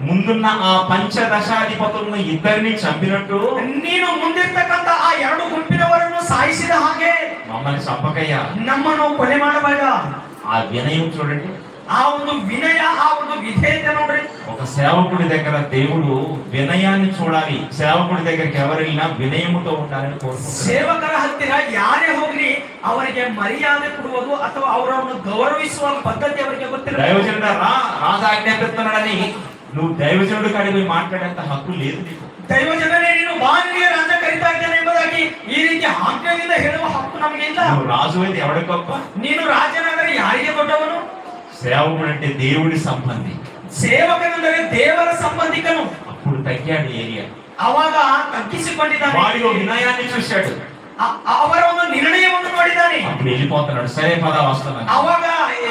ముందున్న ఆ పంచదశాధిపతులను ఇద్దరిని చంపినట్టు ನೀನು ಮುಂದಿರ್ತಕ್ಕಂತ ಆ ಎರಡು ಗುಂಪಿನವರನ್ನು ಸಾಯಿಸಿದ ಹಾಗೆ మమ్మల్ని చంపకయ్యా. ನಮ್ಮನ್ನು ಕೊಲೆ ಮಾಡಬೇಡ. ఆ వినయం చూడండి. ಆ ಒಂದು ವಿನಯ, ಆ ಒಂದು ವಿಧೇಯತೆ ನೋಡ್ರಿ. ఒక సేవకుడి దగ్గర దేవుడు వినయాన్ని చూడాలి. సేవకుడి దగ్గరికి ఎవరైనా వినయముతో ఉండాలని కోరుకుంటున్నారు. ಸೇವಕರ ಹತ್ತಿರ ಯಾರೇ ಹೋಗ್ಲಿ ಅವರಿಗೆ ಮರ್ಯಾದೆ ಕೊಡುವುದು ಅಥವಾ ಅವರನ್ನು ಗೌರವಿಸುವ ಪದ್ಧತಿ ಅವರಿಗೆ ಗೊತ್ತಿಲ್ಲ. దైవజనుడు రాజు ఆజ్ఞాపిస్తున్నాడని నువ్వు దైవజనుడు కాడికి పోయి మాట్లాడేంత హక్కు లేదు నీకు. ದೈವಜನರೇ, ನೀನು ಬಾನಿಗೆ ರಾಜ ಕರೀತಾ ಇದ್ದಾನೆ ಎಂಬುದಾಗಿ ಈ ರೀತಿ ಆಜ್ಞೆಯಿಂದ ಹೇಳುವ ಹಕ್ಕು ನಮಗೆ ಇಲ್ಲ. నువ్వు రాజు అయితే ఎవడి గొప్ప? ನೀನು ರಾಜನಾದರೆ ಯಾರಿಗೆ ದೊಡ್ಡವನು? సేవకుడు అంటే దేవుడి సంబంధి. ಸೇವಕನೆಂದರೆ ದೇವರ ಸಂಬಂಧಿಕನು. అప్పుడు తగ్గాడు ఏలియా. ಅವಾಗ ತಗ್ಗಿಸಿಕೊಂಡಿದ್ದಾನೆ. వాడిలో వినయాన్ని చూశాడు. ಅವರ ಒಂದು ನಿರ್ಣಯವನ್ನು ನೋಡಿದ್ದಾನೆ. అప్పుడు వెళ్ళిపోతున్నాడు. సరే పద వస్తున్నాను. ಅವಾಗ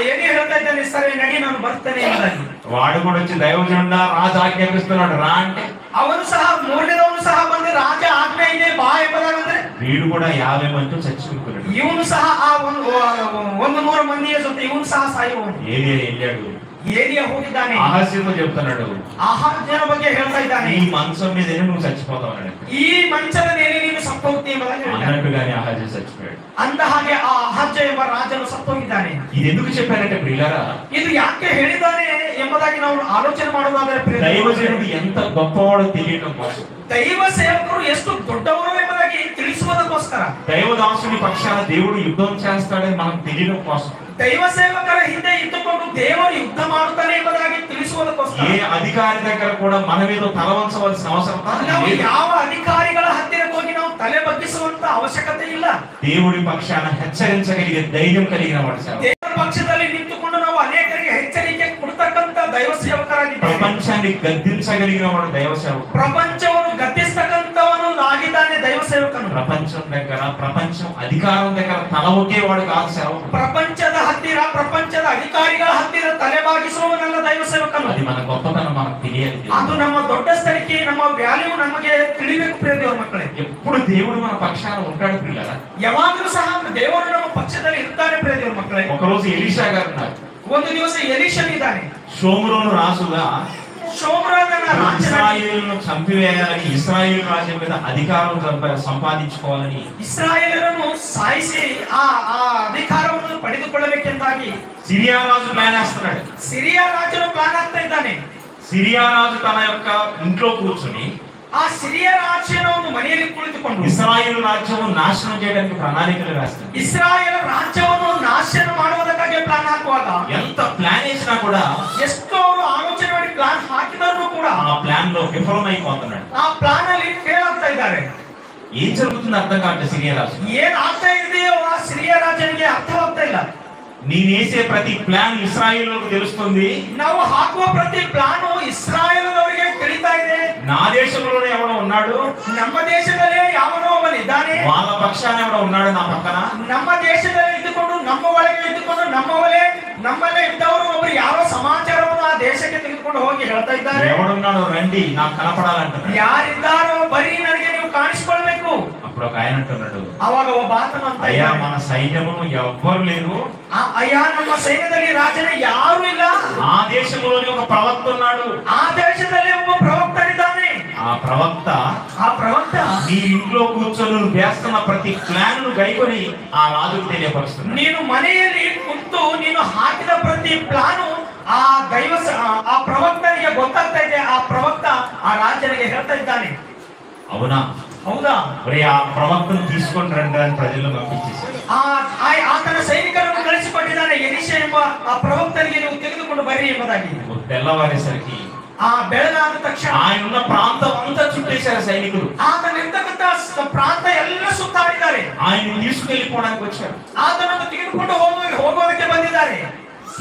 ಏನೇ ಹೇಳ್ತಾ ಇದ್ದಾನೆ, ಸರಿ ನಡಿ ನಾನು ಬರ್ತೇನೆ ಎಂಬುದಾಗಿ. వాడు కూడా వచ్చి దైవజనుడా రాజు ఆజ్ఞాపిస్తున్నాడు రా అంటే ಅವನು ಸಹ ಮೂರನೇದವನು ಸಹ ಬಂದು ರಾಜ ಆಜ್ಞೆ ಇದೆ ಬಾ ಎಂಬುದಾಗಂದ್ರೆ వీడు కూడా 50 మందితో చచ్చిపోతున్నాడు. ಇವನು ಸಹ ಆ ಒಂದು 100 ಮಂದಿಯ ಜೊತೆ ಇವನು ಸಹ ಸಾಯುವನು. ఏలియా వెళ్ళాడు. ಏಲಿಯಾ ಹೋಗಿದ್ದಾನೆ. ఆహాజ్యతో చెప్తున్నాడు, ಆಹಾಜ್ಯನ ಬಗ್ಗೆ ಹೇಳ್ತಾ ಇದ್ದಾನೆ, ఈ మంచం మీద నువ్వు చచ్చిపోతావు అన్నాడు. ಈ ಮಂಚದ ಮೇಲೆ ನೀನು ಸತ್ತೋಗ್ತಿ ಎಂಬುದಾಗಿ ಹೇಳ್ತಾನೆ. అన్నట్టుగానే ఆహాజ్య చచ్చిపోయాడు. ಅಂದ ಹಾಗೆ ಆ ಅಹಜ್ಯ ಎಂಬ ರಾಜನು ಸತ್ತೋಗಿದ್ದಾನೆ. ఇది ఎందుకు చెప్పారంటే ప్రియులారా, ಇದು ಯಾಕೆ ಹೇಳಿದ್ದಾನೆ ಎಂಬುದಾಗಿ ನಾವು ಆಲೋಚನೆ ಮಾಡೋದಾದ್ರೆ దైవజనుడు ఎంత గొప్పవాడో తెలియడం కోసం, ದೈವ ಸೇವಕರು ಎಷ್ಟು ದೊಡ್ಡವರು ಎಂಬುದಾಗಿ ತಿಳಿಸುವುದಕ್ಕೋಸ್ಕರ, దైవదాసుని పక్షాన దేవుడు యుద్ధం చేస్తాడని మనం తెలియడం కోసం, ದೈವ ಸೇವಕರ ಹಿಂದೆ ಇದ್ದುಕೊಂಡು ದೇವರು ಯುದ್ಧ ಮಾಡುತ್ತಾನೆ ಎಂಬುದಾಗಿ ತಿಳಿಸುವುದಕ್ಕೋಸ್ಕರ, ఏ అధికారి దగ్గర కూడా మన మీద తల వంచవలసిన అవసరం ನಾವು లేదు. ಯಾವ ಅಧಿಕಾರಿಗಳ ಹತ್ತಿರಕ್ಕೆ ಹೋಗಿ ನಾವು ತಲೆ ಬಗ್ಗಿಸುವಂತ ಅವಶ್ಯಕತೆ ಇಲ್ಲ. దేవుడి పక్షాన హెచ్చరించగలిగే ధైర్యం కలిగిన వాడు సేవ. ದೇವರ ಪಕ್ಷದಲ್ಲಿ ನಿಂತುಕೊಂಡು ನಾವು ಅನೇಕರಿಗೆ ಎಚ್ಚರಿಕೆ ಕೊಡ್ತಕ್ಕಂತ ದೈವ ಸೇವಕರಾಗಿದ್ದೇವೆ. ప్రపంచాన్ని గద్దించగలిగిన వాడు దైవ సేవకుడు. ಪ್ರಪಂಚವನ್ನು ಗದ್ದಿಸ್ತಕ್ಕಂತವನು ಆಗಿದ್ದಾನೆ ದೈವ ಸೇವಕನು. ప్రపంచం అధికారం దగ్గర తల ఒకేవాడు కాదు సేవకుడు. ಪ್ರಪಂಚದ ಹತ್ತಿರ, ಪ್ರಪಂಚದ ಅಧಿಕಾರಿಗಳ ಹತ್ತಿರ ತಲೆಬಾಗಿಸುವವನಲ್ಲ ದೈವ ಸೇವಕನು. అది మన గొప్పతనం మనకు తెలియాలి. ಅದು ನಮ್ಮ ದೊಡ್ಡ ಸ್ಥಳಕ್ಕೆ, ನಮ್ಮ ವ್ಯಾಲ್ಯೂ ನಮಗೆ ತಿಳಿಬೇಕು ಪ್ರಿಯ ದೇವರ ಮಕ್ಕಳೇ. ఎప్పుడు దేవుడు మన పక్షాన ఉంటాడు పిల్లల. ಯಾವಾಗಲೂ ಸಹ ದೇವರು ನಮ್ಮ ಪಕ್ಷದಲ್ಲಿ ಇರ್ತಾರೆ ಪ್ರಿಯ ದೇವರ ಮಕ್ಕಳೇ. ఒకరోజు ఎలీషా గారు ఉన్నారు. ಒಂದು ದಿವಸ ಎಲೀಷನ್ ಇದ್ದಾನೆ. షోమ్రోను రాజుగా ಶೋಮ್ರೋನನ ರಾಜನಾಗಿ ఇశ్రాయేలును చంపివేయాలని, ఇశ్రాయేలు రాజ్యం మీద అధికారం సంపాదించుకోవాలని ಇಸ್ರಾಯೇಲರನ್ನು ಸಾಯಿಸಿ ಆ ಅಧಿಕಾರವನ್ನು ಪಡೆದುಕೊಳ್ಳಬೇಕೆಂದಾಗಿ సిరియా రాజు ప్లాన్ వేస్తున్నాడు. ಸಿರಿಯಾ ರಾಜನು ಪ್ಲಾನ್ ಆಗ್ತಾ ಇದ್ದಾನೆ. సిరియా రాజు తన యొక్క ఇంట్లో కూర్చుని ಆ ಸಿರಿಯಾ ರಾಜನ ಒಂದು ಮನೆಯಲ್ಲಿ ಕುಳಿತುಕೊಂಡು ఇశ్రాయేలు రాజ్యం నాశనం చేయడానికి ప్రణాళికలు వేస్తాడు. ಇಸ್ರಾಯೇಲ್ ರಾಜ್ಯವನ್ನು ನಾಶನ ಮಾಡುವುದಕ್ಕಾಗಿ ಪ್ಲಾನ್ ಹಾಕುವಾಗ ఎంత ప్లాన్ వేసినా కూడా ಎಷ್ಟು ಅವರು ಆಲೋಚನೆ ಮಾಡಿ ಪ್ಲಾನ್ ಹಾಕಿದರೂ ಕೂಡ ఆ ప్లాన్ లో విఫలమైపోతున్నాడు. ಆ ಪ್ಲಾನ್ ಅಲ್ಲಿ ಫೇಲ್ ಆಗ್ತಾ ಇದ್ದಾರೆ. ఏం జరుగుతుందో అర్థం కావట్లేదు. సిరియా రాజు ಏನ್ ಆಗ್ತಾ ಇದೆಯೋ ಆ ಸಿರಿಯಾ ರಾಜನಿಗೆ ಅರ್ಥವಾಗ್ತಾ ಇಲ್ಲ. నేనేసే ప్రతి ప్లాన్ ఇశ్రాయేలుకు తెలుస్తుంది. ನಾವು ಹಾಕುವ ಪ್ರತಿ ಪ್ಲಾನು ಇಸ್ರಾಯೇಲವರಿಗೆ ತಿಳಿತಾ ಇದೆ. నా దేశంలోనే ఎవడో ఉన్నాడు, ನಮ್ಮ ದೇಶದಲ್ಲೇ ಯಾವನೋ ಅವನಿದ್ದಾನೆ, వాళ్ళ పక్షాన ఎవడో ఉన్నాడు నా పక్కన. ನಮ್ಮ ದೇಶದಲ್ಲಿ ಇದ್ದುಕೊಂಡು, ನಮ್ಮ ಒಳಗೆ ಇದ್ದುಕೊಂಡು, ನಮ್ಮಲ್ಲೇ ಇದ್ದವರು ಒಬ್ಬರು ಯಾರೋ ಸಮಾಚಾರವನ್ನು ಆ ದೇಶಕ್ಕೆ ತೆಗೆದುಕೊಂಡು ಹೋಗಿ ಹೇಳ್ತಾ ಇದ್ದಾರೆ. ఎవడున్నాడో రండి నాకు కనపడాలంటున్నాడు. ಯಾರಿದ್ದಾರೋ ಬರೀ ನನಗೆ ನೀವು ಕಾಣಿಸ್ಕೊಳ್ಬೇಕು. అప్పుడు ఒక ఆయన అంటున్నాడు, ಅವಾಗ ಒಬ್ಬ ಆತನು ಅಂತ అయ్యా ಇದ್ದಾನೆ, మన సైన్యమును ఎవ్వరు లేరు, ಅಯ್ಯ ನಮ್ಮ ಸೈನ್ಯದಲ್ಲಿ ರಾಜನ ಯಾರು ಇಲ್ಲ, ఆ దేశంలోని ఒక ప్రవక్త ఉన్నాడు. ಆ ದೇಶದಲ್ಲಿ ಒಬ್ಬ ಪ್ರವಕ್ತನಿದ್ದಾನೆ. ఆ ప్రవక్త ಆ ಪ್ರವಕ್ತ నీ ఇంట్లో కూర్చొని నువ్వు వేస్తున్న ప్రతి ప్లాన్ ను గైకొని ఆ రాజుకు తెలియపరుస్తున్నాడు. ನೀನು ಮನೆಯಲ್ಲಿ ಕುಂತು ನೀನು ಹಾಕಿದ ಪ್ರತಿ ಪ್ಲಾನು ಆ ಪ್ರವಕ್ತನಿಗೆ ಗೊತ್ತಾಗ್ತಾ ಇದೆ. ಆ ಪ್ರವಕ್ತ ಆ ರಾಜನಿಗೆ ಹೇಳ್ತಾ ಇದ್ದಾನೆ. అవునా? ಹೌದಾ? మరి ఆ ప్రవక్తను తీసుకొని రండి అని ప్రజలను పంపించేశాడు. ಆತನ ಸೈನಿಕರನ್ನು ಕಳಿಸಿಕೊಟ್ಟಿದ್ದಾನೆ. ಎಲೀಷಾ ಎಂಬ ಆ ಪ್ರವಕ್ತನಿಗೆ ನೀವು ತೆಗೆದುಕೊಂಡು ಬರ್ರಿ ಎಂಬುದಾಗಿ. తెల్లవారేసరికి ಬೆಳಗಾದ ತಕ್ಷಣ ఆయన ఉన్న ప్రాంతం అంతా చుట్టేశారు సైనికులు. ಆತನಿರ್ತಕ್ಕಂಥ ಪ್ರಾಂತ ಎಲ್ಲ ಸುತ್ತಾಡಿದ್ದಾರೆ. ఆయన తీసుకెళ్లిపోవడానికి వచ్చారు. ಆತನನ್ನು ತೆಗೆದುಕೊಂಡು ಹೋಗೋದಕ್ಕೆ ಬಂದಿದ್ದಾರೆ.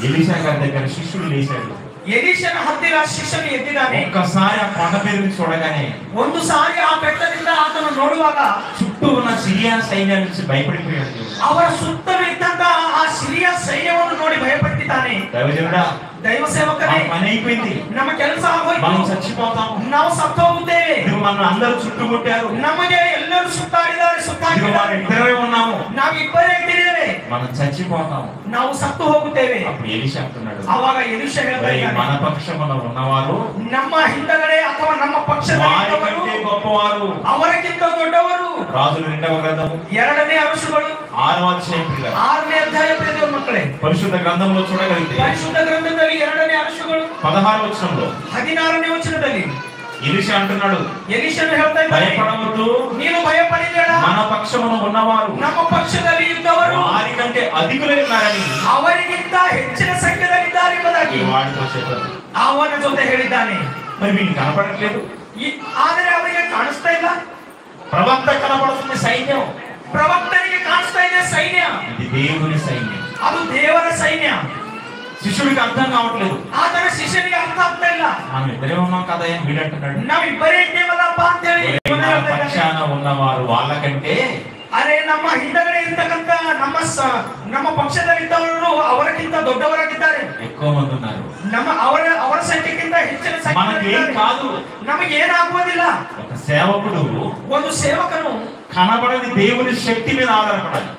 ఎలీషా గారి దగ్గర శిష్యుడు లేచాడు. ಎಲೀಷನ ಹತ್ತಿರ ಶಿಷ್ಯನು ಎದ್ದಿದ್ದಾನೆ. ఒక్కసారి ఆ కొండ మీద నుంచి చూడగానే ಒಂದು ಸಾರಿ ಆ ಬೆಟ್ಟದಿಂದ ಆತನು ನೋಡುವಾಗ చుట్టూ ఉన్న సిరియా సైన్యాన్ని నుంచి భయపడిపోయాడు. ಅವರ ಸುತ್ತಲೂ ಇದ್ದಂತ ಆ ಸಿರಿಯಾ ಸೈನ್ಯವನ್ನು ನೋಡಿ ಭಯಪಟ್ಟಿದ್ದಾನೆ. దైవజనుడా, ದೈವ ಸೇವಕರೇ, పని అయిపోయింది, ನಮ್ಮ ಕೆಲಸ మనం ಆಗೋಯ್ತು, చచ్చిపోతాం, ನಾವು ಸತ್ತು ಹೋಗುತ್ತೇವೆ. నువ్వు మన అందరూ చుట్టుముట్టారు, ನಮಗೆ ಎಲ್ಲರೂ ಸುತ್ತಾಡಿದ್ದಾರೆ, ఇదిగో ಸುತ್ತಾಡಿದ್ದಾರೆ. మనం ఇద్దరమే ఉన్నాము, ನಾವಿಬ್ಬರೇ ಇದ್ದೇವೆ, మనం చచ్చిపోతాము. ನಾವು ಸತ್ತು ಹೋಗುತ್ತೇವೆ. అప్పుడు ఎలీషా అంటున్నాడు, ಆವಾಗ ಎಲೀಷ ಹೇಳ್ತಾ "ఒరేయ్, ಇದ್ದಾನೆ, మన పక్షమున ఉన్నవారు ನಮ್ಮ ಹಿಂದಗಡೆ ಅಥವಾ ನಮ್ಮ ಪಕ್ಷದಲ್ಲಿದ್ದವರು వారికంటే గొప్పవారు." ಅವರಿಗಿಂತ ದೊಡ್ಡವರು. రాజుల 2వ గ్రంథము 2ನೇ ಅರಸುಗಳು 6వ అధ్యాయం పిల్లలు 6ನೇ ಅಧ್ಯಾಯ ಪ್ರಿಯ ಮಕ್ಕಳೇ, పరిశుద్ధ గ్రంథంలో చూడగలిగితే ಪರಿಶುದ್ಧ ಗ್ರಂಥದಲ್ಲಿ 2ನೇ ಅರಸುಗಳು 16వ వచనంలో 16ನೇ ವಚನದಲ್ಲಿ ఎలీషా అంటున్నాడు, ಎಲೀಷನು ಹೇಳ್ತಾ ಇದ್ದಾನೆ, భయపడవద్దు, ನೀನು ಭಯಪಡಬೇಡ, మన పక్షమున ఉన్నవారు ನಮ್ಮ ಪಕ್ಷದಲ್ಲಿ ಇದ್ದವರು వారికంటే అధికులై ఉన్నారని ಅವರಿಗಿಂತ ಹೆಚ್ಚಿನ ಸಂಖ್ಯೆಯಲ್ಲಿದ್ದಾರೆ ಎಂಬುದಾಗಿ వాడితో చెప్పారు. ಅವನ ಜೊತೆ ಹೇಳಿದ್ದಾನೆ. మరి వీళ్ళు కనపడట్లేదు, ಆದರೆ ಅವರಿಗೆ ಕಾಣಿಸ್ತಾ ಇಲ್ಲ. ప్రవక్త కనపడుతుంది సైన్యం, ಪ್ರವಕ್ತನಿಗೆ ಕಾಣಿಸ್ತಾ ಇದೆ ಸೈನ್ಯ, ఇది దేవుని సైన్యం. ಅದು ದೇವರ ಸೈನ್ಯ. శిష్యుడికి అర్థం కావట్లేదు, ಆದರೆ ಶಿಷ್ಯನಿಗೆ ಅರ್ಥ ಆಗ್ತಾ ಇಲ್ಲ. మనం ఇద్దరే ఉన్నాం కదా అని వీడంటున్నాడు. ನಾವಿಬ್ಬರೇ ಇದ್ದೇವಲ್ಲಪ್ಪ ಅಂತ ಹೇಳಿ మన పక్షాన ఉన్నవారు వాళ్ళకంటే ಅರೆ ನಮ್ಮ ಹಿಂದಗಡೆ ಇರ್ತಕ್ಕಂಥ ನಮ್ಮ ಪಕ್ಷದಲ್ಲಿದ್ದವರು ಅವರಕ್ಕಿಂತ ದೊಡ್ಡವರಾಗಿದ್ದಾರೆ. ఎక్కువ మంది ఉన్నారు. ಅವರ ಸಂಖ್ಯೆಗಿಂತ ಹೆಚ್ಚಿನ మనకేం ಸಂಖ್ಯೆ కాదు. ನಮಗೇನಾಗುವುದಿಲ್ಲ. ఒక సేవకుడు ಒಂದು ಸೇವಕನು కనబడని దేవుని శక్తి మీద ఆధారపడాలి.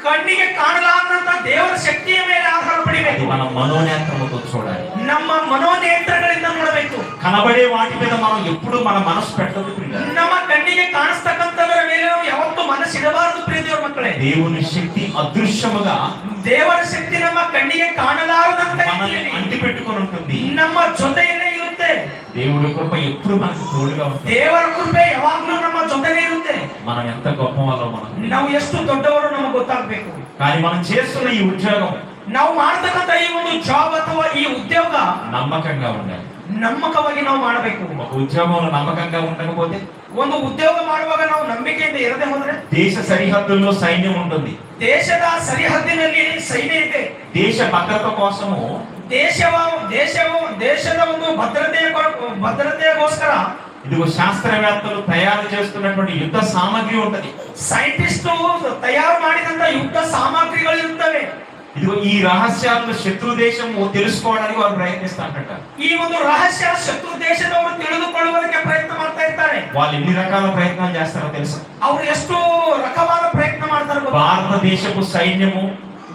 ಕಣ್ಣಿಗೆ ಕಾಣಲಾರದಂತ ದೇವರ ಶಕ್ತಿಯ ಮೇಲೆ ಆಧಾರ అది ಪಡಿಬೇಕು. మన మనోనేత్రముతో చూడాలి. ನಮ್ಮ ಮನೋನೇತ್ರಗಳಿಂದ ನೋಡಬೇಕು. కనబడే వాటి మీద మనం ఎప్పుడు మన మనసు పెట్టదు ప్రియులారా. ನಮ್ಮ ಕಣ್ಣಿಗೆ ಕಾಣಿಸ್ತಕ್ಕಂಥದರ ಮೇಲೆ ನಾವು ಯಾವತ್ತೂ ಮನಸ್ಸಿಡಬಾರದು ಪ್ರಿಯ ದೇವರ ಮಕ್ಕಳೇ. దేవుని శక్తి అదృశ్యముగా ದೇವರ ಶಕ್ತಿ ನಮ್ಮ ಕಣ್ಣಿಗೆ ಕಾಣಲಾರದಂತ మనల్ని ರೀತಿಯಲ್ಲಿ అంటి పెట్టుకొని ఉంటుంది. ನಮ್ಮ ಜೊತೆಯಲ್ಲೇ ಇರುತ್ತೆ. దేవుడి కృప ఎప్పుడు మనకు తోడుగా ఉంటుంది. ದೇವರ ಕೃಪೆ ಯಾವಾಗ್ಲೂ ನಮ್ಮ ಜೊತೆನೇ ಇರುತ್ತೆ. మనం ఎంత గొప్ప వాళ్ళో మనం, ನಾವು ಎಷ್ಟು ದೊಡ್ಡವರು ನಮಗೆ ಗೊತ್ತಾಗಬೇಕು. కానీ మనం చేస్తున్న ఈ ఉద్యోగం ನಾವು ಮಾಡ್ತಕ್ಕಂಥ ಈ ಒಂದು ಜಾಬ್ ಅಥವಾ ಈ ಉದ್ಯೋಗ నమ్మకంగా ఉండాలి. ನಮ್ಮಕವಾಗಿ ನಾವು ಮಾಡಬೇಕು. ఒక ఉద్యోగంలో నమ్మకంగా ఉండకపోతే ಒಂದು ಉದ್ಯೋಗ ಮಾಡುವಾಗ ನಾವು ನಂಬಿಕೆಯಿಂದ ಇರದೆ ಹೋದ್ರೆ దేశ సరిహద్దుల్లో సైన్యం ఉంటుంది. ದೇಶದ ಸರಿಹದ್ದಿನಲ್ಲಿ ಸೈನ್ಯ ಇದೆ. దేశ భద్రత కోసము ದೇಶದ ಒಂದು ಭದ್ರತೆಗೋಸ್ಕರ ఇదిగో శాస్త్రవేత్తలు తయారు చేస్తున్నటువంటి యుద్ధ సామగ్రి ఉంటది. ಸೈಂಟಿಸ್ಟ್ ತಯಾರು ಮಾಡಿದಂತ ಯುದ್ಧ ಸಾಮಗ್ರಿಗಳು ಇರುತ್ತವೆ. ఇదిగో ఈ రహస్యాలను శత్రు దేశం తెలుసుకోవడానికి వారు ప్రయత్నిస్తారంట. ಈ ಒಂದು ರಹಸ್ಯ ಶತ್ರು ದೇಶದವರು ತಿಳಿದುಕೊಳ್ಳುವುದಕ್ಕೆ ಪ್ರಯತ್ನ ಮಾಡ್ತಾ ಇರ್ತಾರೆ. వాళ్ళు ఎన్ని రకాల ప్రయత్నాలు చేస్తారో తెలుసా? ಅವರು ಎಷ್ಟು ರಕವಾದ ಪ್ರಯತ್ನ ಮಾಡ್ತಾರೆ ಗೊತ್ತಾ? భారతదేశపు సైన్యము,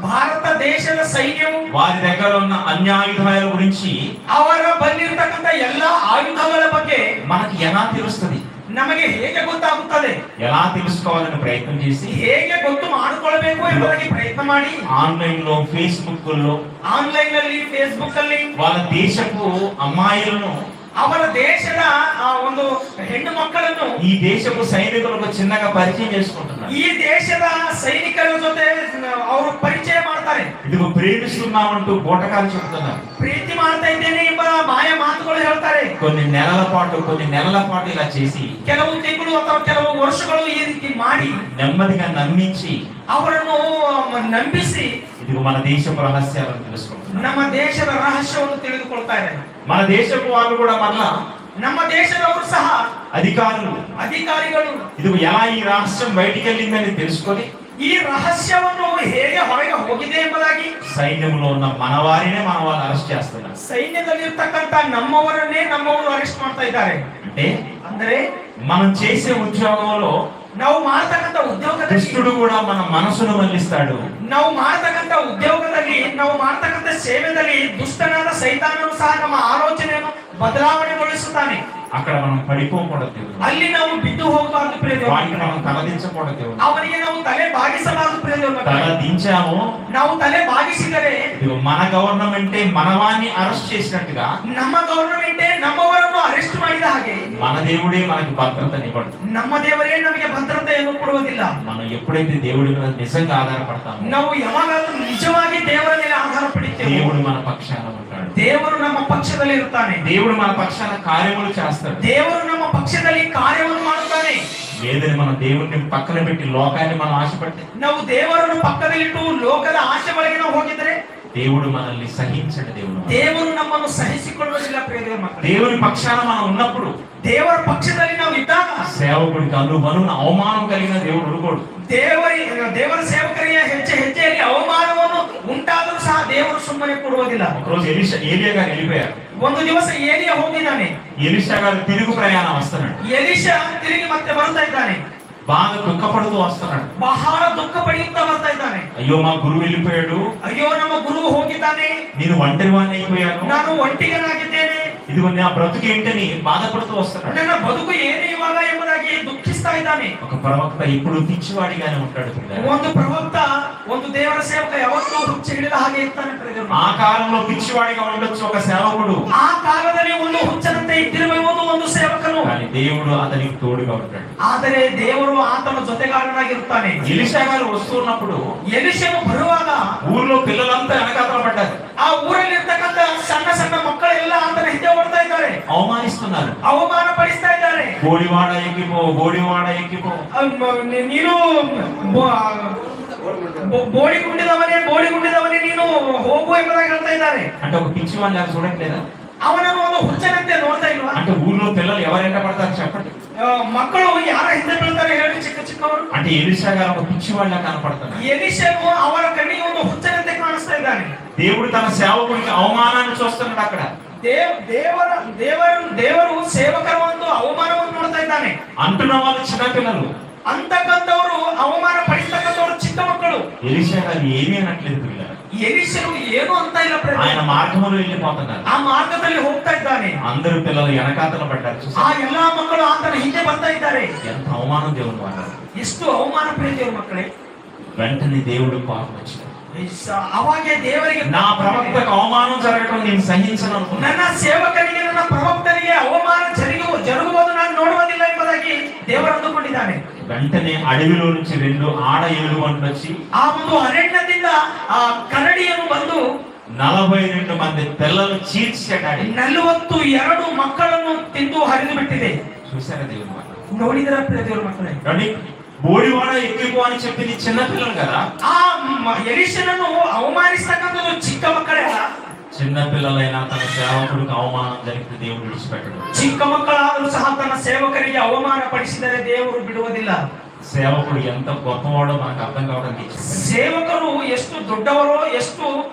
ಭಾರತ ದೇಶದ ಸೈನ್ಯವು వారి దగ్గర ఉన్న అన్యాయుధాల గురించి ಅವರ ಬಲ್ಲಿರ್ತಕ್ಕಂಥ ಎಲ್ಲಾ ಆಯುಧಗಳ ಬಗ್ಗೆ మనకి ఎలా తెలుస్తుంది? ನಮಗೆ ಹೇಗೆ ಗೊತ್ತಾಗುತ್ತದೆ? ఎలా తెలుసుకోవాలని ప్రయత్నం చేసి ಹೇಗೆ ಗೊತ್ತು ಮಾಡಿಕೊಳ್ಳಬೇಕು ಎಂಬುದಾಗಿ ಪ್ರಯತ್ನ ಮಾಡಿ ఆన్లైన్ లో ఫేస్బుక్ లో ಆನ್ಲೈನ್ ನಲ್ಲಿ ಫೇಸ್ಬುಕ್ ಅಲ್ಲಿ వాళ్ళ దేశపు అమ్మాయిలను, ಅವರ ದೇಶದ ಒಂದು ಹೆಣ್ಣು ಮಕ್ಕಳನ್ನು ఈ దేశపు సైనికులకు చిన్నగా పరిచయం చేసుకుంటున్నారు. ಈ ದೇಶದ ಸೈನಿಕರ ಜೊತೆ ಅವರು ಪರಿಚಯ ಮಾಡ್ತಾರೆ. ఇదిగో ప్రేమిస్తున్నామంటూ బోటకాలు చెప్తున్నారు. ಪ್ರೀತಿ ಮಾಡ್ತಾ ಇದ್ದೇನೆ ಎಂಬ ಮಾಯ ಮಾತುಗಳು ಹೇಳ್ತಾರೆ. కొన్ని నెలల పాటు ఇలా చేసి ಕೆಲವು ತಿಂಗಳು ಅಥವಾ ಕೆಲವು ವರ್ಷಗಳು ಈ ರೀತಿ ಮಾಡಿ నెమ్మదిగా నమ్మించి ಅವರನ್ನು ನಂಬಿಸಿ ఇదిగో మన దేశపు రహస్యాలను తెలుసుకుంటున్నారు. ನಮ್ಮ ದೇಶದ ರಹಸ್ಯವನ್ನು ತಿಳಿದುಕೊಳ್ತಾರೆ. మన దేశపు వాళ్ళు కూడా మళ్ళా ನಮ್ಮ ದೇಶದವರು ಸಹ ಅಧಿಕಾರಿಗಳು ఇదిగో ఎలా ఈ రహస్యం బయటికి వెళ్ళిందని తెలుసుకొని ಈ ರಹಸ್ಯವನ್ನು ಹೇಗೆ ಹೊರಗೆ ಹೋಗಿದೆ ಎಂಬುದಾಗಿ సైన్యంలో ఉన్న మనవారినే మన వాళ్ళు అరెస్ట్ చేస్తున్నారు. ಸೈನ್ಯದಲ್ಲಿರ್ತಕ್ಕಂಥ ನಮ್ಮವರು ಅರೆಸ್ಟ್ ಮಾಡ್ತಾ ಇದ್ದಾರೆ. ಅಂದ್ರೆ మనం చేసే ఉద్యోగంలో ನಾವು ಮಾಡ್ತಕ್ಕಂಥ ಉದ್ಯೋಗದಲ್ಲಿ ದುಷ್ಟುಡು కూడా మన మనసును మళ్ళిస్తాడు. ನಾವು ಮಾಡ್ತಕ್ಕಂಥ ಉದ್ಯೋಗದಲ್ಲಿ ನಾವು ಮಾಡ್ತಕ್ಕಂಥ ಸೇವೆಯಲ್ಲಿ ದುಷ್ಟನಾದ ಸೈತಾನನು ಸಹ ನಮ್ಮ ಆಲೋಚನೆಯನ್ನು ಬದಲಾವಣೆಗೊಳಿಸುತ್ತಾನೆ. అక్కడ మనం పడిపోకూడదు, ಅಲ್ಲಿ ನಾವು ಬಿದ್ದು ಹೋಗಬಾರದು ಪ್ರಿಯ వాటికి ದೇವರೇ. మనం తలదించకూడదు. ಅವನಿಗೆ ನಾವು ತಲೆ ಬಾಗಿಸಬಾರದು ಪ್ರಿಯ ದೇವರೇ. తలదించాము, ನಾವು ತಲೆ ಬಾಗಿಸಿದರೆ ఇదిగో మన గవర్నమెంటే మనవాన్ని అరెస్ట్ చేసినట్టుగా ನಮ್ಮ ಗವರ್ನಮೆಂಟ್ ನಮ್ಮವರನ್ನು ಅರೆಸ್ಟ್ ಮಾಡಿದ ಹಾಗೆ మన దేవుడే మనకి భద్రతనివ్వడు. ನಮ್ಮ ದೇವರೇ ನಮಗೆ ಭದ್ರತೆಯನ್ನು ಕೊಡುವುದಿಲ್ಲ. మనం ఎప్పుడైతే దేవుడి మీద నిజంగా ఆధారపడతామో ನಾವು ಯಾವಾಗಲೂ ನಿಜವಾಗಿ ದೇವರ ಮೇಲೆ ಆಧಾರ ಪಡಿತೇವೆ. దేవుడు మన పక్షాన ఉంటాడు. ದೇವರು ನಮ್ಮ ಪಕ್ಷದಲ್ಲಿ ಇರುತ್ತಾನೆ. దేవుడు మన పక్షాన కార్యములు చేస్తాడు. ದೇವರು ನಮ್ಮ ಪಕ್ಷದಲ್ಲಿ ಕಾರ್ಯವನ್ನು ಮಾಡುತ್ತಾನೆ. లేదని మనం దేవుడిని పక్కన పెట్టి లోకాన్ని మనం ఆశపడితే, ನಾವು ದೇವರನ್ನು ಪಕ್ಕದಲ್ಲಿಟ್ಟು ಲೋಕದ ಆಶೆ ಒಳಗೆ ನಾವು ಹೋಗಿದ್ರೆ దేవుడు మనల్ని సహించడు. ದೇವರು ನಮ್ಮನ್ನು ಸಹಿಸಿಕೊಳ್ಳುವುದಿಲ್ಲ ಪ್ರಿಯ ದೇವರ ಮಕ್ಕಳೇ. దేవుని పక్షాన మనం ఉన్నప్పుడు ದೇವರ ಪಕ್ಷದಲ್ಲಿ ನಾವು ಇದ್ದಾಗ సేవకుడికి అనుమనున అవమానం కలిగిన దేవుడు ఊరుకోడు. ದೇವರ ಸೇವಕರಿಗೆ ಹೆಜ್ಜೆಯಲ್ಲಿ ಅವಮಾನವನ್ನು ಉಂಟಾದರೂ ಸಹ ದೇವರು ಸುಮ್ಮನೆ ಕೊಡುವುದಿಲ್ಲ. ఒకరోజు ఏలియా గారు వెళ్ళిపోయారు. ಒಂದು ದಿವಸ ಏಲಿಯ ಹೋಗಿದ್ದಾನೆ. ఎలీషా గారు తిరుగు ప్రయాణం వస్తున్నాడు. ಎಲೀಷಾ ತಿರುಗಿ ಮತ್ತೆ ಬರ್ತಾ ಇದ್ದಾನೆ. బాగా దుఃఖపడుతూ వస్తున్నాడు. ಬಹಳ ದುಃಖ ಪಡೆಯುತ್ತಾ ಬರ್ತಾ ಇದ್ದಾನೆ. అయ్యో మా గురువు వెళ్ళిపోయాడు, ಅಯ್ಯೋ ನಮ್ಮ ಗುರು ಹೋಗಿದ್ದಾನೆ, నేను ఒంటరివాణ్ణి అయిపోయాను, ನಾನು ಒಂಟಿಗನಾಗಿದ್ದೇನೆ, ఇదిగో నా బ్రతుకు ఏంటని బాధపడుతూ వస్తున్నాడు. ನನ್ನ ಬದುಕು ಏನು ಇವಾಗ ಎಂಬುದಾಗಿ ದುಃಖಿಸ್ತಾ ಇದ್ದಾನೆ. ఒక ప్రవక్త ఇప్పుడు పిచ్చివాడిగానే ఉంటాడు. ಒಂದು ಪ್ರವಕ್ತ, ಒಂದು ದೇವರ ಸೇವಕ ಯಾವತ್ತೂ ಹುಚ್ಚು ಹಿಡಿದ ಹಾಗೆ ಇರ್ತಾನೆ. ఆ కాలంలో పిచ్చివాడిగా ఉండొచ్చు ఒక సేవకుడు, ಆ ಕಾಲದಲ್ಲಿ ಒಂದು ಹುಚ್ಚನಂತೆ ಇದ್ದಿರಬಹುದು ಒಂದು ಸೇವಕನು, కానీ దేవుడు అతనికి తోడుగా ఉంటాడు. ಆದರೆ ದೇವರು ಆತನ ಜೊತೆಗಾರನಾಗಿರುತ್ತಾನೆ. ఎలీషా గారు వస్తున్నప్పుడు ಎಲೀಷನು ಬರುವಾಗ ఊర్లో పిల్లలంతా వెనకాతల పడ్డారు. ಆ ಊರಲ್ಲಿ ಇರ್ತಕ್ಕಂಥ ಸಣ್ಣ ಸಣ್ಣ ಮಕ್ಕಳೆಲ್ಲ ಆತನ ಹಿಂದೆ ಓಡ್ತಾ ಇದ್ದಾರೆ, అవమానిస్తున్నారు. ಅವಮಾನ ಪಡಿಸ್ತಾ ಇದ್ದಾರೆ. గోడివాడ ఎక్కిపో, గోడివాడ ఎక్కిపో, ನೀನು ಬೋಡಿಗುಂಡಿದವನೇ ನೀನು ಹೋಗು ಎಂಬುದಾಗಿ ಹೇಳ್ತಾ ಇದ್ದಾರೆ. అంటే ఒక పిచ్చివాడిని లాగా చూడట్లేదా? ಅವನನ್ನು ಒಂದು ಹುಚ್ಚನಂತೆ ನೋಡ್ತಾ ಇಲ್ವಾ? అంటే ఊర్లో పిల్లలు ఎవరెంట పడతారు చెప్పండి. ಮಕ್ಕಳು ಯಾರ ಹಿಂದೆ ಬೀಳ್ತಾರೆ ಹೇಳಿ, ಚಿಕ್ಕ ಚಿಕ್ಕವರು. అంటే ఎలీషా గారు ఒక పిచ్చివాడిలా కనపడుతున్నారు. ఎలీషను ಅವರ ಕಣ್ಣಿಗೆ ಒಂದು ಹುಚ್ಚನಂತೆ ಕಾಣಿಸ್ತಾ ಇದ್ದಾನೆ. దేవుడు తన సేవకుడికి అవమానాన్ని చూస్తున్నాడు. అక్కడ ದೇವರು ಸೇವಕರ ಒಂದು ಅವಮಾನವನ್ನು ನೋಡ್ತಾ ಇದ್ದಾನೆ. అంటున్న వాళ్ళు చిన్నపిల్లలు, ಅಂತಕ್ಕಂಥವರು ಅವಮಾನ ಪಡಿಸ್ತಕ್ಕಂಥವ್ರು ಚಿಕ್ಕ ಮಕ್ಕಳು. ఎలీషా గారు ఏమీ అనట్లేదు. పిల్లలు ఎలీషను ಏನು ಅಂತ ಇಲ್ಲ, ఆయన మార్గంలో వెళ్ళిపోతున్నారు. ಆ ಮಾರ್ಗದಲ್ಲಿ ಹೋಗ್ತಾ ಇದ್ದಾನೆ. అందరు పిల్లలు వెనకాతల పడ్డారు. ಆ ಎಲ್ಲಾ ಮಕ್ಕಳು ಆತನ ಹಿಂದೆ ಬರ್ತಾ ಇದ್ದಾರೆ. ఎంత అవమానం దేవుడు వాడారు. ಎಷ್ಟು ಅವಮಾನ ಪ್ರೀತಿಯವರು ಮಕ್ಕಳೇ. వెంటనే దేవుడు కోపం వచ్చింది. ಅವಾಗೆ ದೇವರಿಗೆ, నా ప్రవక్తకు అవమానం జరగడం నేను సహించను అనుకున్నాను. ನನ್ನ ಸೇವಕನಿಗೆ, ನನ್ನ ಪ್ರವಕ್ತನಿಗೆ ಅವಮಾನ ಜರುಗುವುದು ನಾನು ನೋಡುವುದಿಲ್ಲ ಎಂಬುದಾಗಿ ದೇವರು ಅಂದುಕೊಂಡಿದ್ದಾನೆ. వెంటనే అడవిలో నుంచి 2 ఆడ ఎలుగుబంట్లు వచ్చి ಆ ಒಂದು ಅರಣ್ಯದಿಂದ ಆ ಕರಡಿಯನ್ನು ಬಂದು 42 మంది పిల్లలు చీల్చెడాడి 42 ಮಕ್ಕಳನ್ನು ತಿಂದು ಹರಿದು ಬಿಟ್ಟಿದೆ. చూసారా దేవుడు మాట? ನೋಡಿದರ ದೇವರ ಮಕ್ಕಳೇ, రండి, బోడివాడ ఎక్కిపో అని చెప్పింది చిన్న పిల్లలు కదా. ಆ ಎಲೀಷನನ್ನು ಅವಮಾನಿಸ್ತಕ್ಕಂಥದ್ದು ಚಿಕ್ಕ ಮಕ್ಕಳೇ. చిన్న పిల్లలైనా తన సేవకుడికి అవమానం జరిగితే దేవుడు విడిచిపెట్టడు. ಚಿಕ್ಕ ಮಕ್ಕಳಾದರೂ ಸಹ ತನ್ನ ಸೇವಕರಿಗೆ ಅವಮಾನ ಪಡಿಸಿದರೆ ದೇವರು ಬಿಡುವುದಿಲ್ಲ. సేవకుడు ఎంత గొప్పవాడో మనకు అర్థం కావడానికి ಸೇವಕರು ಎಷ್ಟು ದೊಡ್ಡವರೋ, ಎಷ್ಟು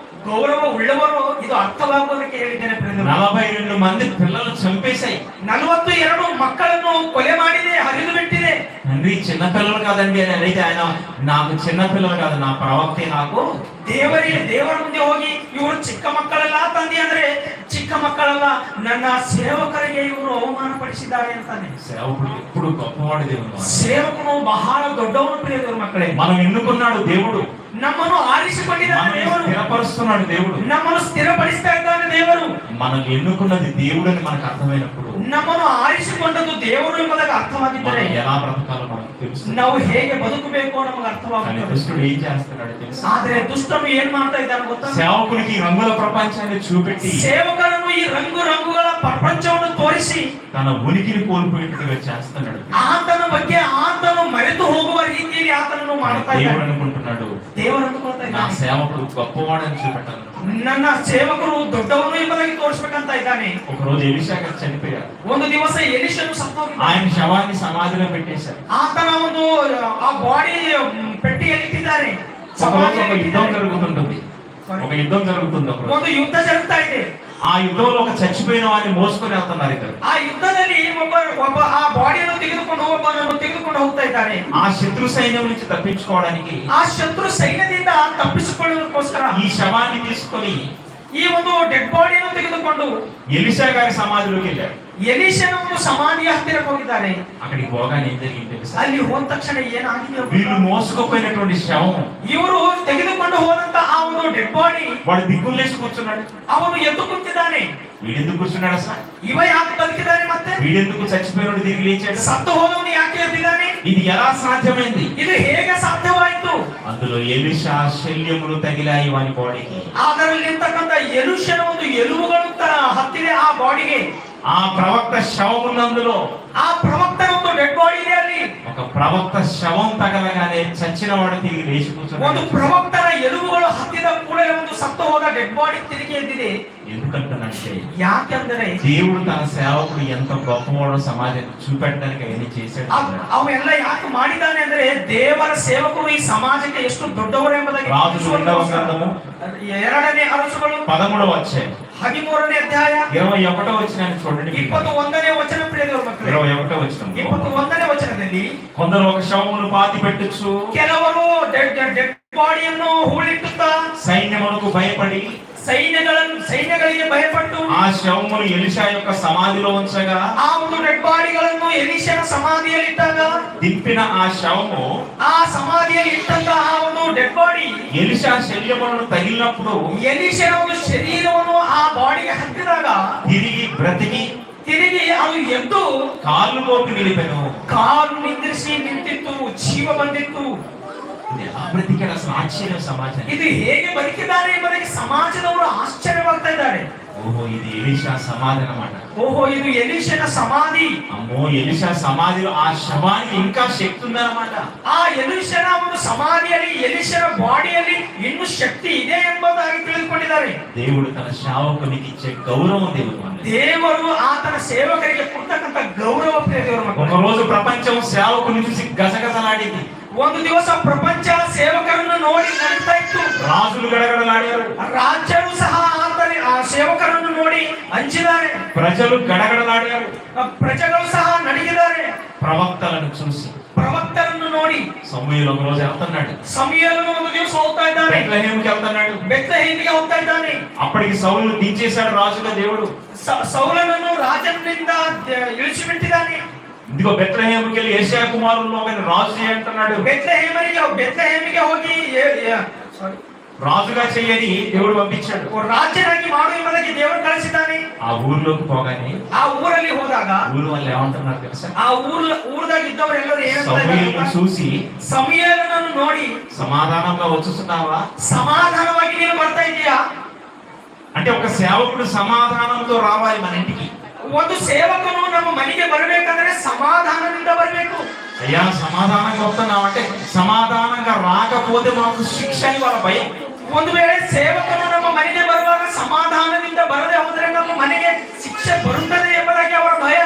ಗೌರವ ಉಳ್ಳವರೋ ಇದು ಅರ್ಥವಾಗುವುದಕ್ಕೆ ಹೇಳಿದ್ದೇನೆ. 42 మంది పిల్లలు చంపేశాయి. 42 ಮಕ್ಕಳನ್ನು ಕೊಲೆ ಮಾಡಿದೆ, ಹರಿದು ಬಿಟ್ಟಿದೆ. తండ్రి చిన్న పిల్లలు కాదండి అని అయితే ఆయన, నాకు చిన్న పిల్లలు కాదు, నా ప్రవక్తే నాకు. ದೇವರ ಮುಂದೆ ಹೋಗಿ ಇವರು ಚಿಕ್ಕ ಮಕ್ಕಳಲ್ಲ ತಂದೆ ಅಂದ್ರೆ, ಚಿಕ್ಕ ಮಕ್ಕಳಲ್ಲ, ನನ್ನ ಸೇವಕರಿಗೆ ಇವರು ಅವಮಾನ ಪಡಿಸಿದ್ದಾರೆ ಅಂತಾನೆ. సేవకుడు ఎప్పుడు గొప్పవాడు దేవుడు. ಸೇವಕನು ಬಹಳ ದೊಡ್ಡವನು ಪ್ರಿಯ ದೇವರ ಮಕ್ಕಳೇ. మనం ఎన్నుకున్నాడు దేవుడు, ನಮ್ಮನ್ನು ಆರಿಸಿಕೊಂಡಿದ್ದಾನೆ ದೇವರು, స్థిరపరుస్తున్నాడు దేవుడు, ನಮ್ಮನ್ನು ಸ್ಥಿರಪಡಿಸ್ತಾ ಇದ್ದಾನೆ ದೇವರು. మనం ఎన్నుకున్నది దేవుడు అని మనకు అర్థమైనప్పుడు, ನಮ್ಮನ್ನು ಆರಿಸಿಕೊಂಡದ್ದು ದೇವರು ಎಂಬುದಾಗಿ ಅರ್ಥವಾಗಿದ್ದರೆ ఎలా బ్రతకాలో మనకు తెలుసు. ನಾವು ಹೇಗೆ ಬದುಕಬೇಕು ನಮಗೆ కానీ ಅರ್ಥವಾಗುತ್ತದೆ. దుష్టుడు ఏం చేస్తున్నాడు తెలుసు? ಆದ್ರೆ ದುಷ್ಟನು ಏನ್ ಮಾಡ್ತಾ ಇದ್ದಾನೆ ಗೊತ್ತಾ? సేవకుడికి రంగుల ప్రపంచాన్ని చూపెట్టి ಸೇವಕರನ್ನು ಈ ರಂಗುಗಳ ಪ್ರಪಂಚವನ್ನು ತೋರಿಸಿ తన ఉనికిని కోల్పోయేట్టుగా చేస్తున్నాడు. ಆತನ ಬಗ್ಗೆ ಆತನು ಮರೆತು ಹೋಗುವ ರೀತಿಯಲ್ಲಿ ಆತನನ್ನು ಮಾಡ್ತಾ దేవుడు ಇದ್ದಾನೆ. అనుకుంటున్నాడు, ದೇವರು ಅಂದುಕೊಳ್ತಾ నా ಇದ್ದಾನೆ, సేవకుడు గొప్పవాడని చూపెట్టాను. ನನ್ನ ಸೇವಕರು ದೊಡ್ಡವನು ಎಂಬುದಾಗಿ ತೋರಿಸಬೇಕಂತ ಇದ್ದಾನೆ. ఒకరోజు ఎలీషా గారు చనిపోయారు. ಒಂದು ದಿವಸ ಎಲೀಷನು ಸತ್ತೋಗಿದ್ದಾನೆ. ఆయన శవాన్ని సమాధిలో పెట్టేశారు. ಆತನ ಒಂದು ಆ ಬಾಡಿ ಪೆಟ್ಟಿಗೆಯಲ್ಲಿ ಇಟ್ಟಿದ್ದಾರೆ. ఒకరోజు ఒక యుద్ధం జరుగుతుంటుంది. ಒಂದು ಯುದ್ಧ ಜరుగుತ್ತಾ ಇದೆ. ఆ యుద్ధంలో ఒక చచ్చిపోయిన వారిని మోసుకొని వెళ్తున్నారు ఇద్దరు. ಆ ಯುದ್ಧದಲ್ಲಿ ಒಬ್ಬ ಆ ಬಾಡಿಯನ್ನು ತೆಗೆದುಕೊಂಡು ಹೋಗ್ತಾ ಇದ್ದಾರೆ. ఆ శత్రు సైన్యం నుంచి తప్పించుకోవడానికి, ಆ ಶತ್ರು ಸೈನ್ಯದಿಂದ ತಪ್ಪಿಸಿಕೊಳ್ಳುವುದಕ್ಕೋಸ್ಕರ ఈ శవాన్ని తీసుకొని ಈ ಒಂದು ಡೆಡ್ ಬಾಡಿಯನ್ನು ತೆಗೆದುಕೊಂಡು ఎలీషా గారి సమాధిలోకి వెళ్ళారు. ಎಲೀಷನ ಒಂದು ಸಮಾಧಿಯ ಹತ್ತಿರಕ್ಕೆ ಹೋಗಿದ್ದಾರೆ. అక్కడికి పోగానే ఏం జరిగింది తెలుసా? ಅಲ್ಲಿ ಹೋದ ತಕ್ಷಣ ಏನಾಗಿದೆ? వీళ్ళు మోసుకుపోయినటువంటి శవం, ಇವರು ತೆಗೆದುಕೊಂಡು ಹೋದಂತ ಆ ಒಂದು ಡೆಡ್ ಬಾಡಿ, వాడు దిక్కులేసి కూర్చున్నాడు. ಅವನು ಎದ್ದು ಕುಂತಿದ್ದಾನೆ. వీడెందుకు కూర్చున్నాడు అసలు? ಇವ ಯಾಕೆ ಬದುಕಿದ್ದಾನೆ? ಮತ್ತೆ వీడెందుకు చచ్చిపోయినోడు తిరిగి లేచాడు? ಸತ್ತು ಹೋದವನು ಯಾಕೆ ಎದ್ದಿದ್ದಾನೆ? ఇది ఎలా సాధ్యమైంది? ಇದು ಹೇಗೆ ಸಾಧ್ಯವಾಯಿತು? అందులో ఎలీషా శల్యములు తగిలాయి వాని బాడీకి. ಅದರಲ್ಲಿ ಇರ್ತಕ್ಕಂಥ ಎಲೀಷನ ಒಂದು ಎಲುಬುಗಳು ಹತ್ತಿದೆ ಆ ಬಾಡಿಗೆ. ఆ ప్రవక్త శవం ఉన్నందులో, ಆ ಪ್ರವಕ್ತನ ಒಂದು ಡೆಡ್ ಬಾಡಿ ಇದೆ ಅಲ್ಲಿ. ఒక ప్రవక్త శవం తగలగానే చచ్చిన వాడు తిరిగి లేచి ಒಂದು కూర్చున్నాడు. ಪ್ರವಕ್ತನ ಎಲುಬುಗಳು ಹತ್ತಿದ ಕೂಡಲೇ ಒಂದು ಸತ್ತು ಹೋದ ಡೆಡ್ ಬಾಡಿ ತಿರುಗಿ ಎದ್ದಿದೆ. ఎందుకు ఎందుకంటానంటే ಯಾಕೆಂದರೆ దేవుడు తన సేవకుడు ఎంత గొప్పవాడో సమాజానికి చూపెట్టడానికి అవన్నీ చేశాడు. ಅವೆಲ್ಲ ಯಾಕೆ ಮಾಡಿದ್ದಾನೆ ಅಂದ್ರೆ ದೇವರ ಸೇವಕರು ಈ ಸಮಾಜಕ್ಕೆ ಎಷ್ಟು ದೊಡ್ಡವರು ಎಂಬುದಾಗಿ రాజుల రెండవ గ్రంథము 2ನೇ ಅರಸುಗಳು 13వ అధ్యాయం 13ನೇ ಅಧ್ಯಾಯ 21వ వచనాన్ని చూడండి. 21ನೇ ವಚನ ಪ್ರಿಯದೇವರ ಮಕ್ಕಳೇ, 21వ వచనం 21ನೇ ವಚನದಲ್ಲಿ కొందరు ఒక శవమును పాతి పెట్టొచ్చు, ಕೆಲವರು ಡೆಡ್ ಬಾಡಿಯನ್ನು ಹೂಳಿಟ್ಟುತ್ತಾ సైన్యమునకు భయపడి ಸೈನ್ಯಗಳಿಗೆ ಭಯಪಟ್ಟು ఆ శవమును ఎలీషా యొక్క సమాధిలో ఉంచగా ಆ ಒಂದು ಡೆಡ್ ಬಾಡಿಗಳನ್ನು ಎಲೀಷನ ಸಮಾಧಿಯಲ್ಲಿ ಇಟ್ಟಾಗ దింపిన ఆ శవము ಆ ಸಮಾಧಿಯಲ್ಲಿ ಇಟ್ಟಂತ ಆ ಒಂದು ಡೆಡ್ ಬಾಡಿ ఎలీషా శరీరమును తగిలినప్పుడు ಎಲೀಷನ ಒಂದು ಶರೀರವನ್ನು ಆ ಬಾಡಿಗೆ ಹತ್ತಿದಾಗ ತಿರುಗಿ ಅದು ಎದ್ದು ಕಾಲು ಮೋಪಿ ನಿಲಿಪೆನು, ಕಾಲು ನಿಂದಿರಿಸಿ ನಿಂತಿತ್ತು, ಜೀವ ಬಂದಿತ್ತು. ಬ್ರತಿಕರ ಆಶ್ಚರ್ಯ ಸಮಾಜ. ಇದು ಹೇಗೆ ಬದುಕಿದ್ದಾರೆ ಎಂಬುದಕ್ಕೆ ಸಮಾಜದವರು ಆಶ್ಚರ್ಯವಾಗ್ತಾ ಇದ್ದಾರೆ. ఓహో ఇది ఎలీషా సమాధి అన్నమాట. ఓహో ఇది ఎలీషన సమాధి. అమ్మో ఎలీషా సమాధిలో ఆ శవానికి ఇంకా శక్తి ఉందన్నమాట. ಆ ಎಲೀಷನ ಒಂದು ಸಮಾಧಿಯಲ್ಲಿ ಎಲೀಷನ ಬಾಡಿಯಲ್ಲಿ ಇನ್ನೂ ಶಕ್ತಿ ಇದೆ ಎಂಬುದಾಗಿ ತಿಳಿದುಕೊಂಡಿದ್ದಾರೆ. దేవుడు తన సేవకునికి ఇచ్చే గౌరవం ದೇವರು ಆತನ ಸೇವಕರಿಗೆ ಕೊಡ್ತಕ್ಕಂತ ಗೌರವ ದೇವರು. ఒక రోజు ప్రపంచం సేవకుని చూసి గజగజలాడింది. ಒಂದು ದಿವಸ ಪ್ರಪಂಚ ಸೇವಕರನ್ನು ನೋಡಿ ನಡುತ್ತಾ ಇತ್ತು. రాజులు గడగడలాడారు, ರಾಜ್ಯರು ಸಹ ಆ ಸೇವಕರನ್ನು ನೋಡಿ ಅಂಜಿದ್ದಾರೆ. ప్రజలు గడగడలాడారు, ಪ್ರಜೆಗಳು ಸಹ ನಡುಗಿದ್ದಾರೆ. ప్రవక్తలను చూసి ಪ್ರವಕ್ತರನ್ನು ನೋಡಿ సమూయేలు ఒక రోజు వెళ్తున్నాడు. సమూయేలు ಒಂದು ದಿವಸ ಹೋಗ್ತಾ ಇದ್ದಾನೆ. బెత్లెహేముకి వెళ్తున్నాడు. బెత్లెహేమిಗೆ ಹೋಗ್ತಾ ಇದ್ದಾನೆ. అప్పటికి సౌలును దించేశాడు రాజుగా దేవుడు. సౌలనನ್ನು రాజನಿಂದ ಇಳಿಸಿಬಿಟ್ಟಿದ್ದಾನೆ. ఇదిగో బెత్లెహేముకి వెళ్ళి యెషయా కుమారుల్లో ఒకని రాజు చేయంటున్నాడు. బెత్లెహేమిಗೆ ಹೋಗಿ రాజుగా చేయని దేవుడు పంపించాడు. రాజ్యరాಗಿ మాడు ಎಂಬುದಾಗಿ దేవుడు ಕಳಿಸಿದ್ದಾನೆ. ఆ ఊర్లోకి పోగానే ఆ ఊರಲ್ಲಿ ಹೋದಾಗ ఊరు వాళ్ళు ఏమంటున్నారు తెలుసా? ఆ ఊరದಾಗ ఇದ್ದವರು ಎಲ್ಲರೂ సమూయేలును చూసి సమూయేలును ನೋಡಿ సమాధానంగా వచ్చుతున్నావా, సమాధానವಾಗಿ ನೀನು ಬರ್ತಾ ಇದೀయా అంటే ఒక సేవకుడు సమాధానంతో రావాలి మన ఇంటికి. ಒಂದು ಸೇವಕನು ನಮ್ಮ ಮನೆಗೆ ಬರಬೇಕಂದ್ರೆ సమాధాನದಿಂದ ಬರಬೇಕು. అయ్యా సమాధానంగా వస్తున్నామంటే సమాధానంగా రాకపోతే మాకు శిక్ష అని వాళ్ళ భయం. ಒಂದು ವೇಳೆ ಸೇವಕನು ನಮ್ಮ ಮನೆಗೆ ಬರುವಾಗ ಸಮಾಧಾನದಿಂದ ಬರದೆ ಹೋದರೆ ನಮ್ಮ ಮನೆಗೆ ಶಿಕ್ಷೆ ಬರುತ್ತದೆ ಎಂಬುದಾಗಿ ಅವರ ಭಯ.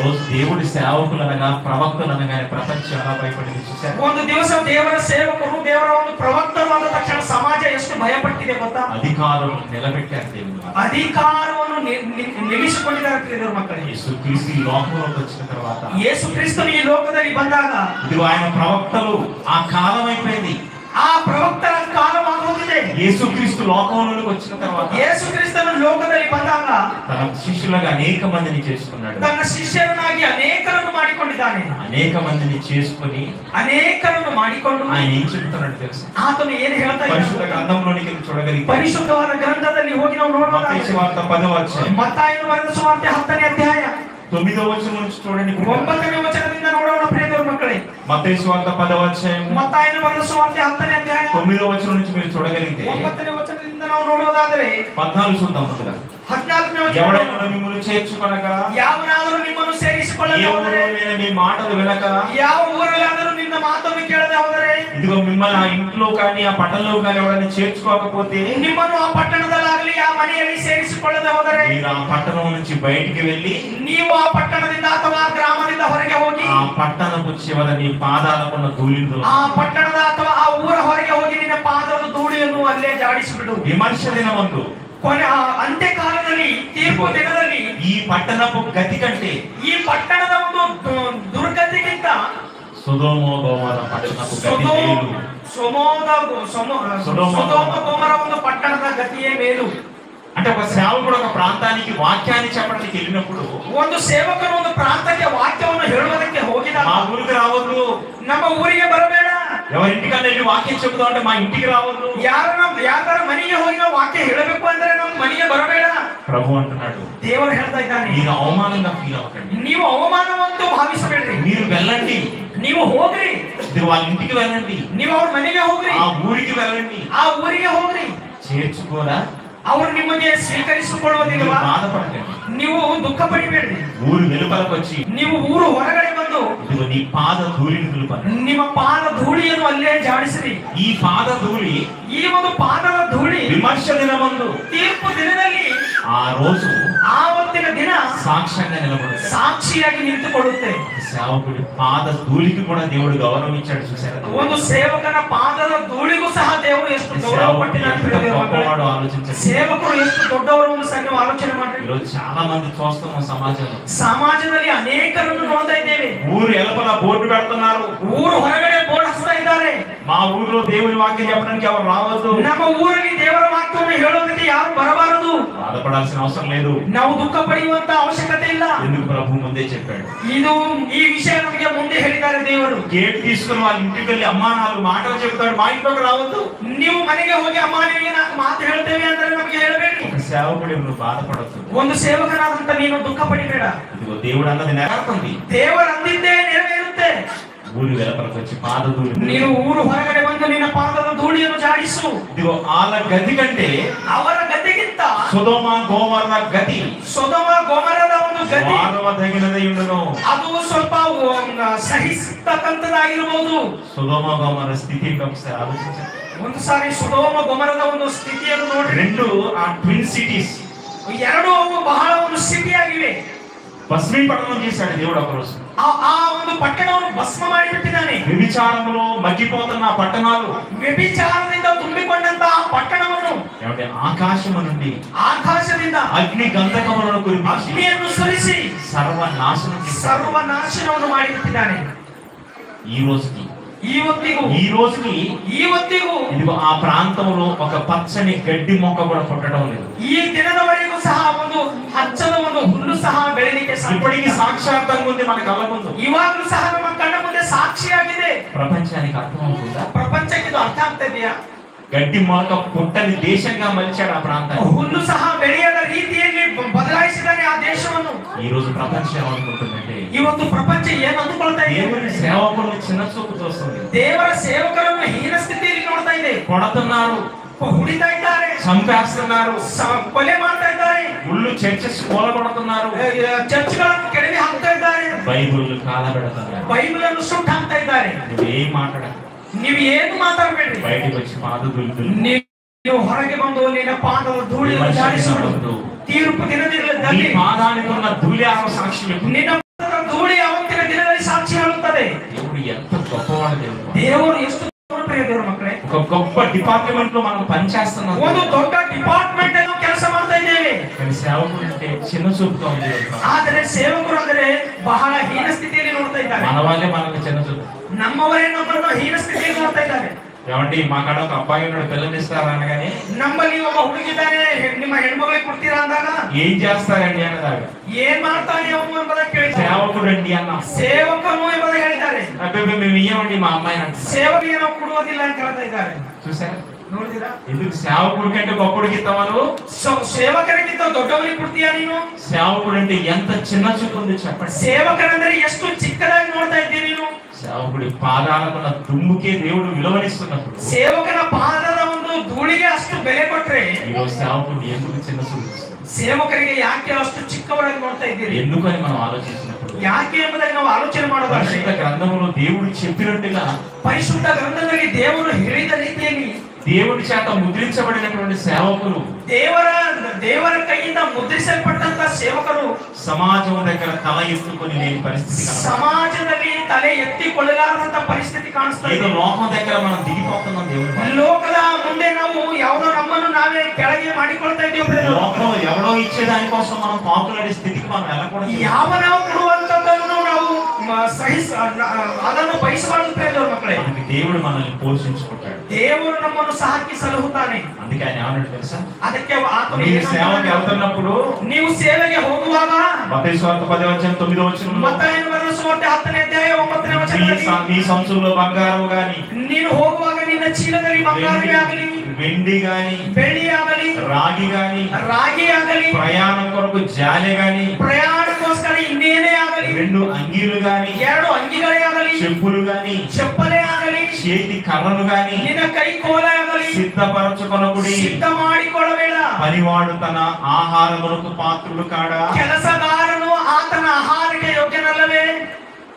రోజు దేవుడి సేవకులనగా ప్రవక్తలనగానే ప్రపంచం ఎలా భయపడింది చూశారు. ಒಂದು ದಿವಸ ದೇವರ ಸೇವಕರು ದೇವರ ಒಂದು ಪ್ರವಕ್ತರು ಆದ ತಕ್ಷಣ ಸಮಾಜ ಎಷ್ಟು ಭಯಪಟ್ಟಿದೆ ಗೊತ್ತಾ? అధికారం నిలబెట్టారు దేవుడు. అధికారವನ್ನು నిలిಸಿಕೊಂಡಿದ್ದಾರೆ ದೇವರ ಮಕ್ಕಳೇ. యేసుక్రీస్తు ఈ లోకంలోకి వచ్చిన తర్వాత, యేసుక్రీస్తు ఈ లోಕದಲ್ಲಿ ಬಂದಾಗ ఇదిగో ఆయన ప్రవక్తలు ఆ కాలం అయిపోయింది. ఆ ప్రవక్తల కాలం ఆగుతుంది. యేసుక్రీస్తు లోకంలోకి వచ్చిన తర్వాత యేసుక్రీస్తును లోకದಲ್ಲಿ ಬಂದಾಗ తన శిష్యులుగా అనేక మందిని చేసుకున్నాడు. తన శిష్యులనాಗಿ అనేకರನ್ನು ಮಾಡಿಕೊಂಡಿದ್ದಾನೆ. అనేక మందిని చేసుకొని అనేకರನ್ನು ಮಾಡಿಕೊಂಡು ఆయన ఏం చెప్తున్నాడు తెలుసా? ఆతను ಏನು ಹೇಳ್ತಾ ಇದ್ದಾನೆ? పరిశుద్ధ గ్రంథంలోనికి చూడగలిగితే ಪರಿಶುದ್ಧವಾದ ಗ್ರಂಥದಲ್ಲಿ ಹೋಗಿ ನಾವು ನೋಡಬಹುದು. మత్తయి సువార్త 10వ అధ్యాయం, మత్తయి బರೆದ ಸುವಾರ್ತೆ 10ನೇ ಅಧ್ಯಾಯ 9వ వచనం నుంచి చూడండి. 9ನೇ ವಚನದಿಂದ ನೋಡೋಣ ಪ್ರಿಯರ ಮಕ್ಕಳೇ. మత్తయి సువార్త 10వ అధ్యాయం మత్తయి బರೆದ ಸುವಾರ್ತೆ 10ನೇ ಅಧ್ಯಾಯ 9వ వచనం నుంచి మీరు చూడగలిగితే 9ನೇ ವಚನದಿಂದ ನಾವು ನೋಡೋದಾದರೆ 14 చూద్దాం ముందుగా. 14ನೇ ವಚನ, ఎవడైనా మిమ్మల్ని చేర్చుకొనక, ಯಾವನಾದರೂ ನಿಮ್ಮನ್ನು ಸೇರಿಸಿಕೊಳ್ಳದೆ ಹೋದರೆ, మీ మాటలు వినక, ಯಾವ ಊರಲ್ಲಾದರೂ ನಿನ್ನ ಮಾತನ್ನು ಕೇಳದೆ ಹೋದರೆ, ఇదిగో మిమ్మల్ని ఆ ఇంట్లో కానీ ఆ పట్టణంలో కానీ ఎవరైనా చేర్చుకోకపోతే, ನಿಮ್ಮನ್ನು ಆ ಪಟ್ಟಣದಲ್ಲಾಗಲಿ ಆ ಮನೆಯಲ್ಲಿ ಸೇರಿಸಿಕೊಳ್ಳದೆ ಹೋದರೆ, మీరు ఆ పట్టణం నుంచి బయటికి వెళ్ళి ನೀವು ಆ ಪಟ್ಟಣದಿಂದ ಅಥವಾ ಗ್ರಾಮದಿಂದ ಹೊರಗೆ ಹೋಗಿ ఆ పట్టణపు చివర నీ పాదాలకున్న ధూళితో, ಆ ಪಟ್ಟಣದ ಅಥವಾ ಆ ಊರ ಹೊರಗೆ ಹೋಗಿ ನಿನ್ನ ಪಾದದ ಧೂಳಿಯನ್ನು ಅಲ್ಲೇ ಜಾಡಿಸಿಬಿಡು. విమర్శ దినమందు, ಕೊನೆ ಅಂತ್ಯಕಾಲದಲ್ಲಿ ತೀರ್ಪು ದಿನದಲ್ಲಿ ఈ పట్టణపు గతి కంటే ಈ ಪಟ್ಟಣದ ಒಂದು ದುರ್ಗತಿಗಿಂತ సొదొమ గొమొర్రా పట్టణపు గతి మేలు. ಸೊದೋಮ ಗೊಮೊರ ಒಂದು ಪಟ್ಟಣದ ಗತಿಯೇ ಮೇಲು. అంటే ఒక సేవకుడు ఒక ప్రాంతానికి వాక్యాన్ని చెప్పడానికి వెళ్ళినప్పుడు, ಒಂದು ಸೇವಕನು ಒಂದು ಪ್ರಾಂತಕ್ಕೆ ವಾಕ್ಯವನ್ನು ಹೇಳುವುದಕ್ಕೆ ಹೋಗಿದಾಗ, మా ఊరికి రావద్దు, ನಮ್ಮ ಊರಿಗೆ ಬರಬೇಡ, ఎవరింటికన్నా వెళ్ళి వాక్యం చెబుతాం అంటే మా ఇంటికి రావద్దు, ಯಾರ ಮನೆಗೆ ಹೋಗಿ ನಾವು ವಾಕ್ಯ ಹೇಳಬೇಕು ಅಂದ್ರೆ ನಮ್ಮ ಮನೆಗೆ ಬರಬೇಡ ప్రభు అంటున్నాడు. ದೇವರು ಹೇಳ್ತಾ ಇದ್ದಾನೆ, మీరు అవమానంగా ఫీల్ అవ్వకండి, ನೀವು ಅವಮಾನವಂತೂ ಭಾವಿಸಬೇಡ್ರಿ, మీరు వెళ్ళండి, ನೀವು ಹೋಗ್ರಿ, వాళ్ళ ఇంటికి వెళ్ళండి, ನೀವು ಅವ್ರ ಮನೆಗೆ ಹೋಗ್ರಿ, ఆ ఊరికి వెళ్ళండి, ಆ ಊರಿಗೆ ಹೋಗ್ರಿ. చేర్చుకోరా, ಅವರು ನಿಮಗೆ ಸ್ವೀಕರಿಸಿಕೊಳ್ಳುವುದಿಲ್ವಾ? బాధపడకండి, ನೀವು ದುಃಖ ಪಡಿಬೇಡ್ರಿ. ఊరు వెలుపలకు వచ్చి ನೀವು ಊರು ಹೊರಗಡೆ ಬಂದು ఇదిగో నీ పాద ధూళిని దులుపను. ನಿಮ್ಮ ಪಾದ ಧೂಳಿಯನ್ನು ಅಲ್ಲೇ ಜಾಡಿಸಿರಿ. ఈ పాద ధూళి ಈ ಒಂದು ಪಾದದ ಧೂಳಿ విమర్శ దినమందు ತೀರ್ಪು ದಿನದಲ್ಲಿ ఆ రోజు ಆವತ್ತಿನ ದಿನ సాక్ష్యంగా నిలబడుతుంది. ಸಾಕ್ಷಿಯಾಗಿ ನಿಂತುಕೊಳ್ಳುತ್ತೆ. సేవకుడి పాద ధూళికి కూడా దేవుడు గౌరవం ఇచ్చాడు చూసారా? ಒಂದು ಸೇವಕನ ಪಾದದ ಧೂಳಿಗೂ ಸಹ ದೇವರು ಎಷ್ಟು ಗೌರವ గొప్పవాడు ఆలోచించారు. ಸೇವಕರು ಎಷ್ಟು ದೊಡ್ಡವರು ಎಂದು ಸಹ ನೀವು ಆಲೋಚನೆ ಮಾಡಿ. ఈరోజు చాలా మంది చూస్తున్నాం సమాజంలో. ಸಮಾಜದಲ್ಲಿ ಅನೇಕರನ್ನು ನೋಡ್ತಾ ಇದ್ದೇವೆ. ఊరు ఎలపల బోర్డు పెడుతున్నారు. ಊರು ಹೊರಗಡೆ ಬೋರ್ಡ್ ಹಚ್ತಾ ಇದ್ದಾರೆ. మా ఊరిలో దేవుని వాక్యం చెప్పడానికి ఎవరు రావద్దు. ನಮ್ಮ ಊರಲ್ಲಿ ದೇವರ ವಾಕ್ಯವನ್ನು ಹೇಳೋದಕ್ಕೆ ಯಾರು ಬರಬಾರದು. బాధపడాల్సిన అవసరం లేదు. ನಾವು ದುಃಖ ಪಡೆಯುವಂತ ಅವಶ್ಯಕತೆ ಇಲ್ಲ. ఎందుకు ప్రభు ముందే చెప్పాడు. ಇದು ಈ ವಿಷಯ ನಮಗೆ ಮುಂದೆ ಹೇಳಿದ್ದಾರೆ ದೇವರು. గేట్ తీసుకుని వాళ్ళ ఇంటికి వెళ్ళి అమ్మా నాలుగు మాటలు చెప్తాడు, మా ఇంట్లోకి రావద్దు. ನೀವು ಮನೆಗೆ ಹೋಗಿ ಅಮ್ಮ ನಿಮಗೆ ನಾಲ್ಕು ಮಾತು ಹೇಳ್ತೇವೆ ಅಂದ್ರೆ ನಮಗೆ ಹೇಳಬೇಡಿ. ఒక సేవకుడు నువ్వు బాధపడద్దు. ಒಂದು ಸೇವಕನಾದಂತ ನೀನು ದುಃಖ ಪಡಿಬೇಡ. ఇదిగో దేవుడు అన్నది నెరవేరుతుంది. ದೇವರು ಅಂದಿದ್ದೇ ನೆರವೇರುತ್ತೆ. ఊరి వెలపలకు వచ్చి పాద ధూళి ನೀನು ಊರು ಹೊರಗಡೆ ಬಂದು ನಿನ್ನ ಪಾದದ ಧೂಳಿಯನ್ನು ಜಾಡಿಸು. ఇదిగో వాళ్ళ గతి కంటే ಅವರ ಗತಿಗಿಂತ సొదొమ గొమొర్ర గతి ಸೊದೊಮ ಗೊಮರದ ಒಂದು ಗತಿ ಮಾನವದಗಿನದೇ ఉండును. ಅದು ಸ್ವಲ್ಪ ಸಹಿಸತಕ್ಕಂತದಾಗಿರಬಹುದು. సొదొమ గొమొర్ర స్థితి ఒకసారి ఆలోచించండి. ಒಂದು ಸಾರಿ ಸೊದೊಮ ಗೊಮರದ ಒಂದು ಸ್ಥಿತಿಯನ್ನು ನೋಡಿ. రెండు ఆ ట్విన్ సిటీస్, ಎರಡು ಅವು ಬಹಳ ಒಂದು ಸಿಟಿ ಆಗಿವೆ. భస్మీపట్నం చేశాడు దేవుడు ఒక రోజు. ಆ ಒಂದು ಪಟ್ಟಣವನ್ನು ಭಸ್ಮ ಮಾಡಿಬಿಟ್ಟಿದ್ದಾನೆ. వ్యభిచారంలో మగ్గిపోతున్న ఆ పట్టణాలు, ವ್ಯಭಿಚಾರದಿಂದ ತುಂಬಿಕೊಂಡಂತಹ ಪಟ್ಟಣವನ್ನು ఏమంటే ఆకాశము నుండి ಆಕಾಶದಿಂದ అగ్ని గంధకములను కురిపించి ಅಗ್ನಿಯನ್ನು ಸುರಿಸಿ సర్వనాశనం చేశాడు. ಸರ್ವನಾಶನವನ್ನು ಮಾಡಿಬಿಟ್ಟಿದ್ದಾನೆ. ఈ రోజుకి ಇವತ್ತಿಗೂ ఇదిగో ఆ ప్రాంతంలో ఒక పచ్చని గడ్డి మొక్క కూడా పుట్టడం లేదు. ಈ ದಿನದವರೆಗೂ ಸಹ ಒಂದು ಹಚ್ಚದ ಒಂದು ಹುಲ್ಲು ಸಹ ಬೆಳೆಯಲಿಕ್ಕೆ ఇప్పటికీ సాక్షాత్తంగా ఉంది మన కళ్ళ ముందు. ಇವಾಗಲೂ ಸಹ ನಮ್ಮ ಕಣ್ಣ ಮುಂದೆ ಸಾಕ್ಷಿಯಾಗಿದೆ. ప్రపంచానికి అర్థం అవుతుందా? ಪ್ರಪಂಚಕ್ಕೆ ಇದು ಅರ್ಥ ಆಗ್ತಾ ಇದೆಯಾ? గడ్డి మొలక పుట్టని దేశంగా మలిచాడు ఆ ప్రాంతాన్ని. ಹುಲ್ಲು ಸಹ ಬೆಳೆಯದ ರೀತಿಯಲ್ಲಿ ಬದಲಾಯಿಸಿದಾನೆ ಆ ದೇಶವನ್ನು. ఈ రోజు ప్రపంచం ఏమనుకుంటుందంటే ಇವತ್ತು ಪ್ರಪಂಚ ಏನು ಅಂದುಕೊಳ್ತಾ ಇದೆ? దేవుని సేవకులను చిన్న చూపు చూస్తుంది. ದೇವರ ಸೇವಕರನ್ನು ಹೀನ ಸ್ಥಿತಿಯಲ್ಲಿ ನೋಡ್ತಾ ಇದೆ. కొడుతున్నారు, ಹುಡಿತಾ ಇದ್ದಾರೆ, చంపేస్తున్నారు, ಕೊಲೆ ಮಾಡ್ತಾ ಇದ್ದಾರೆ, ఉళ్ళు చర్చెస్ కూలగొడుతున్నారు, ಚರ್ಚ್ಗಳನ್ನು ಕೆಡವಿ ಹಾಕ್ತಾ ಇದ್ದಾರೆ, బైబిల్ కాలబెడుతున్నారు. ಬೈಬಲ್ ಅನ್ನು ಸುಟ್ಟು ಹಾಕ್ತಾ ಇದ್ದಾರೆ. నువ్వేం మాట్లాడ, ನೀವು ಏನು ಮಾತಾಡಬೇಡ್ರಿ. బయటికి వచ్చి పాద దులుపులు, ನೀವು ಹೊರಗೆ ಬಂದು ನಿನ್ನ ಪಾದದ ಧೂಳಿಯನ್ನು ಜಾಡಿಸುವುದು. ತೀರ್ಪು ದಿನದಲ್ಲಿ పాదానికి ఉన్న ధూళి ఆమె సాక్షి చెప్తుంది. ನಿನ್ನ ಪಾದದ ಧೂಳಿ ಅವತ್ತಿನ ದಿನದಲ್ಲಿ ಸಾಕ್ಷಿ ಹೇಳುತ್ತದೆ. దేవుడు ఎంత గొప్పవాడు. ದೇವರು ಎಷ್ಟು ಪ್ರಿಯ ದೇವರ ಮಕ್ಕಳೇ, ఒక గొప్ప డిపార్ట్మెంట్ లో మనం పనిచేస్తున్నాం. ಒಂದು ದೊಡ್ಡ ಡಿಪಾರ್ಟ್ಮೆಂಟ್ ಅನ್ನು ಕೆಲಸ ಮಾಡ್ತಾ ಇದ್ದೇವೆ. కానీ సేవకుడు అంటే చిన్న చూపుతో ఉంది. ಆದರೆ ಸೇವಕರು ಅಂದರೆ ಬಹಳ ಹೀನ ಸ್ಥಿತಿಯಲ್ಲಿ ನೋಡ್ತಾ ಇದ್ದಾರೆ. మన వాళ్ళే మనకు చిన్న చూపు. ನಮ್ಮವರೇ ನಮ್ಮನ್ನು ಹೀನ ಸ್ಥಿತಿಯಲ್ಲಿ ನೋಡ್ತಾ ಇದ್ದಾರೆ. ఏమంటే మా కాడ ఒక అబ్బాయి ఉన్నాడు, పిల్లల్ని ఇస్తారా అనగానే ನಮ್ಮಲ್ಲಿ ಒಬ್ಬ ಹುಡುಗಿದ್ದಾನೆ, ನಿಮ್ಮ ಹೆಣ್ಮಗಳಿಗೆ ಕೊಡ್ತೀರಾ ಅಂದಾಗ ఏం చేస్తారండి అన్నದಾಗ ಏನ್ ಮಾಡ್ತಾನೆ ಅವನು ಎಂಬುದಾಗಿ ಕೇಳಿದ್ದಾರೆ. సేవకుడు అండి అన్న, ಸೇವಕನು ಎಂಬುದಾಗಿ ಹೇಳಿದ್ದಾರೆ. అబ్బాయి మేము ఇయ్యమండి మా అమ్మాయిని అంటారు. ಸೇವಕರಿಗೆ ನಾವು ಕೊಡುವುದಿಲ್ಲ ಅಂತ ಹೇಳ್ತಾ ಇದ್ದಾರೆ. చూసారా? ನೋಡಿದಿರಾ? ఎందుకు సేవకుడి కంటే గొప్పడికి ఇస్తామను? ಸೇವಕರಿಗಿಂತ ದೊಡ್ಡವರಿಗೆ ಕೊಡ್ತೀಯಾ ನೀನು? సేవకుడు అంటే ఎంత చిన్న చూపు ఉంది చెప్పండి. ಸೇವಕರಂದ್ರೆ ಎಷ್ಟು ಚಿಕ್ಕದಾಗಿ ನೋಡ್ತಾ ಇದ್ದೀರಿ ನೀನು? సేవకుడి పాదాలకున్న దుమ్ముకే దేవుడు విలువనిస్తున్నప్పుడు ಸೇವಕನ ಪಾದದ ಒಂದು ಧೂಳಿಗೆ ಅಷ್ಟು ಬೆಲೆ ಕೊಟ್ರೆ ఈరోజు సేవకుడు ఎందుకు చిన్న చూపు? ಸೇವಕರಿಗೆ ಯಾಕೆ ಅಷ್ಟು ಚಿಕ್ಕವರಾಗಿ ನೋಡ್ತಾ ಇದ್ದೀರಿ? ఎందుకని మనం ఆలోచించినప్పుడు ಯಾಕೆ ಎಂಬುದಾಗಿ ನಾವು ಆಲೋಚನೆ ಮಾಡೋದಾದ್ರೆ పరిశుద్ధ గ్రంథములో దేవుడు చెప్పినట్టుగా ಪರಿಶುದ್ಧ ಗ್ರಂಥದಲ್ಲಿ ದೇವರು ಹೇಳಿದ ರೀತಿಯಲ್ಲಿ దేవుడి చేత ముద్రించబడినటువంటి సేవకులు, ದೇವರ ಕೈಯಿಂದ ಮುದ್ರಿಸಲ್ಪಟ್ಟಂತ ಸೇವಕರು సమాజం దగ్గర తల ఎత్తుకొని లేని పరిస్థితి, ಸಮಾಜದಲ್ಲಿ ತಲೆ ಎತ್ತಿಕೊಳ್ಳಲಾರದಂತ ಪರಿಸ್ಥಿತಿ ಕಾಣಿಸ್ತಾ ఏదో ಇದೆ. లోకం దగ్గర మనం దిగిపోతున్నాం. దేవుడు ಲೋಕದ ಮುಂದೆ ನಾವು ಯಾವುದೋ ನಮ್ಮನ್ನು ನಾವೇ ಕೆಳಗೆ ಮಾಡಿಕೊಳ್ತಾ ಇದ್ದೀವಿ. లోకం ఎవడో ఇచ్చే దానికోసం మనం పాకులాడే స్థితికి మనం వెళ్ళకూడదు. ಯಾವ ನಾವು ಕೊಡುವಂತದ್ದನ್ನು ನಾವು ಅದನ್ನು ಬಯಸಬಾರದು ಪ್ರಿಯರ ಮಕ್ಕಳೇ. మనకి దేవుడు మనల్ని పోషించుకుంటాడు. ದೇವರು ನಮ್ಮನ್ನು ಸಾಕಿ ಸಲಹುತ್ತಾನೆ. అందుకే ఆయన ఏమన్నాడు తెలుసా? ಅದಕ್ಕೆ ಆತನು మీరు సేవకి వెళ్తున్నప్పుడు, ನೀವು ಸೇವೆಗೆ ಹೋಗುವಾಗ మత్తయి సువార్త 10:9 ಮತ್ತಾಯನ ಬರೆದ ಸುವಾರ್ತೆ 10ನೇ ಅಧ್ಯಾಯ 9ನೇ ವಚನದಲ್ಲಿ మీ సంచుల్లో బంగారం గాని, ನೀನು ಹೋಗುವಾಗ ನಿನ್ನ ಚೀಲದಲ್ಲಿ ಬಂಗಾರವೇ ಆಗಲಿ, వెండి గాని, ಬೆಳ್ಳಿ ಆಗಲಿ, రాగి గాని, ರಾಗಿ ಆಗಲಿ, ప్రయాణం కొరకు జాలె గాని, ಪ್ರಯಾಣಕ್ಕೋಸ್ಕರ ಇನ್ನೇನೇ ಆಗಲಿ, 2 అంగీలు గాని, 2 ಅಂಗಿಗಳೇ ಆಗಲಿ, చెప్పులు గాని, ಚಪ್ಪಲೇ ಆಗಲಿ, చేతి కర్రను గాని ನಿನ್ನ ಕೈ ಕೋಲಾಗಲಿ సిద్ధపరచుకొనకుడి. ಸಿದ್ಧ ಮಾಡಿಕೊಳ್ಳಬೇಡ. పనివాడు తన ఆహారములకు పాత్రుడు కాడా. ಕೆಲಸಗಾರನು ಆತನ ಆಹಾರಕ್ಕೆ ಯೋಗ್ಯನಲ್ಲವೇ?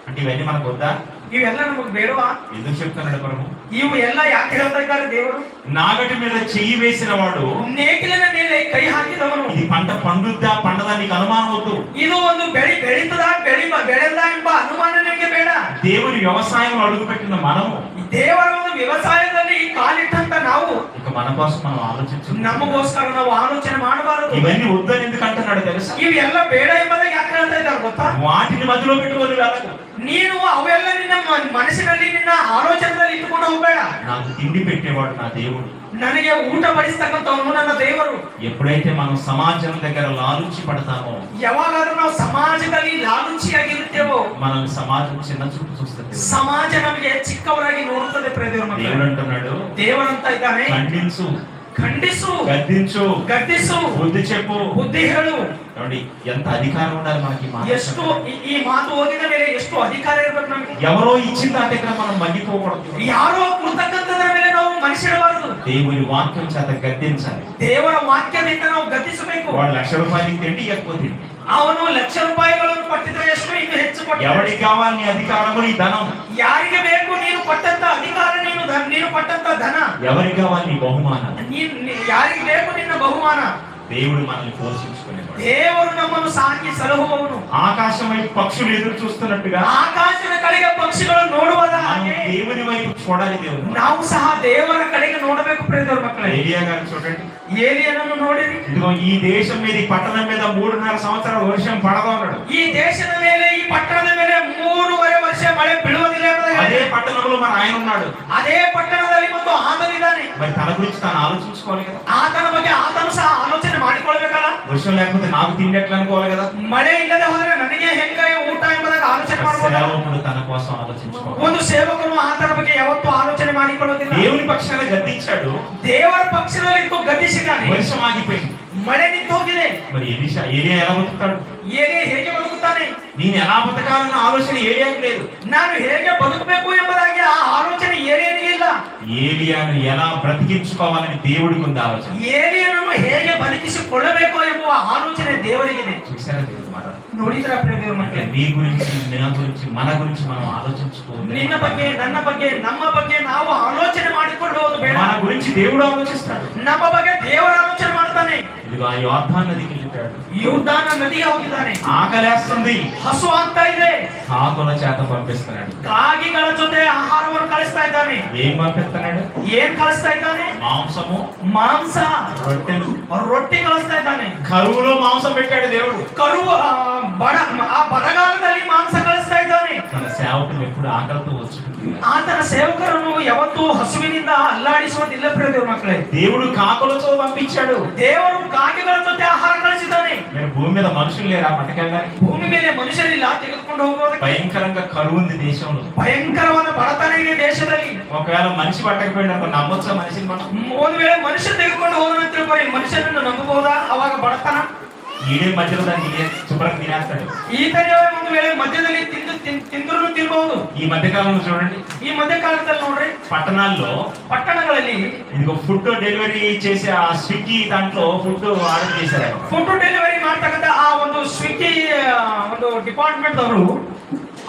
అంటే ఇవన్నీ మనకు వద్దా? ಇವೆಲ್ಲ ನಮಗೆ ಬೇಡವಾ? ఎందుకు చెప్తున్నాడు ప్రభు? ಇವು ಎಲ್ಲ ಯಾಕೆ ಹೇಳ್ತಾ ಇದ್ದಾರೆ ದೇವರು? నాగటి మీద చెయ్యి వేసిన వాడు ನೇಗಿಲಿನ ಮೇಲೆ ಕೈ ಹಾಕಿದವನು ఇది పంట పండుద్దా పండదా నీకు అనుమానం వద్దు. ಇದು ಒಂದು ಬೆಳೀತದ ಬೆಳೆದ ಎಂಬ ಅನುಮಾನ ನಿಮಗೆ ಬೇಡ. దేవుని వ్యవసాయం అడుగుపెట్టిన మనము ದೇವರ ಒಂದು ವ್ಯವಸಾಯದಲ್ಲಿ ಕಾಲಿಟ್ಟಂತ ನಾವು ఇక మన కోసం మనం ఆలోచించు. ನಮಗೋಸ್ಕರ ನಾವು ಆಲೋಚನೆ ಮಾಡಬಾರದು. ఇవన్నీ వద్దని ఎందుకు అంటున్నాడు తెలుసా? ಇವೆಲ್ಲ ಬೇಡ ಎಂಬುದಾಗಿ ಯಾಕೆ ಹೇಳ್ತಾ ಇದ್ದಾರೆ ಗೊತ್ತಾ? వాటిని మధ్యలో పెట్టుకొని వెళ్ళకు. ನೀನು ಅವೆಲ್ಲ ನಿನ್ನ ಮನಸ್ಸಿನಲ್ಲಿ ನಿನ್ನ ಆಲೋಚನೆಯಲ್ಲಿ ಇಟ್ಟುಕೊಂಡು ಹೋಗಬೇಡ. నాకు తిండి పెట్టేవాడు నా దేవుడు. ನನಗೆ ಊಟ ಬಡಿಸ್ತಕ್ಕಂಥವನು ನನ್ನ ದೇವರು. ఎప్పుడైతే మనం సమాజం దగ్గర లాలుచి పడతామో, ಯಾವಾಗಾದ್ರೂ ನಾವು ಸಮಾಜದಲ್ಲಿ ಲಾಲೂಚಿಯಾಗಿರುತ್ತೇವೋ మనల్ని సమాజం చిన్న చూపు చూస్తుంది. ಸಮಾಜ ನಮಗೆ ಚಿಕ್ಕವರಾಗಿ ನೋಡುತ್ತದೆ. దేవుడు అంటున్నాడు, ದೇವರಂತ ಇದ್ದಾನೆ, ఖండించు, ಖಂಡಿಸು, గద్దించు, బుద్ధి చెప్పు, ಬುದ್ಧಿ ಹೇಳು. ನೋಡಿ ఎంత అధికారం ఉండాలి మనకి. ಎಷ್ಟು ಈ ಮಾತು ಓದಿದ ಮೇಲೆ ಎಷ್ಟು ಅಧಿಕಾರ ಇರಬೇಕು ನಮಗೆ. ఎవరో ఇచ్చిన దగ్గర మనం మగ్గిపోకూడదు. ಯಾರೋ ಕೊಡ್ತಕ್ಕಂಥದ್ರ ಮೇಲೆ ನಾವು ಮನಸ್ಸಿಡಬಾರದು. దేవుని వాక్యం చేత గద్దించాలి. ದೇವರ ವಾಕ್ಯದಿಂದ ನಾವು ಗದ್ದಿಸಬೇಕು. వాడు ₹1,00,000 తిండి ఎక్కువ తిండి, ಅವನು ₹1,00,000 ಕೊಟ್ಟಿದ್ರೆ ಎಷ್ಟು ಇನ್ನು ಹೆಚ್ಚು ಕೊಟ್ಟ. ఎవరికి కావాలి నీ అధికారము నీ ధనం, ಯಾರಿಗೆ ಬೇಕು ನೀನು ಕೊಟ್ಟಂತ ಅಧಿಕಾರ, ನೀನು ಕೊಟ್ಟಂತ ಧನ, ఎవరికి కావాలి నీ బహుమానం. ಯಾರಿಗೆ ಬೇಕು ನಿನ್ನ ಬಹುಮಾನ. దేవుడు మనల్ని పోషించుకునేవాడు. ದೇವರು ನಮ್ಮನ್ನು ಸಾಕಿ ಸಲಹುವವನು. ఆకాశం వైపు పక్షులు ఎదురు చూస్తున్నట్టుగా ಆಕಾಶದ ಕಡೆಗೆ ಪಕ್ಷಿಗಳು ನೋಡುವುದ ಹಾಗೆ దేవుని వైపు చూడాలి. దేవుడు ನಾವು ಸಹ ದೇವರ ಕಡೆಗೆ ನೋಡಬೇಕು. ಪ್ರಿಯರ ಮಕ್ಕಳೇ, ఏలియా గారు చూడండి, ಏಲಿಯನನ್ನು ನೋಡಿರಿ. ఇదిగో ఈ దేశం మీద ఈ పట్టణం మీద 3.5 సంవత్సరాల వర్షం పడదు అన్నాడు. ಈ ದೇಶದ ಮೇಲೆ ಈ ಪಟ್ಟಣದ ಮೇಲೆ 3.5 ವರ್ಷ ಮಳೆ ಬೀಳುವುದಿಲ್ಲ ಎಂಬುದಾಗಿ అదే పట్టణంలో మన ఆయన ఉన్నాడు. ಅದೇ ಪಟ್ಟಣದಲ್ಲಿ ಮತ್ತು ಆತನಿದ್ದಾನೆ. మరి తన గురించి తాను ఆలోచించుకోవాలి కదా. ಆತನ ಬಗ್ಗೆ ಆತನು ಸಹ ಆಲೋಚನೆ ಮಾಡಿಕೊಳ್ಬೇಕಲ್ಲ. వర్షం లేకపోతే నాకు తిండి ఎట్లా అనుకోవాలి కదా. ಮಳೆ ಇಲ್ಲದೆ ಹೋದ್ರೆ ನನಗೆ ಹೆಂಗ ಊಟ ಎಂಬುದಾಗಿ ಆಲೋಚನೆ ಮಾಡಬಹುದು. సేవకుడు తన కోసం ఆలోచించుకోవాలి. ಒಂದು ಸೇವಕನು ಆತನ ಬಗ್ಗೆ ಯಾವತ್ತೂ ಆಲೋಚನೆ ಮಾಡಿಕೊಳ್ಳುವುದಿಲ್ಲ. దేవుని పక్షాన గద్దించాడు, ದೇವರ ಪಕ್ಷದಲ್ಲಿ ಗದ್ದಿಸಿದ್ದಾನೆ. వర్షం ఆగిపోయింది, ಮಳೆ ನಿಂತು ಹೋಗಿದೆ. మరి ఏలియా ఎలా బతుకుతాడు? ಏಲಿಯ ಹೇಗೆ ಬದುಕುತ್ತಾನೆ? నేను ఎలా బతకాలన్న ఆలోచన ఏలియాకి లేదు. ನಾನು ಹೇಗೆ ಬದುಕಬೇಕು ಎಂಬುದಾಗಿ ಆ ಆಲೋಚನೆ ಏಲಿಯನಿಗೆ ಇಲ್ಲ. ఏలియాను ఎలా బ్రతికించుకోవాలని దేవుడికి ఉంది ఆలోచన. ಏಲಿಯನನ್ನು ಹೇಗೆ ಬದುಕಿಸಿಕೊಳ್ಳಬೇಕು ಎಂಬುವ ಆಲೋಚನೆ ದೇವರಿಗಿದೆ. చూసారా దేవుడు మాట? ನೋಡಿದ್ರ ಪ್ರಿಯ ದೇವರ అంటే ಮಕ್ಕಳೇ, నీ గురించి, నా గురించి, మన గురించి మనం ఆలోచించుకోవాలి. ನಿನ್ನ ಬಗ್ಗೆ, ನನ್ನ ಬಗ್ಗೆ, ನಮ್ಮ ಬಗ್ಗೆ ನಾವು ಆಲೋಚನೆ ಮಾಡಿಕೊಳ್ಳುವುದು ಬೇಡ. మన గురించి దేవుడు ఆలోచిస్తాడు. ನಮ್ಮ ಬಗ್ಗೆ ದೇವರ ಆಲೋಚನೆ ಮಾಡ್ತಾನೆ. ఇదిగో ఆ యోర్దాను నదికి వెళ్ళాడు. ಯೂದಾನ ನದಿಗೆ ಹೋಗಿದ್ದಾನೆ. ఆకలేస్తుంది, ಹಸು ಆಗ್ತಾ ಇದೆ. కాకుల చేత పంపిస్తున్నాడు. ಕಾಗಿಗಳ ಜೊತೆ ಆಹಾರವನ್ನು ಕಳಿಸ್ತಾ ಇದ್ದಾನೆ. ఏం పంపిస్తున్నాడు? ಏನ್ ಕಳಿಸ್ತಾ ಇದ್ದಾನೆ? మాంసము, ಮಾಂಸ, రొట్టెలు. ರೊಟ್ಟಿ ಕಳಿಸ್ತಾ ಇದ್ದಾನೆ. కరువులో మాంసం పెట్టాడు దేవుడు. ಕರುವ ಆ ಬರಗಾಲದಲ್ಲಿ ಮಾಂಸ ಕಳಿಸ್ತಾ ಇದ್ದಾನೆ. తన సేవకులు ఎప్పుడు ఆకలితో వచ్చుకుంటున్నారు. ಆತನ ಸೇವಕರನ್ನು ಯಾವತ್ತೂ ಹಸುವಿನಿಂದ ಅಲ್ಲಾಡಿಸುವುದಿಲ್ಲ. ಪ್ರಿಯ ದೇವರ ಮಕ್ಕಳೇ, దేవుడు కాకులతో పంపించాడు. ದೇವರು ಕಾಗೆಗಳ ಜೊತೆ ಆಹಾರ ಕಳಿಸಿದ್ದಾನೆ. మీరు భూమి మీద మనుషులు లేరా పట్టుకెళ్ళాలి? ಭೂಮಿ ಮೇಲೆ ಮನುಷ್ಯರಿಲ್ಲ ತೆಗೆದುಕೊಂಡು ಹೋಗೋದಕ್ಕೆ. భయంకరంగా కరువు ఉంది దేశంలో. ಭಯಂಕರವಾದ ಬಡತನ ಇದೆ ದೇಶದಲ್ಲಿ. ఒకవేళ మనిషి పట్టకపోయినప్పుడు నమ్మొచ్చా మనిషిని మనం? ಒಂದು ವೇಳೆ ಮನುಷ್ಯ ತೆಗೆದುಕೊಂಡು ಹೋಗೋಣ ಅಂತ ತಿಳ್ಕೊಳ್ಳಿ, ಮನುಷ್ಯನನ್ನು ನಂಬಬಹುದಾ? ಅವಾಗ ಬಡತನ ఈడే మధ్యలో దాన్ని శుభ్రంగా తినేస్తాడు. ಈತನೇ ಒಂದು ವೇಳೆ ಮಧ್ಯದಲ್ಲಿ ತಿಂದ್ರು ತಿನ್ಬಹುದು. ఈ మధ్య కాలంలో చూడండి, ಈ ಮಧ್ಯ ಕಾಲದಲ್ಲಿ ನೋಡ್ರಿ, పట్టణాల్లో ಪಟ್ಟಣಗಳಲ್ಲಿ ఇదిగో ఫుడ్ డెలివరీ చేసే ఆ స్విగ్గీ దాంట్లో ఫుడ్ ఆర్డర్ చేశారు. ಫುಡ್ ಡೆಲಿವರಿ ಮಾಡ್ತಕ್ಕಂಥ ಆ ಒಂದು ಸ್ವಿಗ್ಗಿ ಒಂದು ಡಿಪಾರ್ಟ್ಮೆಂಟ್ ಅವರು,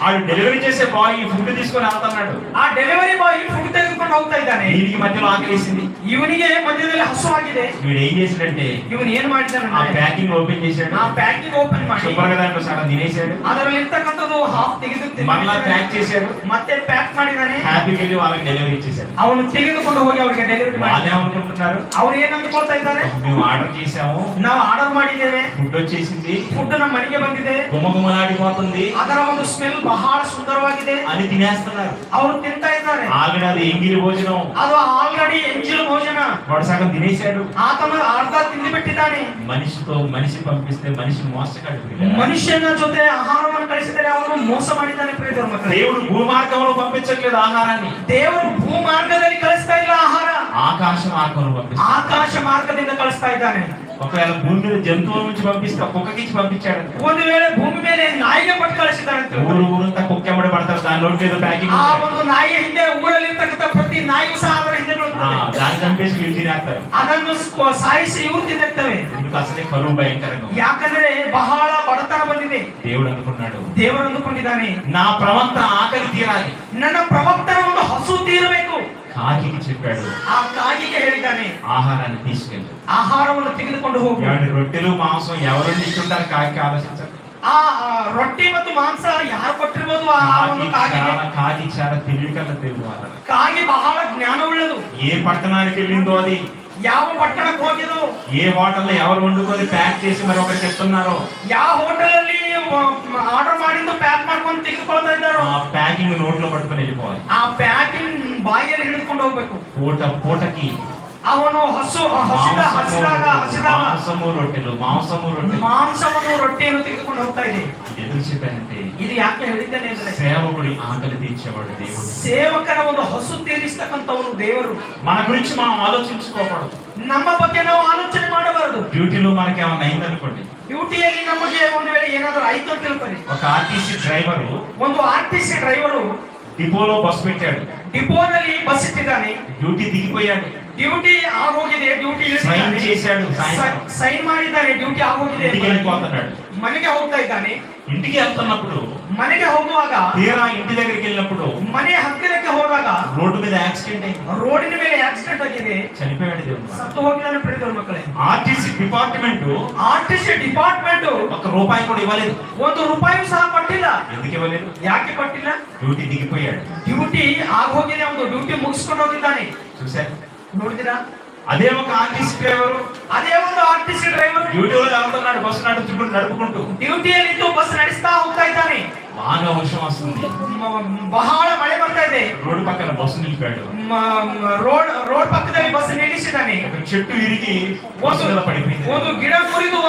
ఆ డెలివరీ చేసే బాయ్ ఫుడ్ తీసుకొని వెళ్తున్నాడు. ಆ ಡೆಲಿವರಿ ಬಾಯ್ ಫುಡ್ ತೆಗೆದುಕೊಂಡು ಹೋಗ್ತಾ ಇದ್ದಾನೆ. దీనికి మధ్యలో ఆకలేసింది. ಇವನಿಗೆ ಮಧ್ಯದಲ್ಲಿ ಹಸು ಆಗಿದೆ. వీడు ఏం చేశాడంటే ಇವನು ಏನ್ ಮಾಡಿದ್ದಾನೆ? ఆ ప్యాకింగ్ ఓపెన్ చేశాడు. ಆ ಪ್ಯಾಕಿಂಗ್ ಓಪನ್ ಮಾಡಿ శుభ్రంగా దాంట్లో సగం తినేశాడు. ಅದರಲ್ಲಿ ಇರ್ತಕ್ಕಂಥದ್ದು ಹಾಫ್ ತೆಗೆದು మరలా ప్యాక్ చేశాడు. ಮತ್ತೆ ಪ್ಯಾಕ್ ಮಾಡಿದಾನೆ. హ్యాపీకి వెళ్ళి వాళ్ళకి డెలివరీ ఇచ్చేశాడు. ಅವನು ತೆಗೆದುಕೊಂಡು ಹೋಗಿ ಅವರಿಗೆ ಡೆಲಿವರಿ ಮಾಡಿ. వాళ్ళే అనుకుంటున్నారు, ಅವ್ರು ಏನ್ ಅಂದ್ಕೊಳ್ತಾ ಇದ್ದಾರೆ? మేము ఆర్డర్ చేసాము, ನಾವು ಆರ್ಡರ್ ಮಾಡಿದ್ದೇವೆ, ఫుడ్ వచ్చేసింది, ಫುಡ್ ನಮ್ಮ ಮನೆಗೆ ಬಂದಿದೆ, గుమగుమలాడిపోతుంది, ಅದರ ಒಂದು ಸ್ಮೆಲ್ ಬಹಳ ಸುಂದರವಾಗಿದೆ అని తినేస్తున్నారు. ಅವರು ತಿಂತಾ ಇದ್ದಾರೆ. ఆల్రెడీ అది ఎంగిలి భోజనం. ಅದು ಆಲ್ರೆಡಿ ಎಂಜಿಲ್ ಭೋಜನ. వాడు సగం తినేశాడు. ಆತನ ಅರ್ಧ ತಿಂದು ಬಿಟ್ಟಿದ್ದಾನೆ. మనిషితో మనిషి పంపిస్తే మనిషిని మోసగాడు. ಮನುಷ್ಯನ ಜೊತೆ ಆಹಾರವನ್ನು ಕಳಿಸಿದರೆ ಅವನು ಮೋಸ ಮಾಡಿದ್ದಾನೆ. ಪ್ರಿಯ ದೇವರ ಮಕ್ಕಳೇ, దేవుడు భూమార్గంలో పంపించట్లేదు ఆహారాన్ని, ದೇವರು ಭೂ ಮಾರ್ಗದಲ್ಲಿ ಕಳಿಸ್ತಾ ಇಲ್ಲ ಆಹಾರ, ఆకాశ మార్గంలో పంపిస్తాడు. ಆಕಾಶ ಮಾರ್ಗದಿಂದ ಕಳಿಸ್ತಾ ಇದ್ದಾನೆ. ఒకవేళ భూమి మీద జంతువుల నుంచి పంపిస్తే కుక్కకి ఇచ్చి పంపించాడు. ಒಂದು ವೇಳೆ ಭೂಮಿ ಮೇಲೆ ನಾಯಿಗೆ ಕೊಟ್ಟು ಕಳಿಸಿದ್ದಾರಂತೆ. ಊರಂతా ಕುಕ್ಕೆಂಬಡಿ ಪಡ್ತಾರೆ, దాని నోటి మీద ప్యాకింగ్. ಆ ಒಂದು ನಾಯಿ ಹಿಂದೆ ಊರಲ್ಲಿ ಇರ್ತಕ್ಕಂಥ ಪ್ರತಿ ನಾಯಿಗೂ ಸಹ ಅದರ ಹಿಂದೆ దాన్ని చంపేసి వీళ్ళు తినేస్తారు. ಅದನ್ನು ಸಾಯಿಸಿ ಇವು ತಿನ್ನುತ್ತವೆ. ఎందుకు అసలే కరువు భయంకరంగా. ಯಾಕಂದ್ರೆ ಬಹಳ ಬಡತನ ಬಂದಿದೆ. దేవుడు అనుకున్నాడు, ದೇವರು ಅಂದುಕೊಂಡಿದ್ದಾನೆ, నా ప్రవక్త ఆకలి తీరాలి, ನನ್ನ ಪ್ರವಕ್ತನ ಒಂದು ಹಸು ತೀರಬೇಕು. కాకికి చెప్పాడు, ಆ ಕಾಗಿಗೆ ಹೇಳಿದ್ದಾನೆ, ఆహారాన్ని తీసుకెళ్ళు, ಆಹಾರವನ್ನು ತೆಗೆದುಕೊಂಡು ಹೋಗು. రొట్టెలు మాంసం ఎవరు ఇస్తుంటారు కాకి ఆలోచించారు. ಆ ರೊಟ್ಟಿ ಮತ್ತು ಮಾಂಸ ಯಾರು ಕೊಟ್ಟಿರ್ಬೋದು ಆ ಒಂದು ಕಾಗಿಗೆ. కాకి చాలా తెలివికల్ల తెలుగు. ಕಾಗಿ ಬಹಳ ಜ್ಞಾನವುಳ್ಳದು. ఏ పట్టణానికి వెళ్ళిందో అది, ಯಾವ ಪಟ್ಟಣಕ್ಕೆ ಹೋಗಿದೋ, ఏ హోటల్లో ఎవరు వండుకొని ప్యాక్ చేసి మరి ఒకరికి ఇస్తున్నారో, ಯಾವ ಹೋಟೆಲ್ ಅಲ್ಲಿ ಆರ್ಡರ್ ಮಾಡಿದ್ದು ಪ್ಯಾಕ್ ಮಾಡ್ಕೊಂಡು ತೆಗೆದುಕೊಳ್ತಾ ಇದ್ದಾರೋ ఆ ప్యాకింగ్ నోట్లో పట్టుకొని వెళ్ళిపోవాలి. ಆ ಪ್ಯಾಕಿಂಗ್ ಬಾಯಿಯಲ್ಲಿ ಹಿಡಿದುಕೊಂಡು ಹೋಗ್ಬೇಕು. పూటకి ಅವನು ಹಸಿದಾಗ మాంసము రొట్టెలు ಮಾಂಸವನ್ನು ರೊಟ್ಟಿಯನ್ನು ತೆಗೆದುಕೊಂಡು ಹೋಗ್ತಾ ಇದೆ. ఎందుకు చెప్పానంటే, ಇದು ಯಾಕೆ ಹೇಳಿದ್ದೇನೆ ಅಂದ್ರೆ, సేవకుడి ఆకలి తీర్చేవాడు దేవుడు. ಸೇವಕರ ಒಂದು ಹಸು ತೀರಿಸ್ತಕ್ಕಂಥವನು ದೇವರು. మన గురించి మనం ఆలోచించుకోకూడదు. ನಮ್ಮ ಬಗ್ಗೆ ನಾವು ಆಲೋಚನೆ ಮಾಡಬಾರದು. డ్యూటీలో మనకి ఏమైనా అయిందనుకోండి, ಡ್ಯೂಟಿಯಲ್ಲಿ ನಮಗೆ ಒಂದು ವೇಳೆ ಏನಾದರೂ ಆಯ್ತು ಅಂತ ತಿಳ್ಕೊಳ್ಳಿ. ఒక ఆర్టీసీ డ్రైవరు ಒಂದು ಆರ್ಟಿಸಿ ಡ್ರೈವರು డిపోలో బస్సు పెట్టాడు, ಡಿಪೋನಲ್ಲಿ ಬಸ್ ಇಟ್ಟಿದ್ದಾನೆ, డ్యూటీ దిగిపోయాడు, ಡ್ಯೂಟಿ ಆಗೋಗಿದೆ, ಡ್ಯೂಟಿ సైన్ చేశాడు, ಸೈನ್ ಮಾಡಿದ್ದಾನೆ, ಡ್ಯೂಟಿ ಆಗೋಗಿದೆ, ఇంటికి వెళ్ళిపోతున్నాడు. ಮನೆಗೆ ಹೋಗ್ತಾ ಇದ್ದಾನೆ. ఇంటికి వెళ్తున్నప్పుడు, ಮನೆಗೆ ಹೋಗುವಾಗ, తీరా ఇంటి దగ్గరికి వెళ్ళినప్పుడు ಮನೆ ಹತ್ತಿರಕ್ಕೆ ಹೋದಾಗ రోడ్డు మీద యాక్సిడెంట్ అయింది, ರೋಡಿನ ಮೇಲೆ ಆಕ್ಸಿಡೆಂಟ್ ಆಗಿದೆ, చనిపోయాడు దేవుడు. ಸತ್ತು ಹೋಗಿದ್ದಾನೆ. ಪ್ರೀತಿಯ ಮಕ್ಕಳೇ, ఆర్టీసీ డిపార్ట్మెంట్ ಆರ್ಟಿಸಿ ಡಿಪಾರ್ಟ್ಮೆಂಟ್ ₹1 కూడా ఇవ్వలేదు. ₹1 ಸಹ ಕೊಟ್ಟಿಲ್ಲ. ఎందుకు ఇవ్వలేదు? ಯಾಕೆ ಕೊಟ್ಟಿಲ್ಲ? డ్యూటీ దిగిపోయాడు. ಡ್ಯೂಟಿ ಆಗೋಗಿದೆ, ಒಂದು ಡ್ಯೂಟಿ ಮುಗಿಸ್ಕೊಂಡು ಹೋಗಿದ್ದಾನೆ. చూసారు, ನೋಡಿದಿರಾ? అదే ఒక ఆర్టీసీ డ్రైవరు ಅದೇ ಒಂದು ಆರ್ಟಿಸಿ ಡ್ರೈವರ್ డ్యూటీలో వెళ్తున్నాడు, బస్సు నడుపుకుంటూ ಡ್ಯೂಟಿಯಲ್ಲಿ ಬಸ್ ನಡೆಸ್ತಾ ಹೋಗ್ತಾ ಇದ್ದಾನೆ. బాగా వర్షం వస్తుంది, ಬಹಳ ಮಳೆ ಬರ್ತಾ ಇದೆ. రోడ్డు పక్కన బస్సు నిలిపాడు, ರೋಡ್ ಪಕ್ಕದಲ್ಲಿ ಬಸ್ ನಿಲ್ಲಿಸಿದ್ದಾನೆ. ఒక చెట్టు ఇరిగి బస్సు మీద పడిపోయింది, ಒಂದು ಗಿಡ ಮುರಿದು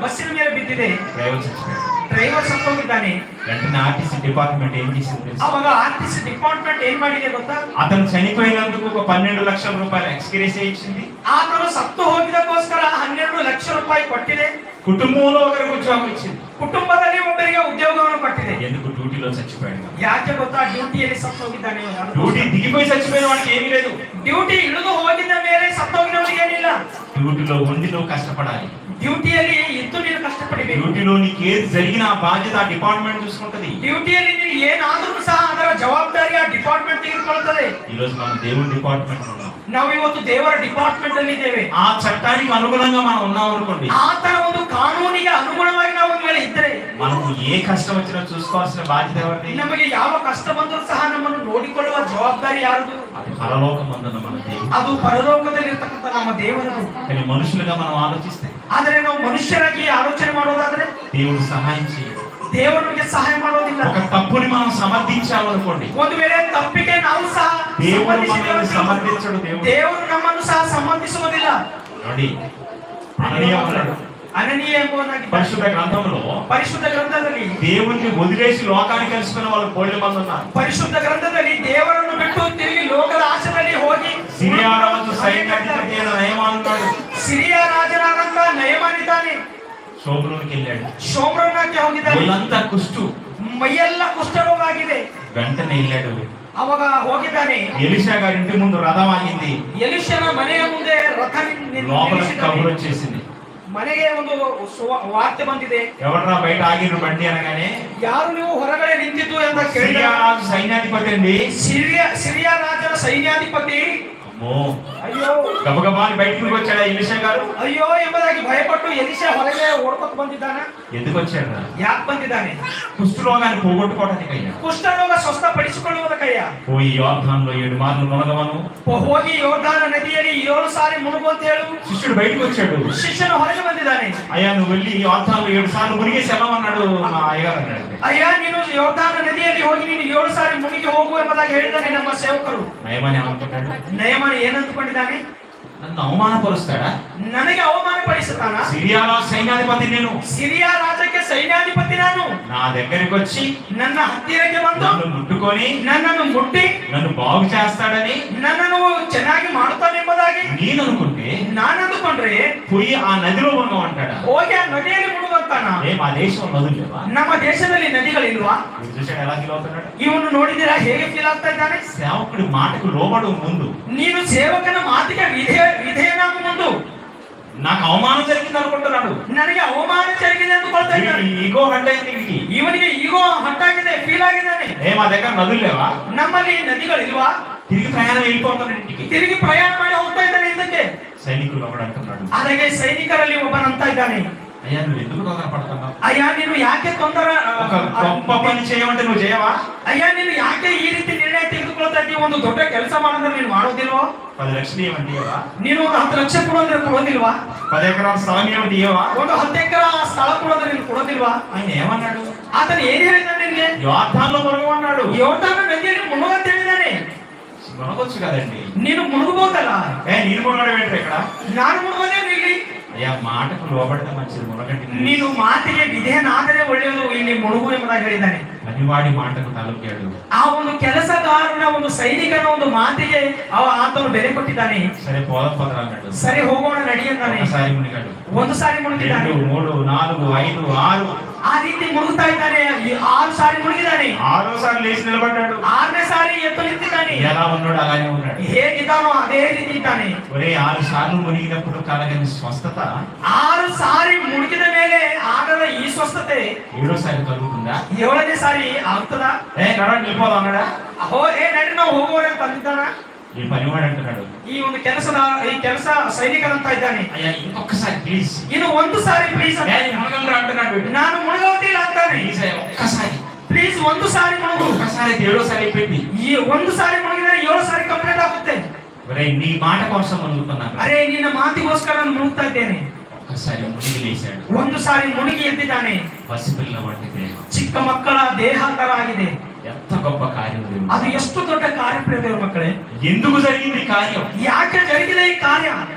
ಬಸ್ಸಿನ ಮೇಲೆ ಬಿದ್ದಿದೆ. డ్రైవర్ చచ్చిపోయాడు. ಡ್ರೈವರ್ ಸತ್ತೋಗಿದ್ದಾನೆ. వెంటనే ఆర్టీసీ డిపార్ట్మెంట్ ఏం చేసింది తెలుసా? ಅವಾಗ ಆರ್ಟಿಸಿ ಡಿಪಾರ್ಟ್ಮೆಂಟ್ ಏನ್ ಮಾಡಿದೆ ಗೊತ್ತಾ? అతను చనిపోయినందుకు ఒక ₹12 లక్షల ఎక్స్గ్రేసియా ఇచ్చింది. ಆತನು ಸತ್ತು ಹೋಗಿದಕ್ಕೋಸ್ಕರ ₹12 ಲಕ್ಷ ಕೊಟ್ಟಿದೆ. కుటుంబంలో ఒకరికి ఉద్యోగం ఇచ్చింది, ಕುಟುಂಬದಲ್ಲಿ ಒಬ್ಬರಿಗೆ ಉದ್ಯೋಗವನ್ನು ಕೊಟ್ಟಿದೆ. ఎందుకు? డ్యూటీలో చచ్చిపోయాడు. ಯಾಕೆ ಗೊತ್ತಾ? ಡ್ಯೂಟಿಯಲ್ಲಿ ಸತ್ತು ಹೋಗಿದ್ದಾನೆ. డ్యూటీ దిగిపోయి చచ్చిపోయిన వాడికి ఏమీ లేదు. ಡ್ಯೂಟಿ ಇಳಿದು ಹೋಗಿದ್ದ ಮೇಲೆ ಸತ್ತೋಗಿದವನಿಗೆ ಏನಿಲ್ಲ. డ్యూటీలో ఉండి నువ్వు కష్టపడాలి. ಡ್ಯೂಟಿಯಲ್ಲಿ ಇದ್ದು ನೀನು ಕಷ್ಟಪಡಬೇಕು. డ్యూటీలో నీకు ఏది జరిగిన ఆ బాధ్యత ఆ డిపార్ట్మెంట్ చూసుకుంటది. ಡ್ಯೂಟಿಯಲ್ಲಿ ನೀನು ಏನಾದರೂ ಸಹ ಅದರ ಜವಾಬ್ದಾರಿ ಆ ಡಿಪಾರ್ಟ್ಮೆಂಟ್ ತೆಗೆದುಕೊಳ್ಳುತ್ತದೆ. ఈ రోజు మనం దేవుని డిపార్ట్మెంట్ ఉన్నాం. ನಾವು ಇವತ್ತು ದೇವರ ಡಿಪಾರ್ಟ್ಮೆಂಟ್ ಅಲ್ಲಿ ಇದ್ದೇವೆ. ఆ చట్టానికి అనుగుణంగా మనం ఉన్నాం అనుకోండి, ಆತನ ಒಂದು ಕಾನೂನಿಗೆ ಅನುಗುಣವಾಗಿ ನಾವು ಒಂದು ವೇಳೆ ಇದ್ದರೆ మనకు ఏ కష్టం వచ్చినా చూసుకోవాల్సిన బాధ్యత ఎవరిది? ನಮಗೆ ಯಾವ ಕಷ್ಟ ಬಂದರೂ ಸಹ ನಮ್ಮನ್ನು ನೋಡಿಕೊಳ್ಳುವ ಜವಾಬ್ದಾರಿ ಯಾರದು? అది పరలోకమందున్న మన దేవుడు. ಅದು ಪರಲೋಕದಲ್ಲಿರ್ತಕ್ಕಂಥ ನಮ್ಮ ದೇವರದು. కానీ మనుషులుగా మనం ఆలోచిస్తే, ಆದರೆ ನಾವು ಮನುಷ್ಯರಾಗಿ ಆಲೋಚನೆ ಮಾಡೋದಾದ್ರೆ దేవుడు సహాయం చేయడు. ದೇವರಿಗೆ ಸಹಾಯ ಮಾಡೋದಿಲ್ಲ. ఒక తప్పుని మనం సమర్థించాలనుకోండి, ಒಂದು ವೇಳೆ ತಪ್ಪಿಗೆ ನಾವು ಸಹ దేవుడు మనల్ని సమర్థించడు. ದೇವರು ನಮ್ಮನ್ನು ಸಹ ಸಂಬಂಧಿಸುವುದಿಲ್ಲ. ನೋಡಿ, అననీయ ఉన్నాడు, ಅನನೀಯ ಎಂಬುವನಾಗಿದ್ದಾನೆ. పరిశుద్ధ గ్రంథంలో ಪರಿಶುದ್ಧ ಗ್ರಂಥದಲ್ಲಿ దేవుణ్ణి వదిలేసి లోకానికి కలుసుకున్న వాళ్ళు కోళ్ళ మంది ఉన్నారు. ಪರಿಶುದ್ಧ ಗ್ರಂಥದಲ್ಲಿ ದೇವರನ್ನು ಬಿಟ್ಟು ತಿರುಗಿ ಲೋಕದ ಆಶೆಯಲ್ಲಿ ಹೋಗಿ సిరియా రాజు సైన్యాధిపతి అయిన నయమాను ఉన్నాడు, ಸಿರಿಯಾ ರಾಜನಾದಂತ ನಯಮಾನಿದ್ದಾನೆ. శోభలోనికి వెళ్ళాడు, ಶೋಮ್ರೋನಕ್ಕೆ ಹೋಗಿದ್ದಾನೆ. ఒళ్ళంతా కుష్టు, ಮೈಯೆಲ್ಲ ಕುಷ್ಠರೋಗ ಆಗಿದೆ. వెంటనే వెళ్ళాడు. ಅವಾಗ ಹೋಗಿದ್ದಾನೆ. ఎలీషా గారి ఇంటి ముందు రథం ఆగింది, ಎಲಿಷನ ಮನೆಯ ಮುಂದೆ ರಥ లోపల ನಿಲ್ಲಿಸಿದ್ದಾನೆ. కబురు వచ్చేసింది, ಮನೆಗೆ ಒಂದು ವಾರ್ತೆ ಬಂದಿದೆ. ఎవడరా బయట ఆగిన బండి అనగానే, ಯಾರು ನೀವು ಹೊರಗಡೆ ನಿಂತಿದ್ದು ಅಂತ సిరియా ಕೇಳಿದಾಗ రాజు సైన్యాధిపతి అండి. ಸಿರಿಯಾ ರಾಜನ ಸೈನ್ಯಾಧಿಪತಿ అమ్మో, ಅಯ್ಯೋ గబగబాని బయటకు వచ్చాడా ఎలీషా గారు? ಅಯ್ಯೋ ಎಂಬುದಾಗಿ ಭಯಪಟ್ಟು ಎಲಿಷಾ ಹೊರಗೆ ಓಡ್ಕೊತ ಬಂದಿದ್ದಾನ. ఎందుకు వచ్చాడు? ಯಾಕೆ ಬಂದಿದ್ದಾನೆ? కుష్ఠరోగాన్ని పోగొట్టుకోవడానికి అయ్యా. ಕುಷ್ಠರೋಗ ಸ್ವಸ್ಥಪಡಿಸಿಕೊಳ್ಳುವುದಕ್ಕಯ್ಯ. పోయి యోర్దానులో 7 మార్లు మునగమను, ಹೋಗಿ ಯೋರ್ದಾನ ನದಿಯಲ್ಲಿ 7 ಸಾರಿ ಮುಳುಗು ಅಂತ ಹೇಳು. శిష్యుడు బయటకు వచ్చాడు, ಶಿಷ್ಯನು ಹೊರಗೆ ಬಂದಿದ್ದಾನೆ. అయ్యా నువ్వు వెళ్ళి యోర్దానులో 7 సార్లు మునిగి సెలవన్నాడు మా అయ్యగారు అన్నాడు. ಅಯ್ಯ ನೀನು ಯೋರ್ದಾನ ನದಿಯಲ್ಲಿ ಹೋಗಿ ನೀನು 7 ಸಾರಿ ಮುಳುಗಿ ಹೋಗು ಎಂಬುದಾಗಿ ಹೇಳಿದ್ದಾನೆ ನಮ್ಮ ಸೇವಕರು. నయమని ఏమనుకున్నాడు? ನಯಮಾನ ಏನಂದುಕೊಂಡಿದ್ದಾನೆ? నన్ను అవమానపరుస్తాడా? ನನಗೆ ಅವಮಾನ ಪಡಿಸುತ್ತಾನ? సిరియాలో సైన్యాధిపతి నేను. ಸಿರಿಯಾ ರಾಜ್ಯಕ್ಕೆ ಸೈನ್ಯಾಧಿಪತಿ ನಾನು. నా దగ్గరికి వచ్చి ನನ್ನ ಹತ್ತಿರಕ್ಕೆ ಬಂದು నన్ను ముట్టుకొని ನನ್ನನ್ನು ಮುಟ್ಟಿ నన్ను బాగు చేస్తాడని ನನ್ನನ್ನು ಚೆನ್ನಾಗಿ ಮಾಡುತ್ತಾನೆಂಬುದಾಗಿ నేను అనుకుంటే ನಾನು ಅಂದುಕೊಂಡ್ರೆ పోయి ఆ నదిలో మునగమంటాడా? ಹೋಗಿ ಆ ನದಿಯಲ್ಲಿ ಮುಳುಗುತ್ತಾನ? మా దేశం నదులు లేవా? ನಮ್ಮ ದೇಶದಲ್ಲಿ ನದಿಗಳಿಲ್ವಾ? మీరు చూసాడు ఎలా ఫీల్ అవుతున్నాడు? ಇವನು ನೋಡಿದಿರಾ ಹೇಗೆ ಫೀಲ್ ಆಗ್ತಾ ಇದ್ದಾನೆ? సేవకుడి మాటకు లోబడు ముందు ನೀನು ಸೇವಕನ ಮಾತಿಗೆ ವಿಧೇಯನಾಗು ಮುಂದು. నాకు అవమానం జరిగింది అనుకుంటున్నాడు. ನನಗೆ ಅವಮಾನ జరిಗಿದೆ ಅಂದುಕೊಳ್ತಾ ಇದ್ದಾನೆ. ఈగో అంటే దీనికి ಇವನಿಗೆ ಈಗೋ ಹಟ್ಟಾಗಿದೆ, ಫೀಲ್ ಆಗಿದ್ದಾನೆ. మా దగ్గర నదులు లేవా? ನಮ್ಮಲ್ಲಿ ನದಿಗಳಿಲ್ವಾ? తిరిగి ప్రయాణం వెళ్ళిపోతాను ఇంటికి. ತಿರುಗಿ ಪ್ರಯಾಣ ಮಾಡಿ ಹೋಗ್ತಾ ಇದ್ದಾನೆ ಇದಕ್ಕೆ. సైనికులు ఒకడు అంటున్నాడు, ಅದಕ್ಕೆ ಸೈನಿಕರಲ್ಲಿ ಒಬ್ಬನಂತ ಇದ್ದಾನೆ, అయ్యా నువ్వు ఎందుకు తొందర పడుతున్నావు? ಅಯ್ಯ ನೀನು ಯಾಕೆ ತೊಂದರೆ ఒక గొప్ప పని చేయమంటే నువ్వు చేయవా? ಅಯ್ಯ ನೀನು ಯಾಕೆ ಈ ರೀತಿ ನಿರ್ಣಯ ತೆಗೆದುಕೊಳ್ತಾ ಇದ್ದೀವಿ? ಒಂದು ದೊಡ್ಡ ಕೆಲಸ ಮಾಡೋದ್ರೆ ನೀನು ಮಾಡೋದಿಲ್ವೋ? 10 లక్షలు ఏమంటే ఇవ్వవా? ನೀನು ಒಂದು 10 ಲಕ್ಷ ಕೊಡೋದ್ರೆ ಕೊಡೋದಿಲ್ವಾ? 10 ఎకరాల స్థలం ఏమంటే ఇవ్వవా? ಒಂದು 10 ಎಕರೆ ಸ್ಥಳ ಕೊಡೋದ್ರೆ ನೀನು ಕೊಡೋದಿಲ್ವಾ? ఆయన ఏమన్నాడు? ಆತನು ಏನ್ ಹೇಳಿದ್ದಾನೆ ನಿನ್ಗೆ? యోర్దానులో మునగమన్నాడు. ಯೋರ್ದಾನ ನದಿಯಲ್ಲಿ ಮುಳುಗಂತ ಹೇಳಿದ್ದಾನೆ. మునగొచ్చు కదండి. ನೀನು ಮುಳುಗಬಹುದಲ್ಲ? నేను మునగడం ఏంటి ఇక్కడ? ನಾನು ಮುಳುಗೋದೇನು ಇಲ್ಲಿ? అయ్యా మాటకు లోబడితే మంచిది, మునగండి. ನೀನು ಮಾತಿಗೆ ವಿಧೇಯನಾದರೆ ಒಳ್ಳೆಯದು, ಇಲ್ಲಿ ಮುಳುಗು ಎಂಬುದಾಗಿ ಹೇಳಿದ್ದಾನೆ. పనివాడి మాటకు తలొగ్గాడు. ಆ ಒಂದು ಕೆಲಸಗಾರನ ಒಂದು ಸೈನಿಕನ ಒಂದು ಮಾತಿಗೆ ಆತನು ಬೆಲೆ ಕೊಟ್ಟಿದ್ದಾನೆ. సరే పోదాం పదరా అన్నాడు. ಸರಿ ಹೋಗೋಣ ನಡಿ ಅಂದಾನೆ. ఒకసారి మునిగాడు, ಒಂದು ಸಾರಿ ಮುಳುಗಿದ್ದಾನೆ, 2, 3, 4, 5, 6 ಆ ರೀತಿ ಮುಳುಗುತ್ತಾ ಇದ್ದಾನೆ. 6 ಸಾರಿ ಮುಳುಗಿದ್ದಾನೆ. 6వ సారి లేచి నిలబడ్డాడు. 6ನೇ ಸಾರಿ ಎದ್ದು ನಿಂತಿದ್ದಾನೆ. ఎలా ఉన్నాడు అలానే ఉన్నాడు. ಹೇಗಿದ್ದಾನೋ ಅದೇ ರೀತಿ ಇದ್ದಾನೆ. ఒరే 6 సార్లు మునిగినప్పుడు కలగని స్వస్థత 6 ಸಾರಿ ಮುಳುಗಿದ ಮೇಲೆ ಆಗದ ಈ ಸ್ವಸ್ಥತೆ 7వ సారి కలుగుతుందా? 7ನೇ ಸಾರಿ ಆಗ್ತದ? నడవండి వెళ్ళిపోదాం అన్నాడా? ನಡಿ ನಾವು ಹೋಗುವ ಅಂತ ಅಂದಿದ್ದಾನ. ఈ పనివాడు అంటున్నాడు, ಈ ಒಂದು ಕೆಲಸ ಸೈನಿಕರಂತ ಇದ್ದಾನೆ, అయ్యా ఇంకొకసారి ప్లీజ్, ಇನ್ನು ಒಂದು ಸಾರಿ ಪ್ಲೀಸ್ మునగలరా అంటున్నాడు. ನಾನು ಮುಳುಗೋದಿಲ್ಲ ಅಂತಾನೆ. ప్లీజ్ ఒక్కసారి, ಪ್ಲೀಸ್ ಒಂದು ಸಾರಿ ಮುಳುಗು. ఒక్కసారి 7వ సారి అయిపోయింది. ಈ ಒಂದು ಸಾರಿ ಮುಳುಗಿದ್ರೆ 7 ಸಾರಿ ಕಂಪ್ಲೀಟ್ ಆಗುತ್ತೆ. ఒరే నీ మాట కోసం మునుగుతున్నాను. ಅರೆ ನಿನ್ನ ಮಾತಿಗೋಸ್ಕರ ನಾನು ಮುಳುಗ್ತಾ ಇದ್ದೇನೆ. ఒక్కసారి మునిగి లేచాడు. ಒಂದು ಸಾರಿ ಮುಳುಗಿ ಎದ್ದಿದ್ದಾನೆ. పసిపిల్ల వంటి దేహం, ಚಿಕ್ಕ ಮಕ್ಕಳ ದೇಹ ತರ ಆಗಿದೆ. ఎంత గొప్ప కార్యం దేవుడు. ಅದು ಎಷ್ಟು ದೊಡ್ಡ ಕಾರ್ಯ ದೇವರ ಮಕ್ಕಳೇ. ఎందుకు జరిగింది ఈ కార్యం? ಯಾಕೆ ಜರುಗಿದೆ ಈ ಕಾರ್ಯ?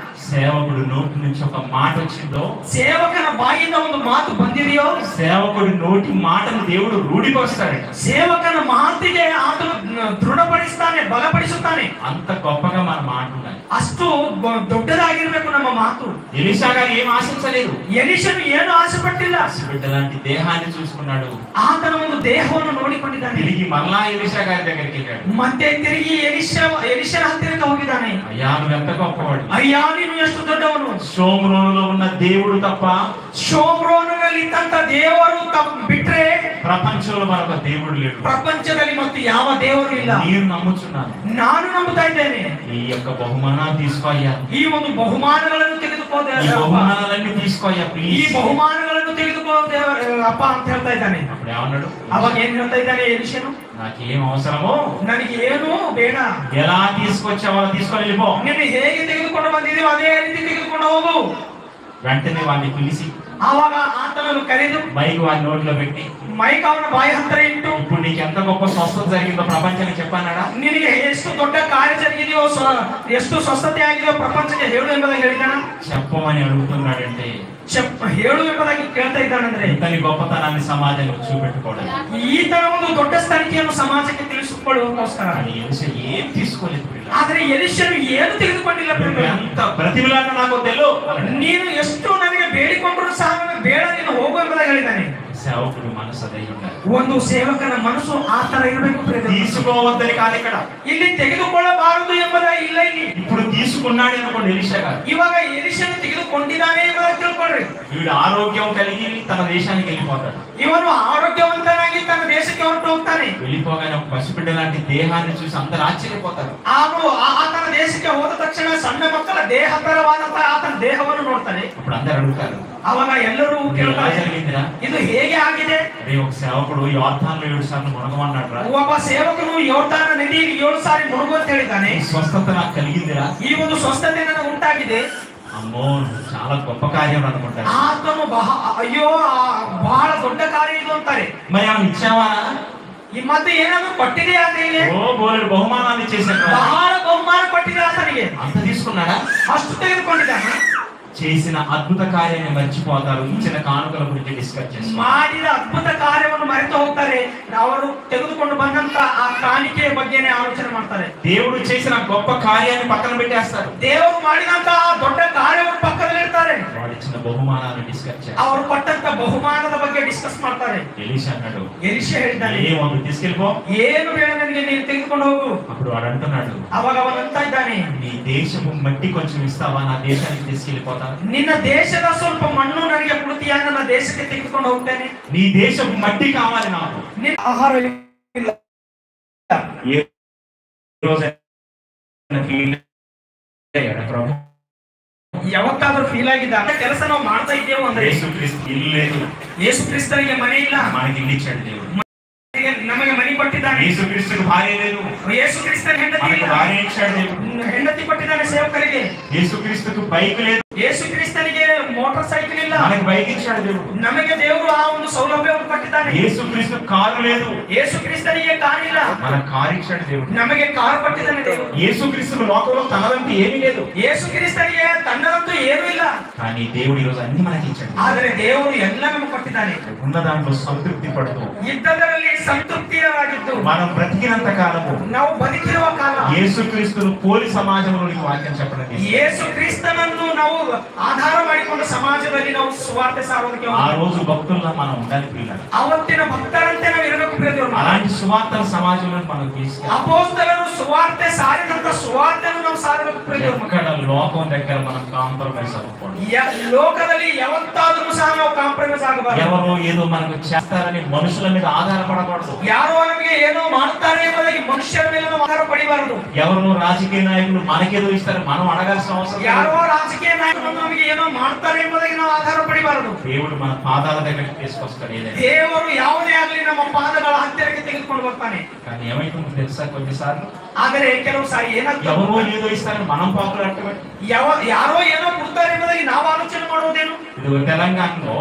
సేవకుడు నోటి నుంచి ఒక మాట వచ్చిందో, ಸೇವಕನ ಬಾಯಿಂದ ಒಂದು ಮಾತು ಬಂದಿದೆಯೋ, సేవకుడి నోటి మాటను దేవుడు రూఢిపరుస్తాడట. ಸೇವಕನ ಮಾತಿಗೆ ಆತನು ದೃಢಪಡಿಸ್ತಾನೆ, ಬಲಪಡಿಸುತ್ತಾನೆ. అంత గొప్పగా మన మాట ఉండాలి. ಅಷ್ಟು ದೊಡ್ಡದಾಗಿರ್ಬೇಕು ನಮ್ಮ ಮಾತು. ఎలీషా గారు ఏం ఆశించలేదు. ಎಲಿಷನು ಏನು ಆಸೆ ಪಟ್ಟಿಲ್ಲ. బిడ్డ లాంటి దేహాన్ని చూసుకున్నాడు. ಆತನ ಒಂದು ದೇಹವನ್ನು ನೋಡಿಕೊಂಡಿದ್ದಾನೆ. తిరిగి మరలా ఎలీషా గారి దగ్గరికి వెళ్ళాడు. ಮತ್ತೆ ತಿರುಗಿ ಎಲಿಷನ ಹತ್ತಿರಕ್ಕೆ ಹೋಗಿದ್ದಾನೆ. అయ్యా నువ్వు ఎంత గొప్పవాడు, ಅಯ್ಯ ನೀನು ಎಷ್ಟು ದೊಡ್ಡವನು. షోమ్రోనులో ఉన్న దేవుడు తప్ప ಶೋಮ್ರೋನಲ್ಲಿ ಇದ್ದಂತ ದೇವರು ಬಿಟ್ರೆ ప్రపంచంలో మరొక దేవుడు లేడు. ಪ್ರಪಂಚದಲ್ಲಿ ಮತ್ತು ಯಾವ ದೇವರು ಇಲ್ಲ. నేను నమ్ముచున్నాను. ನಾನು ನಂಬುತ್ತಾ ಇದ್ದೇನೆ. ఈ యొక్క బహుమానాలు తీసుకోయ్యా, ಈ ಒಂದು ಬಹುಮಾನಗಳನ್ನು ತೆಗೆದುಕೋ ఈ ದೇವರಪ್ಪ. బహుమానాలన్నీ తీసుకోయ్యా ಈ ప్లీజ్. ಬಹುಮಾನಗಳನ್ನು ತೆಗೆದುಕೋ ಅಪ್ಪ ಅಂತ ಹೇಳ್ತಾ ಇದ್ದಾನೆ. అప్పుడు ఏమన్నాడు? ಅವಾಗ ಏನ್ ಹೇಳ್ತಾ ಇದ್ದಾನೆ ಎಲಿಷನು? నాకేం అవసరమో ನನಗೆ ಏನು ಬೇಡ, ఎలా తీసుకొచ్చావో అలా తీసుకొని వెళ్ళిపో. ನೀನು ಹೇಗೆ ತೆಗೆದುಕೊಂಡು ಬಂದಿದ್ದೀವೋ ಅದೇ ರೀತಿ ತೆಗೆದುಕೊಂಡು ಹೋಗು. వెంటనే వాడిని పిలిచి ಆವಾಗ ಆತನನ್ನು ಕರೆದು మైక్ వాడి నోట్లో పెట్టి, ಮೈಕ್ ಅವನ ಬಾಯಿ ಹತ್ತಿರ ಇಟ್ಟು, ఇప్పుడు నీకు ఎంత గొప్ప స్వస్థత జరిగిందో ప్రపంచానికి చెప్పానాడా? ನಿನಗೆ ಎಷ್ಟು ದೊಡ್ಡ ಕಾರ್ಯ ಜರುಗಿದೆಯೋ, ಎಷ್ಟು ಸ್ವಸ್ಥತೆ ಆಗಿದೆಯೋ ಪ್ರಪಂಚಕ್ಕೆ ಹೇಳು ಎಂಬುದಾಗಿ ಹೇಳಿದಾನ. చెప్పమని అడుగుతున్నాడంటే ಹೇಳು ಎಂಬುದಾಗಿ ಕೇಳ್ತಾ ಇದ್ದಾನಂದ್ರೆ ఇంతని గొప్పతనాన్ని సమాజంలో చూపెట్టుకోవడం. ಈ ತರ ಒಂದು ದೊಡ್ಡ ಸ್ಥಾನಿಕೆಯನ್ನು ಸಮಾಜಕ್ಕೆ ತಿಳಿಸಿಕೊಳ್ಳುವುದಕ್ಕೋಸ್ಕರ. అని ఎలిషా ఏం తీసుకోలేదు. పిల్ల ಆದ್ರೆ ಎಲಿಷನು ಏನು ತೆಗೆದುಕೊಂಡಿಲ್ಲ. ఎంత బ్రతిమిలాట నాకు తెలు, ನೀನು ಎಷ್ಟು ನನಗೆ ಬೇಡಿಕೊಂಡ್ರು ಸಹ ನನಗೆ ಬೇಡ, ನೀನು ಹೋಗು ಎಂಬುದಾಗಿ ಹೇಳಿದ್ದಾನೆ. సేవకుడు మనసు అదై ఉండాలి. ಒಂದು ಸೇವಕನ ಮನಸ್ಸು ಆ ತರ ಇರಬೇಕು. తీసుకోవద్దని కాదు ఇక్కడ, ಇಲ್ಲಿ ತೆಗೆದುಕೊಳ್ಳಬಾರದು ಎಂಬುದಾಗಿ ಇಲ್ಲ. ಇಲ್ಲಿ ఇప్పుడు తీసుకున్నాడు అనుకోండి ఎలిషా గారు. ಇವಾಗ ಎಲಿಷನು ತೆಗೆದುಕೊಂಡಿದ್ದಾನೆ ಎಂಬುದಾಗಿ ತಿಳ್ಕೊಳ್ರಿ. వీడు ఆరోగ్యం కలిగి తన దేశానికి వెళ్ళిపోతాడు. ಇವನು ಆರೋಗ್ಯವಂತನಾಗಿ ತನ್ನ ದೇಶಕ್ಕೆ ಹೊರಟು ಹೋಗ್ತಾನೆ. వెళ్ళిపోగానే ఒక పసిబిడ్డ లాంటి దేహాన్ని చూసి అందరు ఆశ్చర్యపోతారు. ಅವನು ಆತನ ದೇಶಕ್ಕೆ ಹೋದ ತಕ್ಷಣ ಸಣ್ಣ ಮಕ್ಕಳ ದೇಹ ತರವಾದಂತಹ ಆತನ ದೇಹವನ್ನು ನೋಡ್ತಾನೆ. అప్పుడు అందరు అడుగుతారు, ಅವಾಗ ಎಲ್ಲರೂ ఎలా ಕೇಳ್ತಾರೆ, జరిగిందిరా? ಇದು ಹೇಗೆ ಆಗಿದೆ? అరే ఒక సేవకుడు యోర్దానులో 7 సార్లు మునగమన్నాడు రా, ಒಬ್ಬ ಸೇವಕನು ಯೋರ್ದಾನ ನದಿಯಲ್ಲಿ 7 ಸಾರಿ ಮುಳುಗು ಅಂತ ಹೇಳಿದ್ದಾನೆ. ఈ స్వస్థత నాకు కలిగిందిరా. ಈ ಒಂದು ಸ್ವಸ್ಥತೆ ನನಗೆ ಉಂಟಾಗಿದೆ. అమ్మో చాలా గొప్ప కార్యం అనుకుంటారు. ಆತನು ಅಯ್ಯೋ ಬಹಳ ದೊಡ್ಡ ಕಾರ್ಯ ಇದು ಅಂತಾರೆ. మరి ఆమె ఇచ్చావా? ಈ ಮತ್ತೆ ಏನಾದ್ರು ಕೊಟ್ಟಿದೆಯಾ? ఓ బోలెడు బహుమానాలు ఇచ్చేసాడు. ಬಹಳ ಬಹುಮಾನ ಕೊಟ್ಟಿದೆ ಆತನಿಗೆ. అంత తీసుకున్నాడా? ಅಷ್ಟು ತೆಗೆದುಕೊಂಡಿದ್ದಾನೆ. చేసిన అద్భుత కార్యాన్ని మర్చిపోతారు, ఇచ్చిన కానుకల గురించి డిస్కస్ చేస్తారు. ಮಾಡಿದ ಅದ್ಭುತ ಕಾರ್ಯವನ್ನು ಮರೆತು ಹೋಗ್ತಾರೆ, ಅವರು ತೆಗೆದುಕೊಂಡು ಬಂದಂತ ಆ ಕಾಣಿಕೆಯ ಬಗ್ಗೆನೇ ಆಲೋಚನೆ ಮಾಡ್ತಾರೆ. దేవుడు చేసిన గొప్ప కార్యాన్ని పక్కన పెట్టేస్తారు. ದೇವರು ಮಾಡಿದಂತ ಆ ದೊಡ್ಡ ಕಾರ್ಯವನ್ನು ಪಕ್ಕದಲ್ಲಿ ಇಡ್ತಾರೆ. వాడు ఇచ్చిన బహుమానాన్ని డిస్కస్ చేస్తారు. ಅವರು ಕೊಟ್ಟಂತ ಬಹುಮಾನದ ಬಗ್ಗೆ ಡಿಸ್ಕಸ್ ಮಾಡ್ತಾರೆ. ఎలీషా అన్నాడు, ಎಲಿಷಾ ಹೇಳಿದ್ದಾನೆ, ఏమొద్దు తీసుకెళ్ళిపో. ಏನು ಬೇಡ ನನಗೆ, ನೀನು ತೆಗೆದುಕೊಂಡು ಹೋಗು. అప్పుడు వాడు అంటున్నాడు, ಅವಾಗ ಅವನಂತ ಇದ್ದಾನೆ, నీ దేశము మట్టి కొంచెం ఇస్తావా, నా దేశానికి తీసుకెళ్ళిపోతా. ನಿನ್ನ ದೇಶದ ಸ್ವಲ್ಪ ಮಣ್ಣು ನನಗೆ ಕೊಡ್ತೀಯ, ನನ್ನ ದೇಶಕ್ಕೆ ತೆಗೆದುಕೊಂಡು ಹೋಗ್ತೇನೆ. నీ దేశపు మట్టి కావాలి నాకు. ನಿನ್ನ ಆಹಾರ ಇಲ್ಲ. ఏ రోజైనా ఫీల్ అయ్యాడా ప్రభు? ಯಾವತ್ತಾದ್ರೂ ಫೀಲ್ ಆಗಿದ್ದಾಗ ಕೆಲಸ ನಾವು ಮಾಡ್ತಾ ಇದ್ದೇವೆ ಅಂದ್ರೆ, యేసుక్రీస్తు ఇల్లు లేదు, ಯೇಸು ಕ್ರಿಸ್ತನಿಗೆ ಮನೆ ಇಲ್ಲ, మనకి ఇల్లు ఇచ్చాడు దేవుడు. ನಮಗೆ ಮನೆ ಕೊಟ್ಟಿದ್ದಾನೆ. యేసుక్రీస్తుకు భార్య లేదు, ಯೇಸು ಕ್ರಿಸ್ತನ ಹೆಂಡತಿ మనకు ಇಲ್ಲ, భార్య ఇచ్చాడు దేవుడు. ಹೆಂಡತಿ ಕೊಟ್ಟಿದ್ದಾನೆ ಸೇವಕರಿಗೆ. యేసుక్రీస్తుకు బైక్ లేదు, ಯೇಸು ಕ್ರಿಸ್ತನಿಗೆ ಮೋಟಾರ್ ಸೈಕಲ್ ಇಲ್ಲ, మనకు బైక్ ఇచ్చాడు దేవుడు. ನಮಗೆ ದೇವರು ಆ ಒಂದು ಸೌಲಭ್ಯವನ್ನು ಕೊಟ್ಟಿದ್ದಾನೆ. యేసుక్రీస్తు కారు లేదు, ಯೇಸು ಕ್ರಿಸ್ತನಿಗೆ ಕಾರ್ ಇಲ್ಲ, మన కారు ఇచ్చాడు దేవుడు. ನಮಗೆ ಕಾರ್ ಕೊಟ್ಟಿದ್ದಾನೆ ದೇವರು. యేసుక్రీస్తుకు లోకంలో తనదంటూ ఏమీ లేదు, ಯೇಸು ಕ್ರಿಸ್ತನಿಗೆ ತನ್ನದಂತೂ ಏನೂ ಇಲ್ಲ, కానీ దేవుడు ఈరోజు అన్ని మనకి ఇచ్చాడు. ಆದರೆ ದೇವರು ಎಲ್ಲ ನಮಗೆ ಕೊಟ್ಟಿದ್ದಾನೆ. ఉన్న దాంట్లో సంతృప్తి పడుతూ ಇದ್ದದರಲ್ಲಿ ಸಂತೃಪ್ತಿಯಾಗಿದ್ದು మనం బ్రతికినంత కాలము ನಾವು ಬದುಕಿರುವ ಕಾಲ యేసుక్రీస్తును పోలి సమాజంలోనికి వాక్యం చెప్పడం లేదు. ಯೇಸು ಕ್ರಿಸ್ತನನ್ನು ನಾವು ಆಧಾರ ಮಾಡಿಕೊಂಡು ಸಮಾಜದಲ್ಲಿ ನಾವು ಸುವಾರ್ತೆ ಸಾರೋದಕ್ಕೆ ఆ రోజు భక్తుల్లో మనం ఉండాలి పిల్లలు. ಅವತ್ತಿನ ಭಕ್ತರಂತೆ ನಾವು ಇರಬೇಕು ಪ್ರಿಯರು. అలాంటి సువార్తల సమాజంలో మనం తీసుకెళ్ళాలి. ಅಪೊಸ್ತಲರು ಸುವಾರ್ತೆ ಸಾರಿದಂತ ಸುವಾರ್ತೆಯನ್ನು ನಾವು ಸಾರಬೇಕು ಪ್ರಿಯರು. ఎక్కడ లోకం దగ్గర మనం కాంప్రమైజ్ అవ్వకూడదు. ಲೋಕದಲ್ಲಿ ಯಾವತ್ತಾದರೂ ಸಹ ನಾವು ಕಾಂಪ್ರಮೈಸ್ ಆಗಬಾರದು. ఎవరో ఏదో మనకు చేస్తారని మనుషుల మీద ఆధారపడకూడదు. ಯಾರೋ ನಮಗೆ ಏನೋ ಮಾಡ್ತಾರೆ ಎಂಬುದಾಗಿ ಮನುಷ್ಯರ ಮೇಲೆ ನಾವು ಆಧಾರ ಪಡಿಬಾರದು. ఎవరో రాజకీయ నాయకులు మనకేదో ఇస్తారు, మనం అడగాల్సిన అవసరం లేదు. ಯಾರೋ ರಾಜಕೀಯ ನಾಯಕರು ನಮಗೆ ಏನೋ ಮಾಡ್ತಾರೆ ಎಂಬುದಾಗಿ ನಾವು ಆಧಾರ ಪಡಿಬಾರದು. దేవుడు మన పాదాల దగ్గరికి తీసుకొస్తాడు ఏదైనా. ದೇವರು ಯಾವುದೇ ಆಗಲಿ ನಮ್ಮ ಪಾದಗಳ ಹತ್ತಿರಕ್ಕೆ ತೆಗೆದುಕೊಂಡು ಬರ್ತಾನೆ. కానీ ఏమైతుందో తెలుసా, కొన్నిసార్లు ಆದರೆ ಕೆಲವು ಸಾರಿ ಏನಾಗ್ತದೆ, ఎవరో ఏదో ఇస్తారని మనం పాకులు అట్టబెట్టి ಯಾರೋ ಏನೋ ಕೊಡ್ತಾರೆ ಎಂಬುದಾಗಿ ನಾವು ಆಲೋಚನೆ ಮಾಡುವುದೇನು. ఇది తెలంగాణలో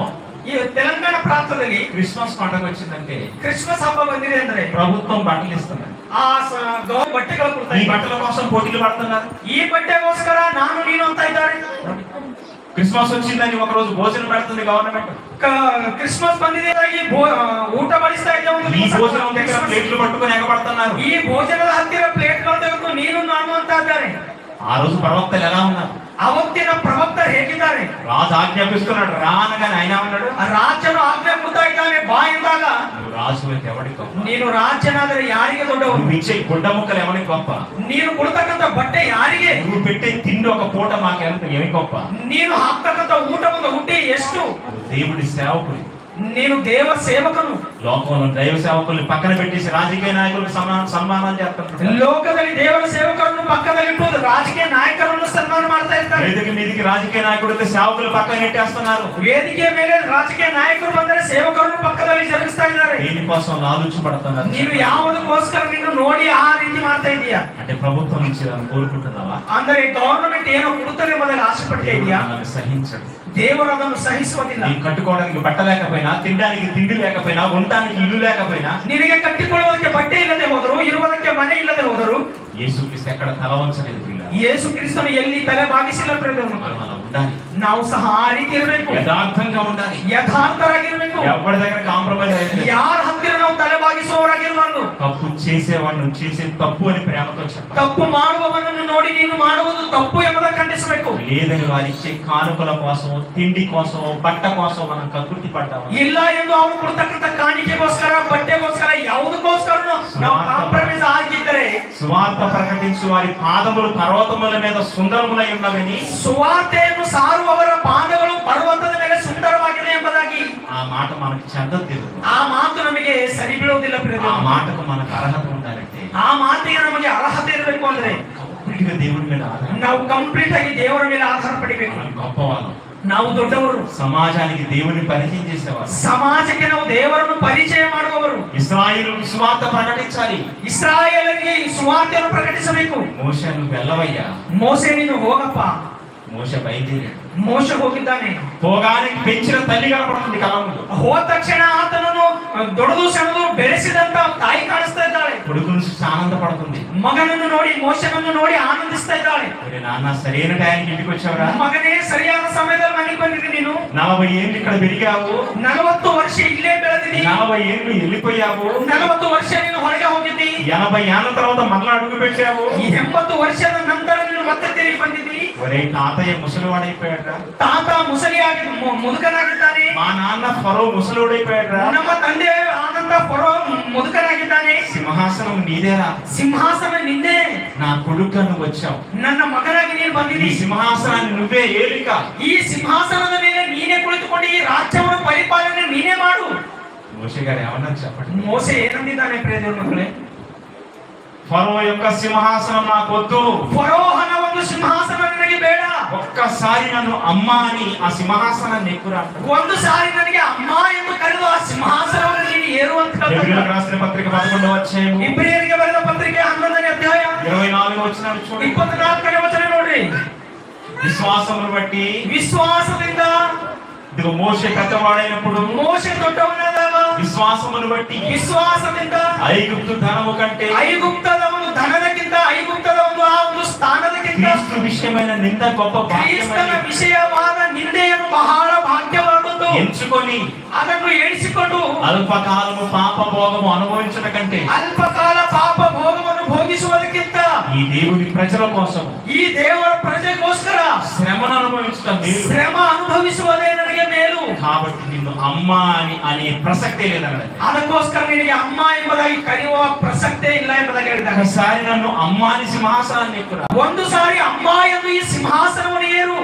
ಈ ತೆಲಂಗಾಣ ಪ್ರಾಂತದಲ್ಲಿ క్రిస్మస్ పండుగ వచ్చిందంటే ಕ್ರಿಸ್ಮಸ್ ಹಬ್ಬ ಬಂದಿದೆ ಅಂದ್ರೆ ప్రభుత్వం బట్టలు ఇస్తున్నారు. ಆ ಬಟ್ಟೆಗಳು ఈ ಕೊಡ್ತಾರೆ. బట్టల కోసం పోటీలు పడుతున్నారు. ಈ ಬಟ್ಟೆಗೋಸ್ಕರ ನಾನು ನೀನು ಅಂತ ಇದ್ದಾರೆ. క్రిస్మస్ వచ్చిందని ఒక రోజు భోజనం పెడుతుంది గవర్నమెంట్. ಕ್ರಿಸ್ಮಸ್ ಬಂದಿದೆ ಊಟ ಬಡಿಸ್ತಾ ಇದ್ದ ಒಂದು ఈ భోజనం దగ్గర ప్లేట్లు పట్టుకొని ఎగబడుతున్నారు. ಈ ಭೋಜನದ ಹತ್ತಿರ ಪ್ಲೇಟ್ಗಳು ತೆಗೆದು ನೀನು ನಾನು ಅಂತ ಇದ್ದಾರೆ. ఆ రోజు ప్రవక్తలు ఎలా ఉన్నారు? ಅವತ್ತಿನ ಪ್ರವಕ್ತರು ಹೇಗಿದ್ದಾರೆ? రాజు ఆజ్ఞాపిస్తున్నాడు, రానగానే ఆయన ఉన్నాడు, ರಾಜನು ಆಜ್ಞೆ ಕೊಡ್ತಾ ಇದ್ದಾನೆ ಬಾ ಎಂದಾಗ, నువ్వు రాజు అయితే ఎవరికి గొప్ప? ನೀನು ರಾಜನಾದರೆ ಯಾರಿಗೆ ದೊಡ್ಡವನು? నువ్వు ఇచ్చే గుడ్డ ముక్కలు ఎవరికి గొప్ప? ನೀನು ಕೊಡ್ತಕ್ಕಂತ ಬಟ್ಟೆ ಯಾರಿಗೆ? నువ్వు పెట్టే తిండి ఒక పూట మాకెళ్తే ఏమి గొప్ప? ನೀನು ಹಾಕ್ತಕ್ಕಂತ ಊಟ ಒಂದು ಹುಟ್ಟಿ ಎಷ್ಟು? నువ్వు దేవుడి సేవకుడు. ನೀನು ದೇವ ಸೇವಕನು. లోకంలో దైవ సేవకుల్ని పక్కన పెట్టేసి రాజకీయ నాయకులకు సన్మానాలు చేస్తారు. ಲೋಕದಲ್ಲಿ ದೇವರ ಸೇವಕರನ್ನು ಪಕ್ಕದಲ್ಲಿ ಇಟ್ಟುವುದು, ರಾಜಕೀಯ ನಾಯಕರನ್ನು ಸನ್ಮಾನ ಮಾಡ್ತಾ ಇರ್ತಾರೆ. వేదిక మీదికి రాజకీయ నాయకుడితే సేవకులు పక్కన నెట్టేస్తున్నారు. ವೇದಿಕೆ ಮೇಲೆ ರಾಜಕೀಯ ನಾಯಕರು ಬಂದರೆ ಸೇವಕರನ್ನು ಪಕ್ಕದಲ್ಲಿ ಜರುಗಿಸ್ತಾ ಇದ್ದಾರೆ. దీనికోసం ఆలోచించబడుతున్నారు. ನೀನು ಯಾವುದಕ್ಕೋಸ್ಕರ ನೀನು ನೋಡಿ ಆ ರೀತಿ ಮಾಡ್ತಾ ಇದೀಯಾ? అంటే ప్రభుత్వం నుంచి దాన్ని కోరుకుంటున్నావా? ಅಂದರೆ ಗವರ್ನಮೆಂಟ್ ಏನೋ ಕೊಡುತ್ತದೆ ಎಂಬುದನ್ನು ಆಸೆ ಪಡ್ತಾ ಇದೆಯಾ? మనల్ని సహించడు. ದೇವರು ಅದನ್ನು ಸಹಿಸುವುದಿಲ್ಲ. నీకు కట్టుకోవడానికి బట్ట లేకపోయినా, తినడానికి తిండి లేకపోయినా, ఉండటానికి ఇల్లు లేకపోయినా, ನಿನಗೆ ಕಟ್ಟಿಕೊಳ್ಳುವುದಕ್ಕೆ ಬಟ್ಟೆ ಇಲ್ಲದೆ ಹೋದರು, ಇರುವುದಕ್ಕೆ ಮನೆ ಇಲ್ಲದೆ ಹೋದರು, యేసుక్రీస్తు ఎక్కడ తల వంచలేదు పిల్ల. ಯೇಸು ಕ್ರಿಸ್ತನು ಎಲ್ಲಿ ತಲೆ ಬಾಗಿಸಿಲ್ಲ ಪ್ರಿಯರೇ. మనం అలా ఉండాలి. ನಾವು ಸಹ ಆ ರೀತಿ ಇರಬೇಕು, యథార్థంగా ఉండాలి. ಯಥಾರ್ಥರಾಗಿರ್ಬೇಕು. ఎవరి దగ్గర కాంప్రమైజ్ అయితే ಯಾರ ಹತ್ತಿರ ನಾವು ತಲೆ ಬಾಗಿಸುವವರಾಗಿರಬಾರ್ದು. తప్పు చేసేవాడిని చేసే తప్పు అని ప్రేమతో చెప్పాలి. ತಪ್ಪು ಮಾಡುವವನನ್ನು ನೋಡಿ ನೀನು ಮಾಡುವುದು ತಪ್ಪು ಎಂಬುದನ್ನು ಖಂಡಿಸಬೇಕು. లేదని వారిచ్చే కానుకల కోసం, తిండి కోసం, బట్ట కోసం మనం కకృతి పడ్డాము. ಇಲ್ಲ ಎಂದು ಅವನು ಕೊಡ್ತಕ್ಕಂಥ ಕಾಣಿಕೆಗೋಸ್ಕರ, ಬಟ್ಟೆಗೋಸ್ಕರ, ಯಾವುದಕ್ಕೋಸ್ಕರ ನಾವು ಕಾಂಪ್ರಮೈಸ್ ಆಗಿದ್ದರೆ, సువార్త ప్రకటించు వారి పాదములు పర్వతముల మీద సుందరములై ఉన్నవని, ಸುವಾರ್ತೆಯನ್ನು ಸಾರುವವರ ಪಾದಗಳು ಪರ್ವತದ ಮೇಲೆ ಸುಂದರವಾಗಿದೆ ಎಂಬುದಾಗಿ ఆ మాట మనకు చెందదు. ಆ ಮಾತು ನಮಗೆ ಸರಿ ಬೀಳುವುದಿಲ್ಲ ಪ್ರಿಯರೇ. ఆ మాటకు మనకు అర్హత ఉండాలంటే ಆ ಮಾತಿಗೆ ನಮಗೆ ಅರ್ಹತೆ ಇರಬೇಕು ಅಂದ್ರೆ కంప్లీట్ గా దేవుడి మీద ఆధారం. ನಾವು కంప్లీట్ ఆಗಿ ದೇವರ ಮೇಲೆ ಆಧಾರ ಪಡಿಬೇಕು. మనం గొప్పవాళ్ళం. ನಾವು ದೊಡ್ಡವರು. సమాజానికి దేవుడిని పరిచయం చేసేవారు. ಸಮಾಜಕ್ಕೆ ನಾವು ದೇವರನ್ನು ಪರಿಚಯ ಮಾಡುವವರು. ఇశ్రాయేలు సువార్త ప్రకటించాలి. ಇಸ್ರಾಯೇಲರಿಗೆ ಈ ಸುವಾರ್ತೆಯನ್ನು ಪ್ರಕಟಿಸಬೇಕು. మోషే నువ్వు వెళ్ళవయ్యా. ಮೋಸೆ ನೀನು ಹೋಗಪ್ಪ. మోషే బయలుదేరాడు. ಮೋಸೆ ಹೋಗಿದ್ದಾನೆ. పోగానే పెంచిన తల్లి కనపడుతుంది కళ్ళ ముందు. ಹೋದ ತಕ್ಷಣ ಆತನನ್ನು ದೊಡ್ಡದು ಸಣ್ಣದು ಬೆಳೆಸಿದಂತ ತಾಯಿ ಕಾಣಿಸ್ತಾ ಇದ್ದಾಳೆ. కొడుకును చూసి ఆనందపడుతుంది. ಮಗನನ್ನು ನೋಡಿ ಮೋಶೆನನ್ನು ನೋಡಿ ಆನಂದಿಸ್ತಾ ಇದ್ದಾಳೆ. నాన్న సరైన టైంకి ఇంటికి వచ్చావురా? ಮಗನೇ ಸರಿಯಾದ ಸಮಯದಲ್ಲಿ ಮನೆಗೆ ಬಂದಿದ್ದೀನಿ. ನೀನು 40 ఏళ్ళు ఇక్కడ పెరిగావు, 40 ವರ್ಷ ಇಲ್ಲೇ ಬೆಳೆದಿದ್ದೀನಿ. 40 ఏళ్ళు వెళ్ళిపోయావు, 40 ವರ್ಷ ನೀನು ಹೊರಗೆ ಹೋಗಿದ್ದಿ. 80 ఏళ్ళ తర్వాత మళ్ళా అడుగు పెట్టావు. 80 ವರ್ಷದ ನಂತರ ನೀನು ಮತ್ತೆ ತಿರುಗಿ ಬಂದಿದ್ದಿ. ఒరే తాతయ్య ముసలివాడైపోయాడ్రా. ತಾತ ಮುಸಲಿಯಾಗಿ ಮುದುಕನಾಗಿದ್ದಾನೆ. మా నాన్న ఫరో ముసలివాడైపోయాడ్రా. ನಮ್ಮ ತಂದೆ ಆನಂದ ಫರೋ ಮುದುಕನಾಗಿದ್ದಾನೆ. సింహాసనం నీదేరా, సింహాసನ ನಿಂದೆ. నా కొడుకుగా నువ్వు వచ్చావు, ನನ್ನ ಮಗನಾಗಿ ನೀನು ఈ ಬಂದಿದ್ದಿ. సింహాసనాన్ని నువ్వే ఏలిక, ಈ ಸಿಂಹಾಸನದ ಮೇಲೆ ನೀನೇ ಕುಳಿತುಕೊಂಡು ಈ ರಾಜ್ಯವನ್ನು ಪರಿಪಾಲನೆ ನೀನೇ ಮಾಡು. మోషే గారు ఏమన్నారు చెప్పండి? ಮೋಸೆ ಏನಂದಿದ್ದಾನೆ ಪ್ರಿಯ ದೇವರ ಮಕ್ಕಳೇ? ఫరో యొక్క సింహాసనం నాకు వద్దు, ಫರೋಹನ ಒಂದು ಸಿಂಹಾಸನ ನನಗೆ ಬೇಡ. ఒక్కసారి నన్ను అమ్మ అని ఆ సింహాసనాన్ని ఎక్కురా. ಒಂದು ಸಾರಿ ನನಗೆ ಅಮ್ಮ ಎಂದು ಕರೆದು ಆ ಸಿಂಹಾಸನವನ್ನು ನೀನು ಏರು ಅಂತ ఎబ్రియులకు రాసిన పత్రిక 11వ అధ్యాయం ಇಬ್ರಿಯರಿಗೆ ಬರೆದ ಪತ್ರಿಕೆ 11ನೇ ಅಧ್ಯಾಯ 24వ వచనం చూడండి. 24ನೇ ವಚನ ನೋಡ್ರಿ. విశ్వాసమును బట్టి ವಿಶ್ವಾಸದಿಂದ ఇదిగో మోషే పెద్దవాడైనప్పుడు, ಮೋಶೆ ದೊಡ್ಡವನಾದಾಗ విశ్వాసమును బట్టి ವಿಶ್ವಾಸದಿಂದ ఐగుప్తు ధనము కంటే ಐಗುಪ್ತದ ಒಂದು ಧನದಕ್ಕಿಂತ ಐಗುಪ್ತದ ಒಂದು ಆ ಒಂದು ಸ್ಥಾನದಕ್ಕಿಂತ క్రీస్తు విషయమైన నింద గొప్ప ಕ್ರಿಸ್ತನ భాగ్యమని ವಿಷಯವಾದ ನಿಂದೆಯನ್ನು ಬಹಳ ಭಾಗ್ಯವಾದದ್ದು ఎంచుకొని ಅದನ್ನು ಎಣಿಸಿಕೊಂಡು అల్పకాలము పాప భోగము అనుభవించడం కంటే ಅಲ್ಪಕಾಲ ಪಾಪ ಭೋಗವನ್ನು ಭೋಗಿಸುವುದಕ್ಕಿಂತ ఈ దేవుని ప్రజల కోసం ಈ ದೇವರ ಪ್ರಜೆಗೋಸ್ಕರ శ్రమను అనుభవించడం మేలు. ಶ್ರಮ ಅನುಭವಿಸುವುದೇ ನನಗೆ ಮೇಲು. కాబట్టి నిన్ను అమ్మ అని అనే ప్రసక్తే లేదన్నాడు. ಅದಕ್ಕೋಸ್ಕರ ನಿನಗೆ ಅಮ್ಮ ಎಂಬುದಾಗಿ ಕರೆಯುವ ಪ್ರಸಕ್ತೆ ಇಲ್ಲ ಎಂಬುದಾಗಿ ಹೇಳಿದ್ದಾರೆ. ఒకసారి నన్ను అమ్మ అని సింహాసనాన్ని ఎక్కురా. ಒಂದು ಸಾರಿ ಅಮ್ಮ ಎಂದು ಈ ಸಿಂಹಾಸನವನ್ನು ಏರು.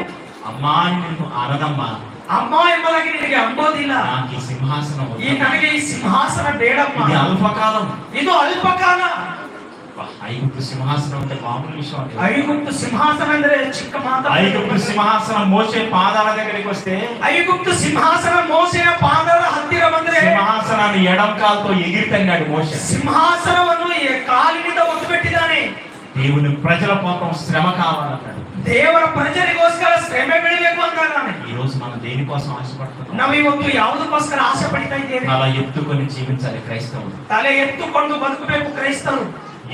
అమ్మ అని నిన్ను అనదమ్మా, ಅಮ್ಮ ಎಂಬುದಾಗಿ ನಿನಗೆ ಅಂಬೋದಿಲ್ಲ. నాకు ఈ సింహాసనం వద్దు. ನನಗೆ ಈ ಸಿಂಹಾಸನ ಬೇಡಮ್ಮ. ఇది అల్పకాలం. ಇದು ಅಲ್ಪಕಾಲ. ఐగుప్తు సింహాసనం అంటే మామూలు విషయం అంటే ಐಗುಪ್ತು ಸಿಂಹಾಸನ ಅಂದ್ರೆ ಚಿಕ್ಕ ಮಾತು. ఐగుప్తు సింహాసనం మోసే పాదాల దగ్గరికి వస్తే ಐಗುಪ್ತು ಸಿಂಹಾಸನ ಮೋಸೆಯ ಪಾದದ ಹತ್ತಿರ ಬಂದ್ರೆ సింహాసనాన్ని ఎడం కాలుతో ఎగిరితన్నాడు మోసే. ಸಿಂಹಾಸನವನ್ನು ಕಾಲಿನಿಂದ ಒತ್ತುಬಿಟ್ಟಿದ್ದಾನೆ. దేవుని ప్రజల కోసం శ్రమ కావాలన్నాడు. ದೇವರ ಪ್ರಜರಿಗೋಸ್ಕರ ಶ್ರಮೆ ಬೆಳಿಬೇಕು ಅಂತ ನಾನು. ఈ రోజు మనం దేనికోసం ఆశపడుతున్నాం? ನಾವು ಇವತ್ತು ಯಾವುದಕ್ಕೋಸ್ಕರ ಆಸೆ ಪಡ್ತಾ ಇದ್ದೇವೆ? అలా ఎత్తుకొని జీవించాలి క్రైస్తవుడు. ತಲೆ ಎತ್ತುಕೊಂಡು ಬದುಕಬೇಕು ಕ್ರೈಸ್ತರು.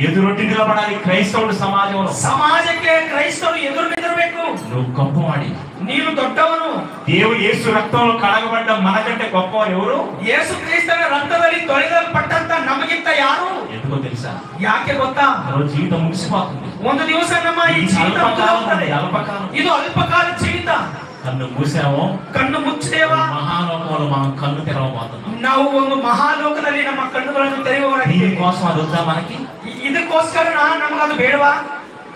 ఎదురొట్టి నిలబడాలి క్రైస్తవుడు సమాజంలో. ಸಮಾಜಕ್ಕೆ ಕ್ರೈಸ್ತರು ಎದುರು ನಿಲ್ಲಬೇಕು. నువ్వు గొప్పవాడి, ನೀನು ದೊಡ್ಡವನು. దేవుడు యేసు రక్తంలో కడగబడ్డ మనకంటే గొప్పవారు ఎవరు? ಯೇಸು ಕ್ರಿಸ್ತನ ರಕ್ತದಲ್ಲಿ ತೊಳೆಯಲ್ಪಟ್ಟಂತ ನಮಗಿಂತ ಯಾರು? ఎందుకో తెలుసా? ಯಾಕೆ ಗೊತ್ತಾ? రోజు జీవితం ముగిసిపోతుంది. ಒಂದು ದಿವಸ ನಮ್ಮ ಈ ఇది ಜೀವಿತ అల్పకాలం ಮುಗಿದೋಗ್ತದೆ. అండి, అల్పకాలం. ಇದು ಅಲ್ಪಕಾಲ ಜೀವಿತ. కన్ను మూసామో ಕಣ್ಣು ಮುಚ್ಚಿದೇವಾ, మహాలోకంలో మనం కన్ను తెరవబోతున్నాం. ನಾವು ಒಂದು ಮಹಾಲೋಕದಲ್ಲಿ ನಮ್ಮ ಕಣ್ಣುಗಳನ್ನು ತೆರೆಯುವವರಾಗಿದ್ದೇವೆ. దీనికోసం అది వద్దా మనకి? ಇದಕ್ಕೋಸ್ಕರ ನಮಗದು ಬೇಡವಾ?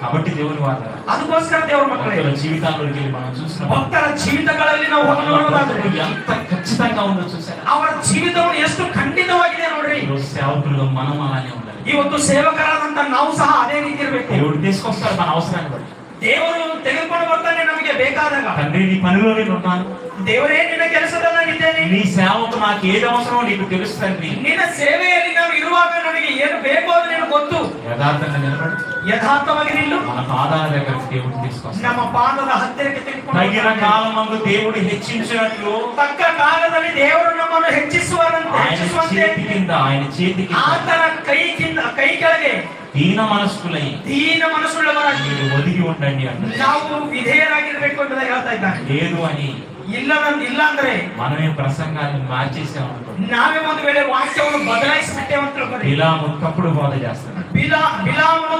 కాబట్టి దేవుని వారు ಅದಕ್ಕೋಸ್ಕರ ದೇವರ ಮಕ್ಕಳೇ, భక్తుల జీవితాల్లోకి వెళ్ళి మనం చూసిన ಭಕ್ತರ ಜೀವಿತಗಳಲ್ಲಿ ನಾವು ನೋಡೋದಾದ್ರೆ ఎంత ఖచ్చితంగా ఉందో చూసారా? ಅವರ ಜೀವಿತವು ಎಷ್ಟು ಖಂಡಿತವಾಗಿದೆ ನೋಡ್ರಿ. ఈరోజు సేవకులుగా మనం అలానే ఉండాలి. ಇವತ್ತು ಸೇವಕರಾದಂತ ನಾವು ಸಹ ಅದೇ ರೀತಿ ಇರಬೇಕು. దేవుడు తీసుకొస్తాడు మన అవసరాన్ని బట్టి. ದೇವರು ತೆಗೆದುಕೊಂಡು ಬರ್ತಾನೆ ನಮಗೆ ಬೇಕಾದಾಗ. తండ్రి నీ పనిలో నేను ఉన్నాను, ದೇವರೇ ನಿನ್ನ ಕೆಲಸದಲ್ಲಿದ್ದೇನೆ, నీ సేవకు నాకు ఏది అవసరమో నీకు తెలుస్తుంది. ನಿನ್ನ ಸೇವೆಯಲ್ಲಿ ನಾನು ಇರುವಾಗ ನನಗೆ ಏನು ಬೇಕು ಅದು ನಿನಗೆ ಗೊತ್ತು. యథార్థంగా నిలబడి యథాರ್ಥವಾಗಿ నిಲ್ಲು. మన పాదాల దగ్గరికి దేవుడు తీసుకొస్తాడు. ನಮ್ಮ ಪಾದದ ಹತ್ತಿರಕ್ಕೆ తగిన ತೆಗೆದುಕೊಂಡು కాలమందు దేవుడు హెచ్చించినట్లు ತಕ್ಕ ಕಾಲದಲ್ಲಿ ದೇವರು ನಮ್ಮನ್ನು ఆయన ಹೆಚ್ಚಿಸುವಂತೆ చేతి కింద, ఆయన చేతి కింద ಆತನ ಕೈ ಕೆಳಗೆ దీన మనస్కులై ದೀನ ಮನಸ್ಸುಳ್ಳವರಾಗಿ మీరు ఒదిగి ఉండండి అంటే ನಾವು ವಿಧೇಯರಾಗಿರ್ಬೇಕು ಅಂತ ಹೇಳ್ತಾ ಇದ್ದಾನೆ. లేదు అని ಇಲ್ಲ ಅಂದ್ರೆ మనమే ప్రసంగాన్ని మార్చేసామనుకోండి. ನಾವೇ ಒಂದು ವೇಳೆ ವಾಕ್ಯವನ್ನು ಬದಲಾಯಿಸಿಬಿಟ್ಟೇವೆ ಅಂತ ತಿಳ್ಕೊಳ್ಳಿ. ఇలా తప్పుడు బోధ చేస్తున్నాడు. ಬಿಲಾಮನು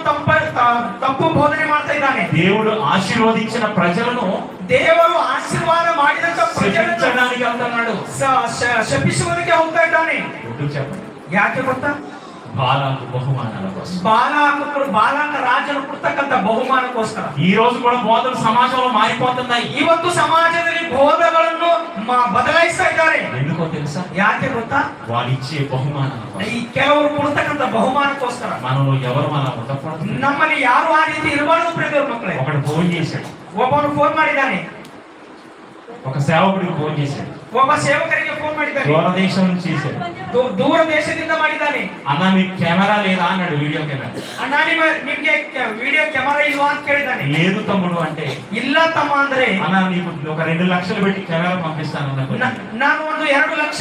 ತಪ್ಪು ಬೋಧನೆ ಮಾಡ್ತಾ ಇದ್ದಾನೆ. దేవుడు ఆశీర్వదించిన ప్రజలను ದೇವರು ಆಶೀರ್ವಾದ ಮಾಡಿದಂತ ಪ್ರಜೆಗಳನ್ನು శపించడానికి వెళ్తున్నాడు. ಶಪಿಸುವುದಕ್ಕೆ ಹೋಗ್ತಾ ಇದ್ದಾನೆ. ఎందుకు చెప్పండి? ಯಾಕೆ ಗೊತ್ತಾ? బాలకు బహుమానాల కోసం. ಬಾಲಾಕ ರಾಜನು ಕೊಡ್ತಕ್ಕಂತ ಬಹುಮಾನಕ್ಕೋಸ್ಕರ. ఈ రోజు కూడా బోధలు సమాజంలో మారిపోతున్నాయి. ಇವತ್ತು ಸಮಾಜದಲ್ಲಿ ಬೋಧಗಳನ್ನು ಬದಲಾಯಿಸ್ತಾ ಇದ್ದಾರೆ. ఎందుకో తెలుసా? ಯಾಕೆ ಗೊತ್ತಾ? వాళ్ళు ఇచ్చే బహుమానాల కోసం. ಈ ಕೆಲವರು ಕೊಡ್ತಕ್ಕಂತ ಬಹುಮಾನಕ್ಕೋಸ್ಕರ. మనలో ఎవరు అలా ఉండకూడదు. ನಮ್ಮಲ್ಲಿ ಯಾರು ಆ ರೀತಿ ಇರಬಾರದು ಪ್ರಿಯ ಮಕ್ಕಳೇ. ఒకడు ఫోన్ చేశాడు, ಒಬ್ಬನು ಫೋನ್ ಮಾಡಿದ್ದಾನೆ, ఒక సేవకుడికి ఫోన్ చేశాడు, ಒಬ್ಬ ಸೇವಕರಿಗೆ ಫೋನ್ ಮಾಡಿದ್ದಾನೆ, దూరదేశం నుంచి చేశాడు. ದೂರ ದೇಶದಿಂದ ಮಾಡಿದ್ದಾನೆ. అన్న మీకు కెమెరా లేదా అన్నాడు, వీడియో కెమెరా. ಅಣ್ಣ ನಿಮ್ಗೆ ವಿಡಿಯೋ ಕ್ಯಾಮೆರಾ ಇಲ್ವಾ ಅಂತ ಕೇಳಿದ್ದಾನೆ. లేదు తమ్ముడు అంటే, ಇಲ್ಲ ತಮ್ಮ ಅಂದ್ರೆ అన్న నీకు ఒక 2 లక్షలు పెట్టి కెమెరా పంపిస్తాను. ನಾನು ಒಂದು 2 ಲಕ್ಷ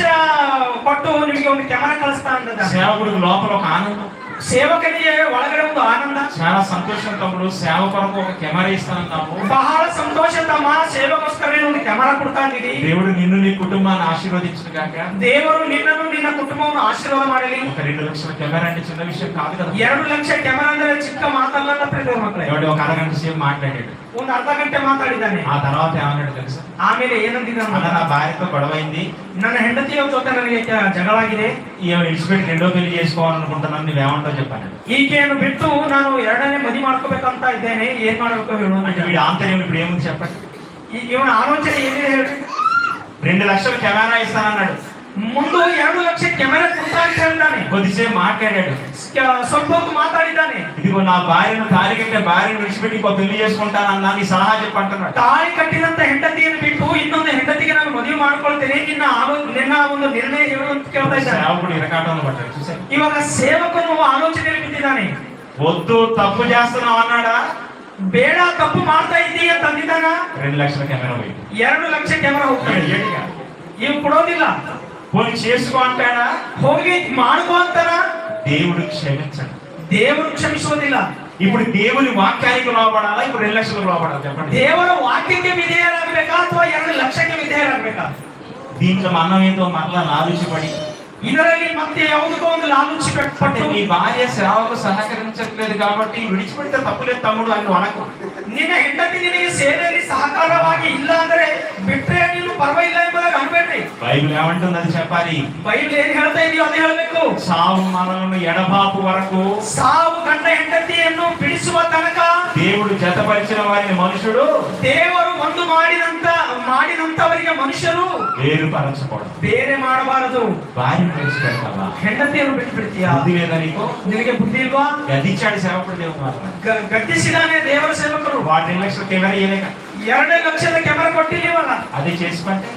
ಕೊಟ್ಟು ನಿಮಗೆ ಒಂದು ಕ್ಯಾಮೆರಾ ಕಳಿಸ್ತಾ ಅಂತ. సేవకుడికి లోపల ఒక ఆనందం. ಸೇವಕನಿಗೆ ಒಳಗಡೆ ಒಂದು ಆನಂದ, చాలా సంతోషం తమ్ముడు. సేవ కొరకు ఒక కెమెరా ఇస్తానన్నాము. ಬಹಳ ಸಂತೋಷ ತಮ್ಮ. ಸೇವಕೋಸ್ಕರ ಒಂದು ಕ್ಯಾಮರಾ ಕೊಡ್ತಾ ಇದ್ದೀರಿ. దేవుడు నిన్ను నీ కుటుంబాన్ని ఆశీర్వదించును గాక. ದೇವರು ನಿನ್ನನ್ನು ನಿನ್ನ ಕುಟುಂಬವನ್ನು ಆಶೀರ್ವಾದ ಮಾಡಲಿ. ఒక 2 లక్షల కెమెరా అంటే చిన్న విషయం కాదు కదా. 2 ಲಕ್ಷ ಕ್ಯಾಮರಾ ಅಂದ್ರೆ ಚಿಕ್ಕ ಮಾತಲ್ಲ ಪ್ರೀತಿಯ ಮಕ್ಕಳೇ. ఎవడు ఒక అరగంట సేపు మాట్లాడాడు. ಒಂದು ಅರ್ಧ ಗಂಟೆ ಮಾತಾಡಿದ್ದಾನೆ. ఆ తర్వాత ఏమన్నాడు తెలుసా? ಆಮೇಲೆ ಏನಂದಿದ್ದಾನೆ? అన్న నా భార్యతో గొడవైంది, ನನ್ನ ಹೆಂಡತಿಯ ಜೊತೆ ನನಗೆ ಜಗಳಾಗಿದೆ, ఈమె విడిచిపెట్టి రెండో పెళ్లి చేసుకోవాలనుకుంటున్నాను, నువ్వేమంటావు చెప్పాను. ಈಕೆಯನ್ನು ಬಿಟ್ಟು ನಾನು 2ನೇ ಮದುವೆ ಮಾಡ್ಕೋಬೇಕಂತ ಇದ್ದೇನೆ, ಏನ್ ಮಾಡ್ಬೇಕು ಹೇಳು అంటే వీడి ఆంతర్యం ఇప్పుడు ఏముంది చెప్పండి. ಇವನ ಆಲೋಚನೆ ಏನಿದೆ ಹೇಳಿ? 2 లక్షల కెమెరా ఇస్తానన్నాడు. ముందు 2 లక్ష కెమెరా ಕೊಡ್ತಾ ಅಂತ ಹೇಳಿದ್ದಾನೆ. కొద్దిసేపు మాట్లాడాడు, ಸ್ವಲ್ಪ ಹೊತ್ತು ಮಾತಾಡಿದ್ದಾನೆ. ఇదిగో నా భార్యను తాళి కట్టే భార్యను విడిచిపెట్టి ఇంకో పెళ్లి చేసుకుంటానన్నా నీ సలహా చెప్పంటున్నాడు. ತಾಳಿ ಕಟ್ಟಿದಂತ ಹೆಂಡತಿಯನ್ನು ಬಿಟ್ಟು ಇನ್ನೊಂದು ಹೆಂಡತಿಗೆ ನಾನು ಮದುವೆ ಮಾಡ್ಕೊಳ್ತೇನೆ, ನಿನ್ನ ಒಂದು ನಿರ್ಣಯ ಹೇಳು ಅಂತ ಕೇಳ್ತಾ ಇದ್ದಾನೆ. సేవకుడు ఇరకాటంలో పడ్డాడు చూసారు. ಇವಾಗ ಸೇವಕನು ಆಲೋಚನೆಯಲ್ಲಿ ಬಿದ್ದಿದ್ದಾನೆ. వద్దు తప్పు చేస్తున్నావు అన్నాడా? ಬೇಡ ತಪ್ಪು ಮಾಡ್ತಾ ಇದ್ದೀಯ ತಂದಿದ್ದಾನ. 2 లక్షల కెమెరా పోయింది. 2 ಲಕ್ಷ ಕ್ಯಾಮೆರಾ ಹೋಗ್ತಾನೆ. ಇವ್ ಕೊಡೋದಿಲ್ಲ. పోనీ చేసుకో అంటాడా? ಹೋಗಿ ಮಾಡ್ಕೋ ಅಂತಾನ. దేవుడు క్షమించండి. ದೇವರು ಕ್ಷಮಿಸುವುದಿಲ್ಲ. ఇప్పుడు దేవుని వాక్యానికి లోపడాలా, ఇప్పుడు 2 లక్షలకు లోపడాలా చెప్పండి. ದೇವರ ವಾಕ್ಯಕ್ಕೆ ವಿಧೇಯರಾಗಬೇಕಾ ಅಥವಾ 2 ಲಕ್ಷಕ್ಕೆ ವಿಧೇಯರಾಗಬೇಕಾ? దీంట్లో మనం ఏదో మరలా లాలుచిపడి ಇದರಲ್ಲಿ ಮತ್ತೆ ಯಾವುದಕ್ಕೋ ಒಂದು ಲಾಲೂಚಿ ಪಟ್ಟು నీ భార్య సేవకు సహకరించట్లేదు కాబట్టి విడిచిపెడితే తప్పులేదు తమ్ముడు అని అనకు. ನಿನ್ನ ಹೆಂಡತಿ ನಿನಗೆ ಸೇವೆಯಲ್ಲಿ ಸಹಕಾರವಾಗಿ ಇಲ್ಲ ಅಂದ್ರೆ ಬಿಟ್ರೆ ನೀನು ಪರವಾಗಿಲ್ಲ ಎಂಬುದಾಗಿ ಅನ್ಬೇಡ್ರಿ. బైబిల్ ఏమంటుంది అది చెప్పాలి. ಬೈಬಲ್ ಏನ್ ಹೇಳ್ತಾ ಇದೆಯೋ ಅದೇ ಹೇಳ್ಬೇಕು. సావు మనలను ఎడబాపు వరకు, ಸಾವು ಗಂಡ ಹೆಂಡತಿಯನ್ನು ಬಿಡಿಸುವ ತನಕ దేవుడు జతపరిచిన వారిని మనుషుడు ದೇವರು ಒಂದು ಮಾಡಿದಂತವರಿಗೆ ಮನುಷ್ಯರು వేరుపరచకూడదు. ಬೇರೆ ಮಾಡಬಾರದು. భార్యను విడిచిపెడతావా? ಹೆಂಡತಿಯನ್ನು ಬಿಟ್ಟು ಬಿಡ್ತೀಯಾ? బుద్ధి లేదా నీకు? ನಿನಗೆ ಬುದ್ಧಿ ಇಲ್ವಾ? గదిచ్చాడు సేవకుడు దేవుడు మాత్రం. ಗದ್ದಿಸಿದಾನೆ ದೇವರ ಸೇವಕರು. వాడు 2 లక్షల కెమెరా ఇయ్యలేక 2 ಲಕ್ಷದ ಕ್ಯಾಮೆರಾ ಕೊಟ್ಟಿದ್ದೀವಲ್ಲ, అదే చేసుకుంటే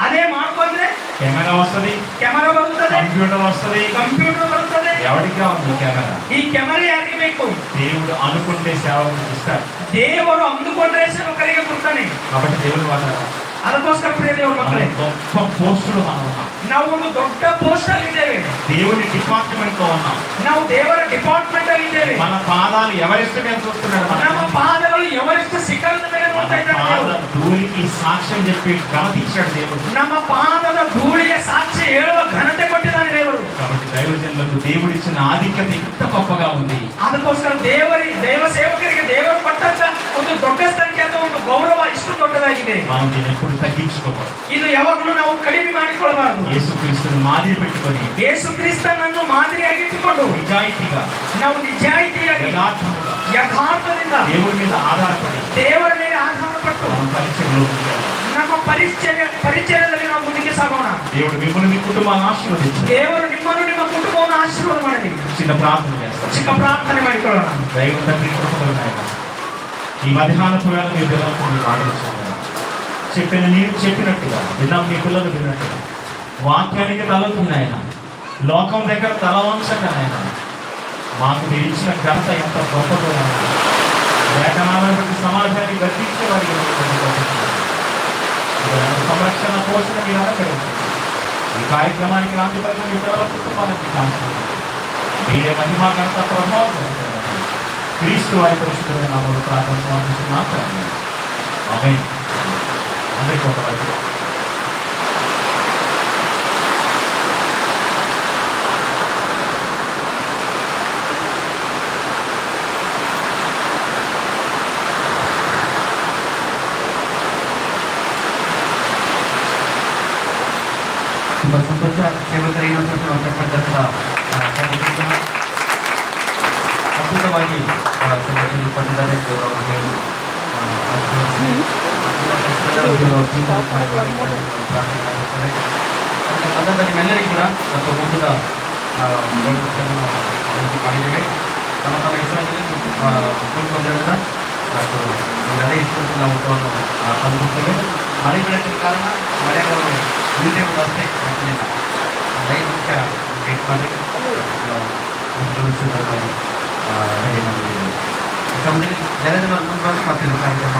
ಅದೇ ಮಾಡ್ಕೊಂಡ್ರೆ కెమెరా వస్తుంది, ಕ್ಯಾಮೆರಾ ಬರುತ್ತದೆ, కంప్యూటర్ వస్తుంది. ಕಂಪ್ಯೂಟರ್ ಬರುತ್ತದೆ. ఎవరికి ఉంది కెమెరా? ಈ ಕ್ಯಾಮೆರಾ ಯಾರಿಗೆ ಬೇಕು? దేవుడు అనుకుంటే సేవకుడు ఇస్తాడు. ದೇವರು ಅಂದುಕೊಂಡ್ರೆ ಸೇವಕರಿಗೆ ಕೊಡ್ತಾನೆ. కాబట్టి దేవుడు వాడాలి. ಅದಕ್ಕೋಸ್ಕರ ಪ್ರಿಯ ದೇವರ ಮಕ್ಕಳೇ, గొప్ప పోస్టులు మనం ఉన్నాం. ನಾವು ಒಂದು ದೊಡ್ಡ ಪೋಸ್ಟ್ ಅಲ್ಲಿ ಇದ್ದೇವೆ. దేవుని డిపార్ట్మెంట్ లో ఉన్నాం. ನಾವು ದೇವರ ಡಿಪಾರ್ಟ್ಮೆಂಟ್ ಅಲ್ಲಿ ಇದ್ದೇವೆ. మన పాదాలు ఎవరెస్ట్ మీద చూస్తున్నాడు. ನಮ್ಮ ಪಾದಗಳು ఎవరెస్ట్ ಶಿಖರದ ಮೇಲೆ ನೋಡ್ತಾ ಇದ್ದಾನೆ ದೇವರು. ధూళికి సాక్ష్యం చెప్పి ఘనతిచ్చాడు దేవుడు. ನಮ್ಮ ಪಾದದ ಧೂಳಿಗೆ ಸಾಕ್ಷಿ ಹೇಳುವ ಘನತೆ ಕೊಟ್ಟಿದ್ದಾನೆ ದೇವರು. కాబట్టి దైవజనులకు దేవుడిచ్చిన ఆధిక్యత ఇంత గొప్పగా ఉంది. ಅದಕ್ಕೋಸ್ಕರ ದೇವ ಸೇವಕರಿಗೆ ದೇವರು ಕೊಟ್ಟಂತ ಒಂದು ದೊಡ್ಡ ಸಂಖ್ಯೆ ಅಥವಾ ಒಂದು ಗೌರವ ಇಷ್ಟು ದೊಡ್ಡದಾಗಿದೆ. మనం దీన్ని ఎప్పుడు తగ్గించుకోకూడదు. ಇದು ಯಾವಾಗಲೂ ನಾವು ಕಡಿಮೆ ಮಾಡಿಕೊಳ್ಳಬಾರದು. యేసుక్రీస్తుని మాదిరి పెట్టుకొని ಯೇಸು ಕ್ರಿಸ್ತನನ್ನು ಮಾದರಿಯಾಗಿಟ್ಟುಕೊಂಡು నిజాయితీగా, ನಾವು ನಿಜಾಯಿತಿಯಾಗಿ యథార్థముగా ಯಥಾರ್ಥದಿಂದ దేవుడి మీద ఆధారపడి ದೇವರ ಮೇಲೆ ಆಧಾರಪಟ್ಟು మనం పరిచయంలో ఉండాలి. ನಮ್ಮ ಪರಿಚಯದಲ್ಲಿ ನಾವು ಮುಂದಕ್ಕೆ ಸಾಗೋಣ. దేవుడు మిమ్మల్ని మీ కుటుంబాన్ని ఆశీర్వదించాలి. ದೇವರು ನಿಮ್ಮನ್ನು ನಿಮ್ಮ ಕುಟುಂಬವನ್ನು ಆಶೀರ್ವಾದ ಮಾಡಲಿ. చిన్న ప్రార్థన చేస్తాం. ಚಿಕ್ಕ ಪ್ರಾರ್ಥನೆ ಮಾಡಿಕೊಳ್ಳೋಣ. దైవ తండ్రి కృపగల నాయన, ఈ మధ్యాహ్నపు వేళ మీ పిల్లలకు మీరు ఆలోచించారు. నీవు చెప్పినట్టుగా విన్నాం, మీ పిల్లలు విన్నట్టుగా వాక్యానికి తలవుతుంది ఆయన. లోకం దగ్గర తల వంచక ఆయన, మాకు మీరు ఇచ్చిన ఘనత ఎంత గొప్పదో ఆయన. లేఖనాలను బట్టి సమాజాన్ని గర్తించే వారికి సంరక్షణ పోషణ మీరు అలంకరించారు. ఈ కార్యక్రమానికి రాంతిపల్లి మీ పిల్లల కుటుంబానికి కాంక్షలు మీరే మహిమా ఘనత ప్రభావం క్రీస్తు వారి పరిశుద్ధమైన నామములో ప్రార్థన సమర్పిస్తున్నాం. ఆమేన్. అందరికీ ఒక వైపు ತುಂಬ ಸಂತೋಷ. ಸೇವಕರಿಗೆ ಅದ್ಭುತವಾಗಿ ಸೇವಕರು ಕೊಟ್ಟಿದ್ದಾರೆ. ಅದರಿಂದ ನಿಮ್ಮೆಲ್ಲರಿಗೂ ಕೂಡ ಮತ್ತು ಮುಂದಿನ ಮಾಡಿದ್ದೇವೆ. ನಮ್ಮ ತಮ್ಮ ಹೆಸರಲ್ಲಿ ಕೂತ್ಕೊಂಡಿರೋದ್ರಿಂದ ಅದೇ ಇಷ್ಟು ನಾವು ಊಟವನ್ನು ತಂದುಕೊಡ್ತೇವೆ. ಮಳೆ ಬೆಳೆದ ಕಾರಣ ಮಳೆಗಳು ಮುಂದೆ ಒಂದು ಅಷ್ಟೇ ಆಗ್ತಿಲ್ಲ. 5 ನಿಮಿಷ ವೇಟ್ ಮಾಡಿ ರೆಡಿ ಮಾಡಿದ್ದೀವಿ. ಯಾಕಂದರೆ ಜನರ ಮುಂದೆ ಮತ್ತೆ ಕಾರ್ಯಕ್ರಮ